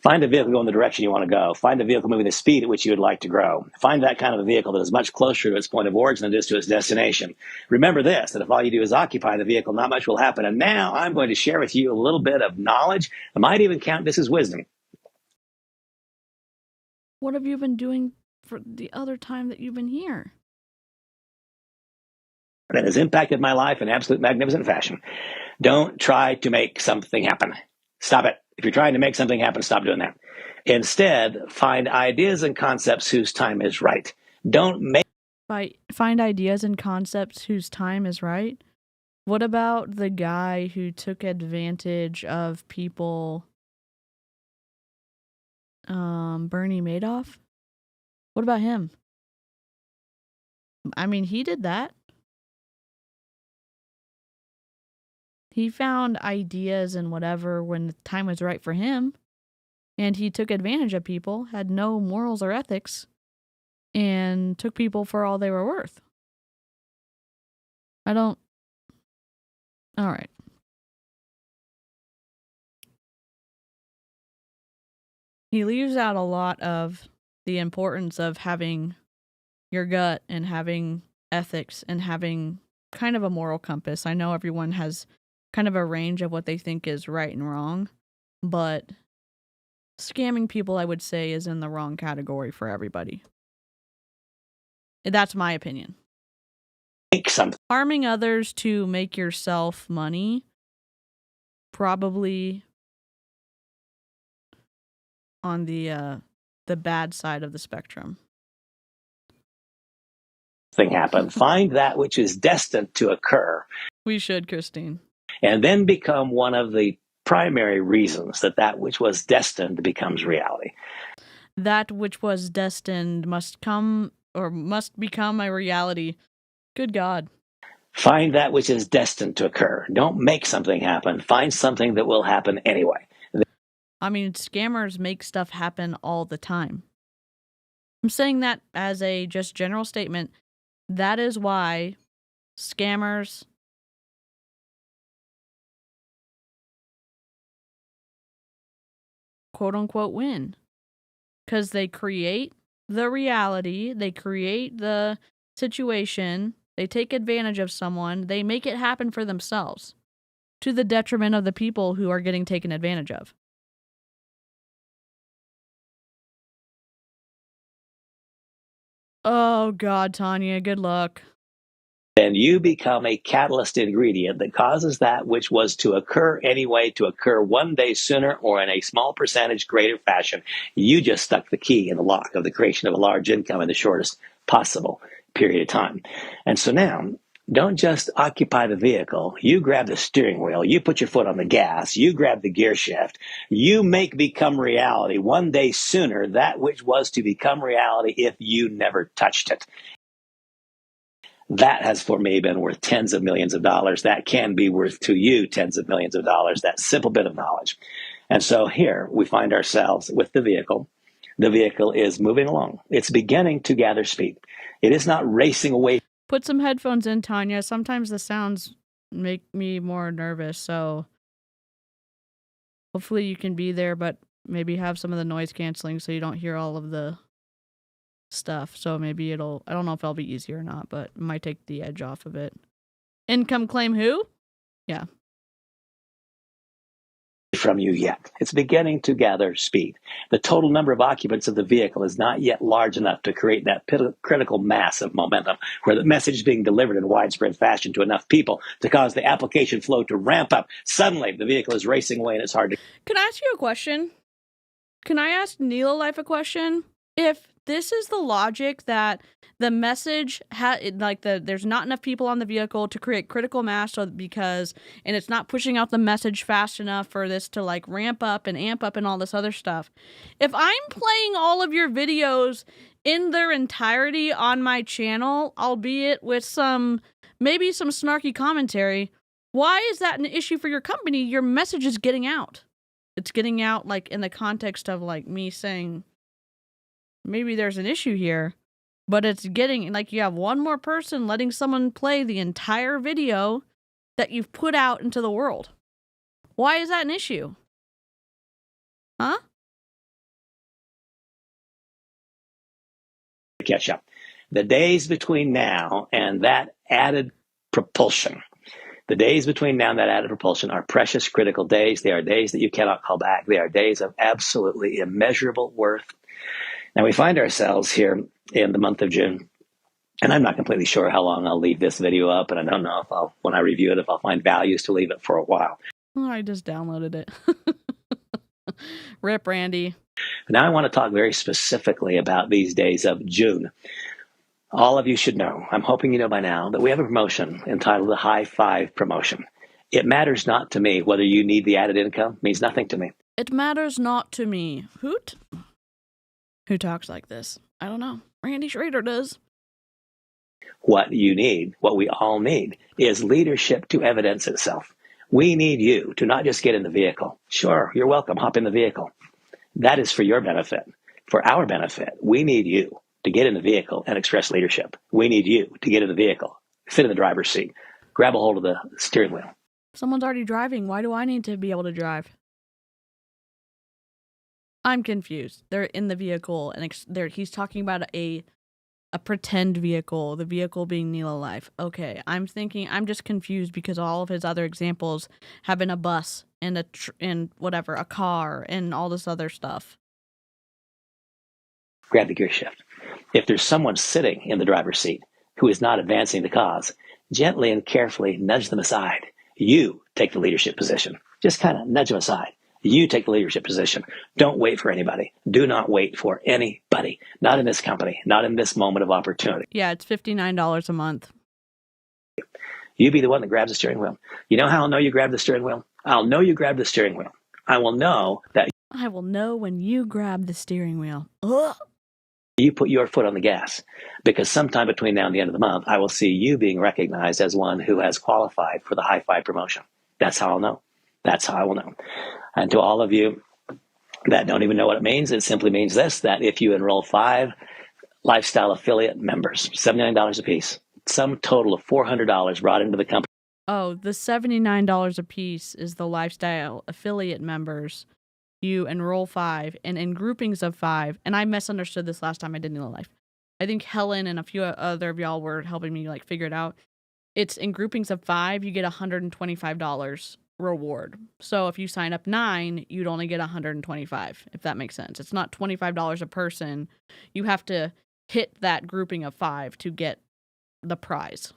Find a vehicle going the direction you want to go. Find a vehicle moving the speed at which you would like to grow. Find that kind of a vehicle that is much closer to its point of origin than it is to its destination. Remember this, that if all you do is occupy the vehicle, not much will happen. And now I'm going to share with you a little bit of knowledge. I might even count this as wisdom. What have you been doing for the other time that you've been here? That has impacted my life in absolute magnificent fashion. Don't try to make something happen. Stop it. If you're trying to make something happen, stop doing that. Instead, find ideas and concepts whose time is right. Don't make Find ideas and concepts whose time is right. What about the guy who took advantage of people? Bernie Madoff? What about him? I mean, he did that. He found ideas and whatever when the time was right for him. And he took advantage of people, had no morals or ethics, and took people for all they were worth. All right. He leaves out a lot of the importance of having your gut and having ethics and having kind of a moral compass. I know everyone has kind of a range of what they think is right and wrong, but scamming people, I would say, is in the wrong category for everybody. That's my opinion. something. Harming others to make yourself money, probably on the bad side of the spectrum. Thing happen. Find that which is destined to occur. We should, Christine. And then become one of the primary reasons that which was destined becomes reality. That which was destined must become a reality. Good God. Find that which is destined to occur. Don't make something happen. Find something that will happen anyway. I mean, scammers make stuff happen all the time. I'm saying that as a just general statement. That is why scammers quote unquote win. Because they create the reality, they create the situation, they take advantage of someone, they make it happen for themselves to the detriment of the people who are getting taken advantage of. Oh God, Tanya, good luck. Then you become a catalyst ingredient that causes that which was to occur anyway to occur one day sooner or in a small percentage greater fashion. You just stuck the key in the lock of the creation of a large income in the shortest possible period of time. And so now, don't just occupy the vehicle. You grab the steering wheel. You put your foot on the gas. You grab the gear shift. You make become reality one day sooner that which was to become reality if you never touched it. That has for me been worth tens of millions of dollars. That can be worth to you tens of millions of dollars, that simple bit of knowledge. And so here we find ourselves with the vehicle. The vehicle is moving along. It's beginning to gather speed. It is not racing away. Put some headphones in, Tanya. Sometimes the sounds make me more nervous, so hopefully you can be there, but maybe have some of the noise canceling so you don't hear all of the stuff. So maybe I don't know if it'll be easier or not, but it might take the edge off of it. Income claim who? Yeah. From you yet. It's beginning to gather speed. The total number of occupants of the vehicle is not yet large enough to create that critical mass of momentum where the message is being delivered in widespread fashion to enough people to cause the application flow to ramp up. Suddenly, the vehicle is racing away and it's hard to... Can I ask you a question? Can I ask Nelo Life a question? If this is the logic that the message there's not enough people on the vehicle to create critical mass, so because and it's not pushing out the message fast enough for this to like ramp up and amp up and all this other stuff. If I'm playing all of your videos in their entirety on my channel, albeit with maybe some snarky commentary, why is that an issue for your company? Your message is getting out. It's getting out like in the context of like me saying maybe there's an issue here, but it's getting like you have one more person letting someone play the entire video that you've put out into the world. Why is that an issue? Huh? catch up. The days between now and that added propulsion, are precious, critical days. They are days that you cannot call back. They are days of absolutely immeasurable worth. Now, we find ourselves here in the month of June, and I'm not completely sure how long I'll leave this video up, and I don't know if when I review it, if I'll find values to leave it for a while. Oh, I just downloaded it. Rip, Randy. Now I want to talk very specifically about these days of June. All of you should know, I'm hoping you know by now, that we have a promotion entitled the High Five Promotion. It matters not to me whether you need the added income. It means nothing to me. It matters not to me. Who talks like this? I don't know. Randy Schroeder does. What you need, what we all need, is leadership to evidence itself. We need you to not just get in the vehicle. Sure, you're welcome. Hop in the vehicle. That is for your benefit. For our benefit, we need you to get in the vehicle and express leadership. We need you to get in the vehicle, sit in the driver's seat, grab a hold of the steering wheel. Someone's already driving. Why do I need to be able to drive? I'm confused. They're in the vehicle, and he's talking about a pretend vehicle, the vehicle being Nelo Life. Okay, I'm just confused because all of his other examples have been a bus and a car and all this other stuff. Grab the gear shift. If there's someone sitting in the driver's seat who is not advancing the cause, gently and carefully nudge them aside. You take the leadership position. Just kind of nudge them aside. You take the leadership position. Don't wait for anybody. Do not wait for anybody. Not in this company. Not in this moment of opportunity. Yeah, it's $59 a month. You be the one that grabs the steering wheel. You know how I'll know you grabbed the steering wheel? I'll know you grabbed the steering wheel. I will know when you grab the steering wheel. Ugh. You put your foot on the gas, because sometime between now and the end of the month, I will see you being recognized as one who has qualified for the High Five promotion. That's how I'll know. That's how I will know. And to all of you that don't even know what it means, it simply means this, that if you enroll 5 lifestyle affiliate members, $79 a piece, some total of $400 brought into the company. Oh, the $79 a piece is the lifestyle affiliate members. You enroll 5, and in groupings of 5, and I misunderstood this last time I did Nelo Life. I think Helen and a few other of y'all were helping me figure it out. It's in groupings of 5, you get $125 reward. So if you sign up 9, you'd only get $125, if that makes sense. It's not $25 a person. You have to hit that grouping of 5 to get the prize.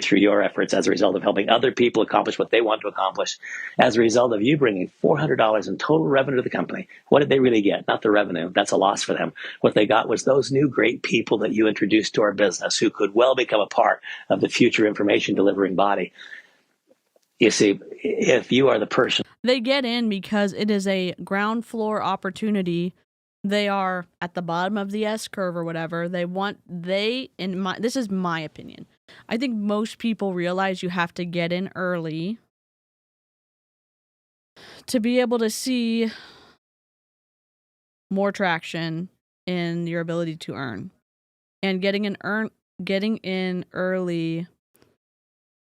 Through your efforts, as a result of helping other people accomplish what they want to accomplish, as a result of you bringing $400 in total revenue to the company. What did they really get? Not the revenue. That's a loss for them. What they got was those new great people that you introduced to our business who could well become a part of the future information delivering body. You see, if you are the person... They get in because it is a ground floor opportunity. They are at the bottom of the S curve or whatever. This is my opinion. I think most people realize you have to get in early to be able to see more traction in your ability to earn. And getting in early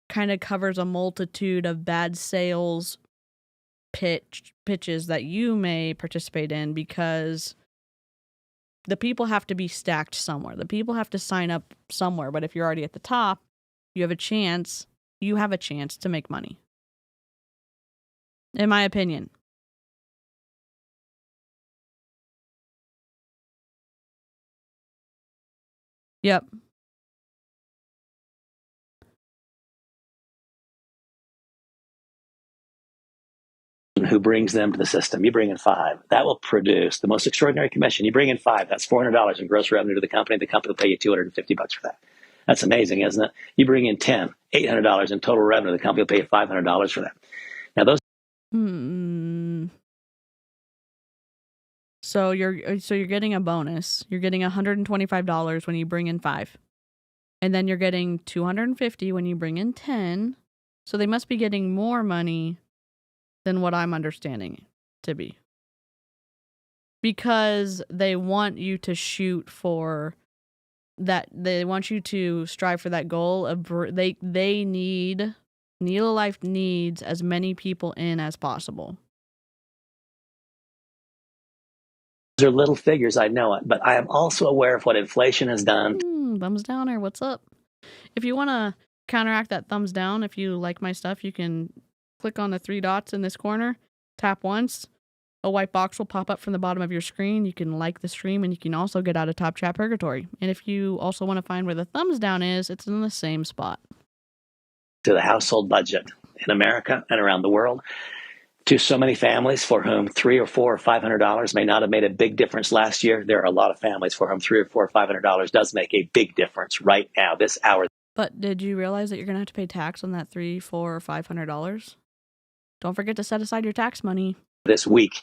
kind of covers a multitude of bad sales pitches that you may participate in, because the people have to be stacked somewhere. The people have to sign up somewhere. But if you're already at the top, you have a chance to make money. In my opinion. Yep. Who brings them to the system. You bring in 5. That will produce the most extraordinary commission. You bring in 5. That's $400 in gross revenue to the company. The company will pay you $250 for that. That's amazing, isn't it? You bring in 10, $800 in total revenue. The company will pay you $500 for that. Now, those. So you're getting a bonus. You're getting $125 when you bring in 5. And then you're getting $250 when you bring in 10. So they must be getting more money than what I'm understanding to be. Because they want you to shoot for that. They want you to strive for that goal of they need Nelo Life needs as many people in as possible. Those are little figures, I know it, but I am also aware of what inflation has done. Thumbs downer, what's up? If you want to counteract that thumbs down, if you like my stuff, you can click on the 3 dots in this corner, tap once, a white box will pop up from the bottom of your screen. You can like the stream, and you can also get out of Top Chat Purgatory. And if you also want to find where the thumbs down is, it's in the same spot. To the household budget in America and around the world. To so many families for whom $300 or $400 or $500 may not have made a big difference last year, there are a lot of families for whom $300 or $400 or $500 does make a big difference right now, this hour. But did you realize that you're going to have to pay tax on that $300, $400, or $500? Don't forget to set aside your tax money. This week,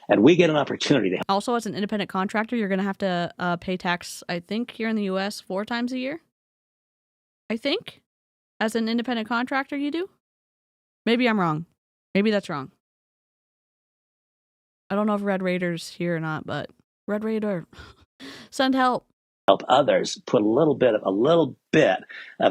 and we get an opportunity to. Also, as an independent contractor, you're going to have to pay tax, I think, here in the U.S. 4 times a year. I think. As an independent contractor, you do? Maybe I'm wrong. Maybe that's wrong. I don't know if Red Raider's here or not, but Red Raider, send help. Help others put a little bit of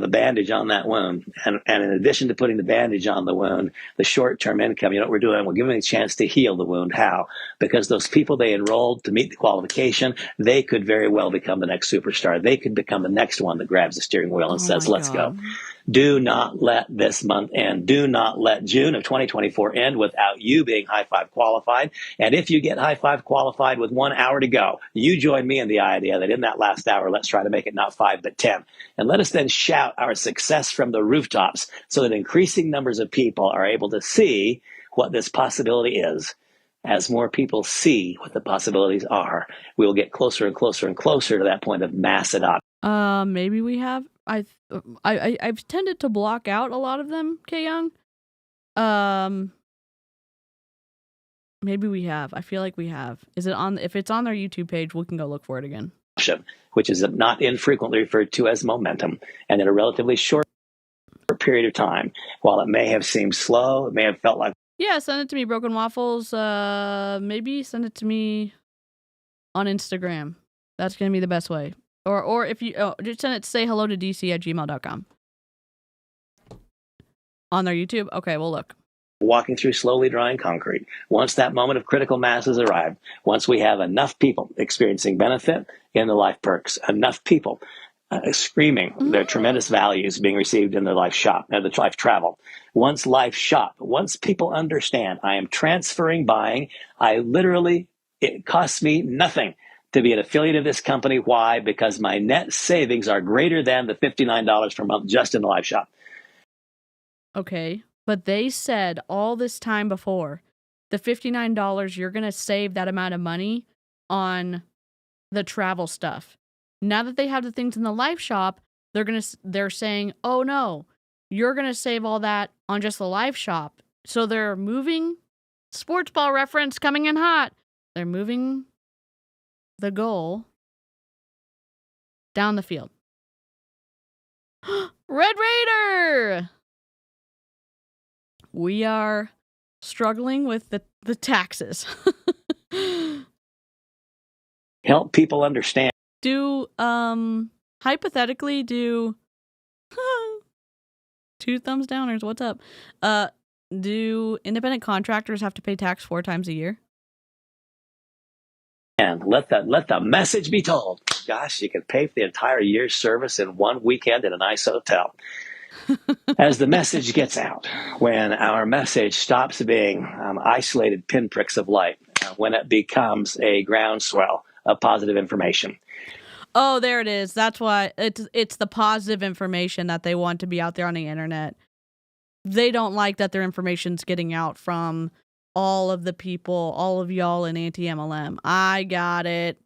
a bandage on that wound. And in addition to putting the bandage on the wound, the short-term income, you know what we're doing? We're giving them a chance to heal the wound. How? Because those people they enrolled to meet the qualification, they could very well become the next superstar. They could become the next one that grabs the steering wheel and says, let's go. Do not let this month end. Do not let June of 2024 end without you being High Five qualified. And if you get High Five qualified with 1 hour to go, you join me in the idea that in that last hour, let's try to make it not 5, but 10. And let us then shout our success from the rooftops so that increasing numbers of people are able to see what this possibility is. As more people see what the possibilities are, we will get closer and closer and closer to that point of mass adoption. Maybe we have. I've tended to block out a lot of them, K Young. Maybe we have. I feel like we have. Is it on? If it's on their YouTube page, we can go look for it again. Which is not infrequently referred to as momentum, and in a relatively short period of time, while it may have seemed slow, it may have felt like. Yeah, send it to me, Broken Waffles. Maybe send it to me on Instagram. That's gonna be the best way. Or if you just send it, say hello to dc@gmail.com. On their YouTube? Okay, we'll look. Walking through slowly drying concrete. Once that moment of critical mass has arrived, once we have enough people experiencing benefit in the life perks, enough people screaming their tremendous values being received in their life shop, the life travel. Once life shop, once people understand I am transferring buying, it costs me nothing to be an affiliate of this company. Why? Because my net savings are greater than the $59 per month just in the live shop. Okay, but they said all this time before, the $59, you're going to save that amount of money on the travel stuff. Now that they have the things in the live shop, they're saying, oh no, you're going to save all that on just the live shop. So they're moving, sports ball reference coming in hot. They're moving the goal down the field. Red Raider! We are struggling with the taxes. Help people understand. Hypothetically, do 2 thumbs downers, what's up? Do independent contractors have to pay tax 4 times a year? And let the message be told. Gosh, you can pay for the entire year's service in one weekend in a nice hotel. As the message gets out, when our message stops being isolated pinpricks of light, when it becomes a groundswell of positive information. Oh, there it is. That's why it's the positive information that they want to be out there on the internet. They don't like that their information's getting out from all of the people, all of y'all in anti-MLM. I got it.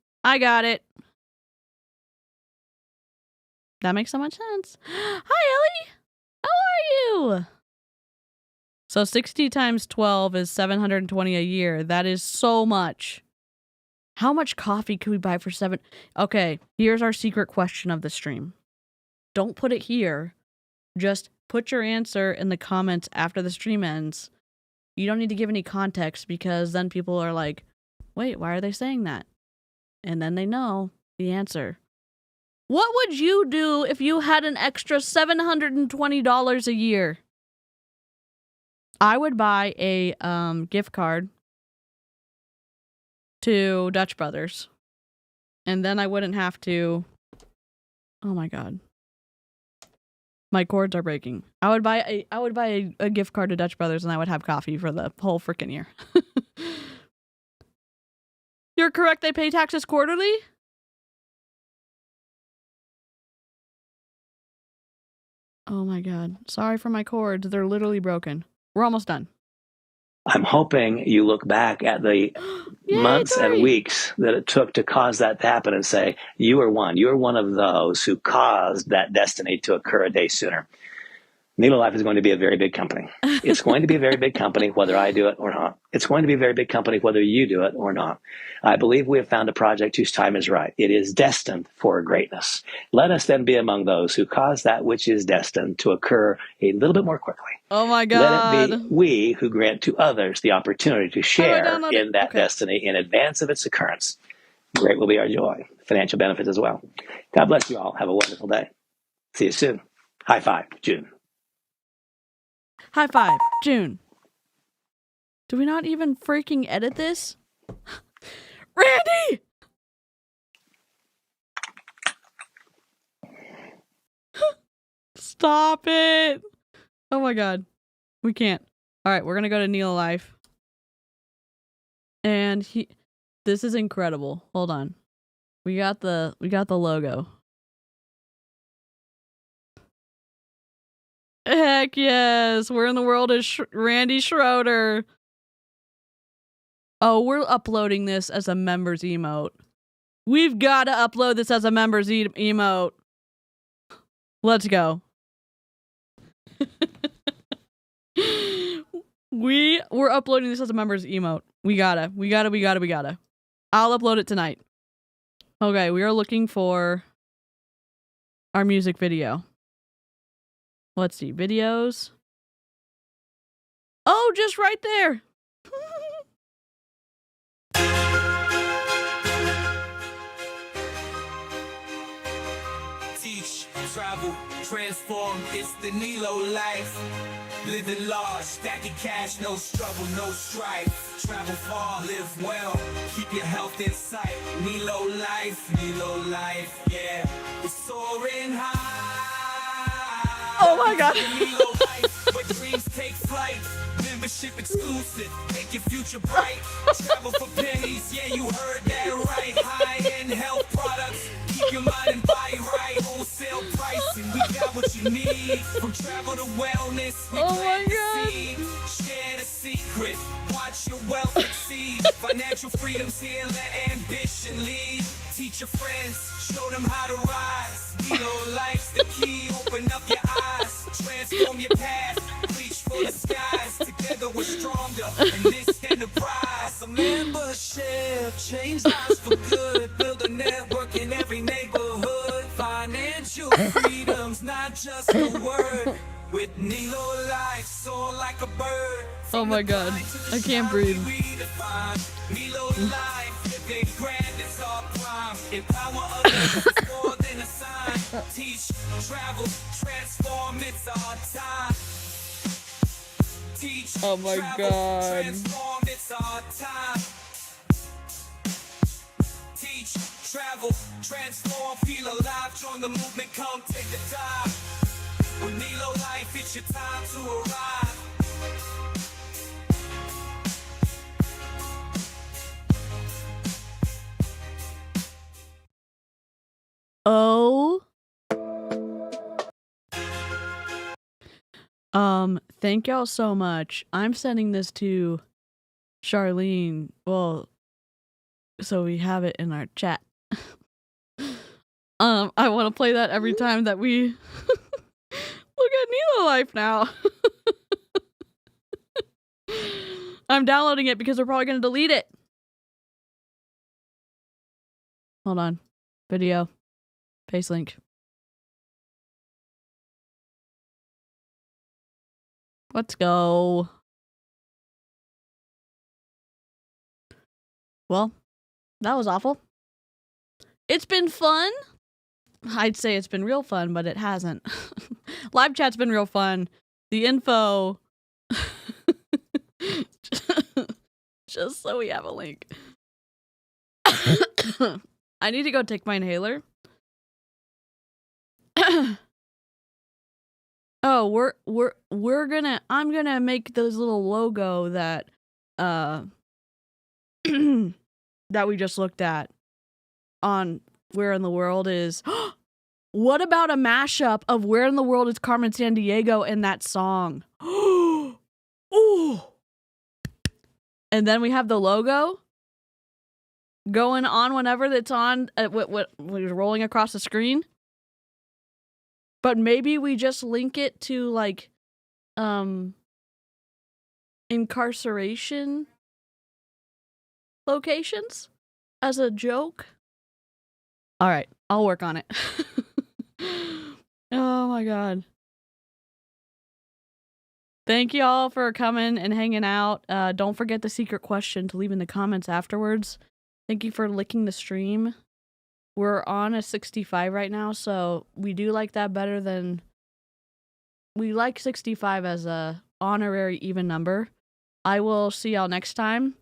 That makes so much sense. Hi, Ellie. How are you? So 60 times 12 is 720 a year. That is so much. How much coffee could we buy for $7? Okay, here's our secret question of the stream. Don't put it here. Just put your answer in the comments after the stream ends. You don't need to give any context because then people are like, wait, why are they saying that? And then they know the answer. What would you do if you had an extra $720 a year? I would buy a gift card to Dutch Brothers. And then I wouldn't have to... Oh my god. My cords are breaking. I would buy a gift card to Dutch Brothers and I would have coffee for the whole freaking year. You're correct, they pay taxes quarterly? Oh my god. Sorry for my cords. They're literally broken. We're almost done. I'm hoping you look back at the months and weeks that it took to cause that to happen and say, you are one. You are one of those who caused that destiny to occur a day sooner. Nelo Life is going to be a very big company. It's going to be a very big company, whether I do it or not. It's going to be a very big company, whether you do it or not. I believe we have found a project whose time is right. It is destined for greatness. Let us then be among those who cause that which is destined to occur a little bit more quickly. Oh my god. Let it be we who grant to others the opportunity to share in that destiny in advance of its occurrence. Great will be our joy. Financial benefits as well. God bless you all. Have a wonderful day. See you soon. High five, June. High five, June. Do we not even freaking edit this? Randy! Stop it! Oh my god. We can't. Alright, we're gonna go to Nelo Life. And this is incredible. Hold on. We got the logo. Heck yes, we're in the world of Randy Schroeder. Oh, we're uploading this as a members emote. We've got to upload this as a members emote. Let's go. We're uploading this as a members emote. We gotta. I'll upload it tonight. Okay, we are looking for our music video. Let's see, videos. Oh, just right there. Teach, travel, transform, it's the Nelo life. Living large, stacking cash, no struggle, no strife. Travel far, live well, keep your health in sight. Nelo life, yeah. We're soaring high. Oh my god. Where dreams take flight. Membership exclusive, make your future bright. Travel for pennies, yeah, you heard that right. High-end health products, keep your mind and body right. Wholesale pricing, we got what you need. From travel to wellness, we plant the seed. Share the secret, watch your wealth exceed. Financial freedom's here, let ambition lead. Teach your friends, show them how to rise. Nelo life's the key, open up your eyes. Transform your path, reach for the skies. Together we're stronger in this enterprise. A membership, change lives for good. Build a network in every neighborhood. Financial freedom's not just a word. With Nelo life, soar like a bird. Oh my god, I can't breathe. Nelo life, living grand is our prime. Empower others, it's more than a sign. Teach, travel, transform, it's our time. Teach, oh my travel, god. Transform, it's our time. Teach, travel, transform, feel alive, join the movement, come take the dive. With Nelo life, it's your time to arrive. Oh. Thank y'all so much. I'm sending this to Charlene. Well, so we have it in our chat. I want to play that every time that we look at Nelo Life now. I'm downloading it because we're probably going to delete it. Hold on. Video. Paste link. Let's go. Well, that was awful. It's been fun. I'd say it's been real fun, but it hasn't. Live chat's been real fun. The info. Just so we have a link. I need to go take my inhaler. Oh, I'm gonna make this little logo that that we just looked at on Where in the World Is. What about a mashup of Where in the World Is Carmen Sandiego and that song? Ooh. And then we have the logo going on whenever it's on, what rolling across the screen. But maybe we just link it to like incarceration locations as a joke. All right, I'll work on it. Oh my god. Thank you all for coming and hanging out. Don't forget the secret question to leave in the comments afterwards. Thank you for licking the stream. We're on a 65 right now, so we do like that better than... We like 65 as a honorary even number. I will see y'all next time.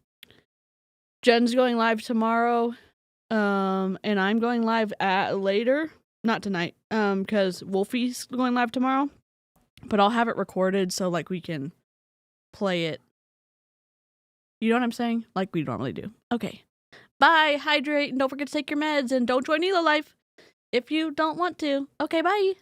Jen's going live tomorrow, and I'm going live later. Not tonight, because Wolfie's going live tomorrow. But I'll have it recorded so like we can play it. You know what I'm saying? Like we normally do. Okay. Bye. Hydrate. And don't forget to take your meds. And don't join Nelo Life if you don't want to. Okay, bye.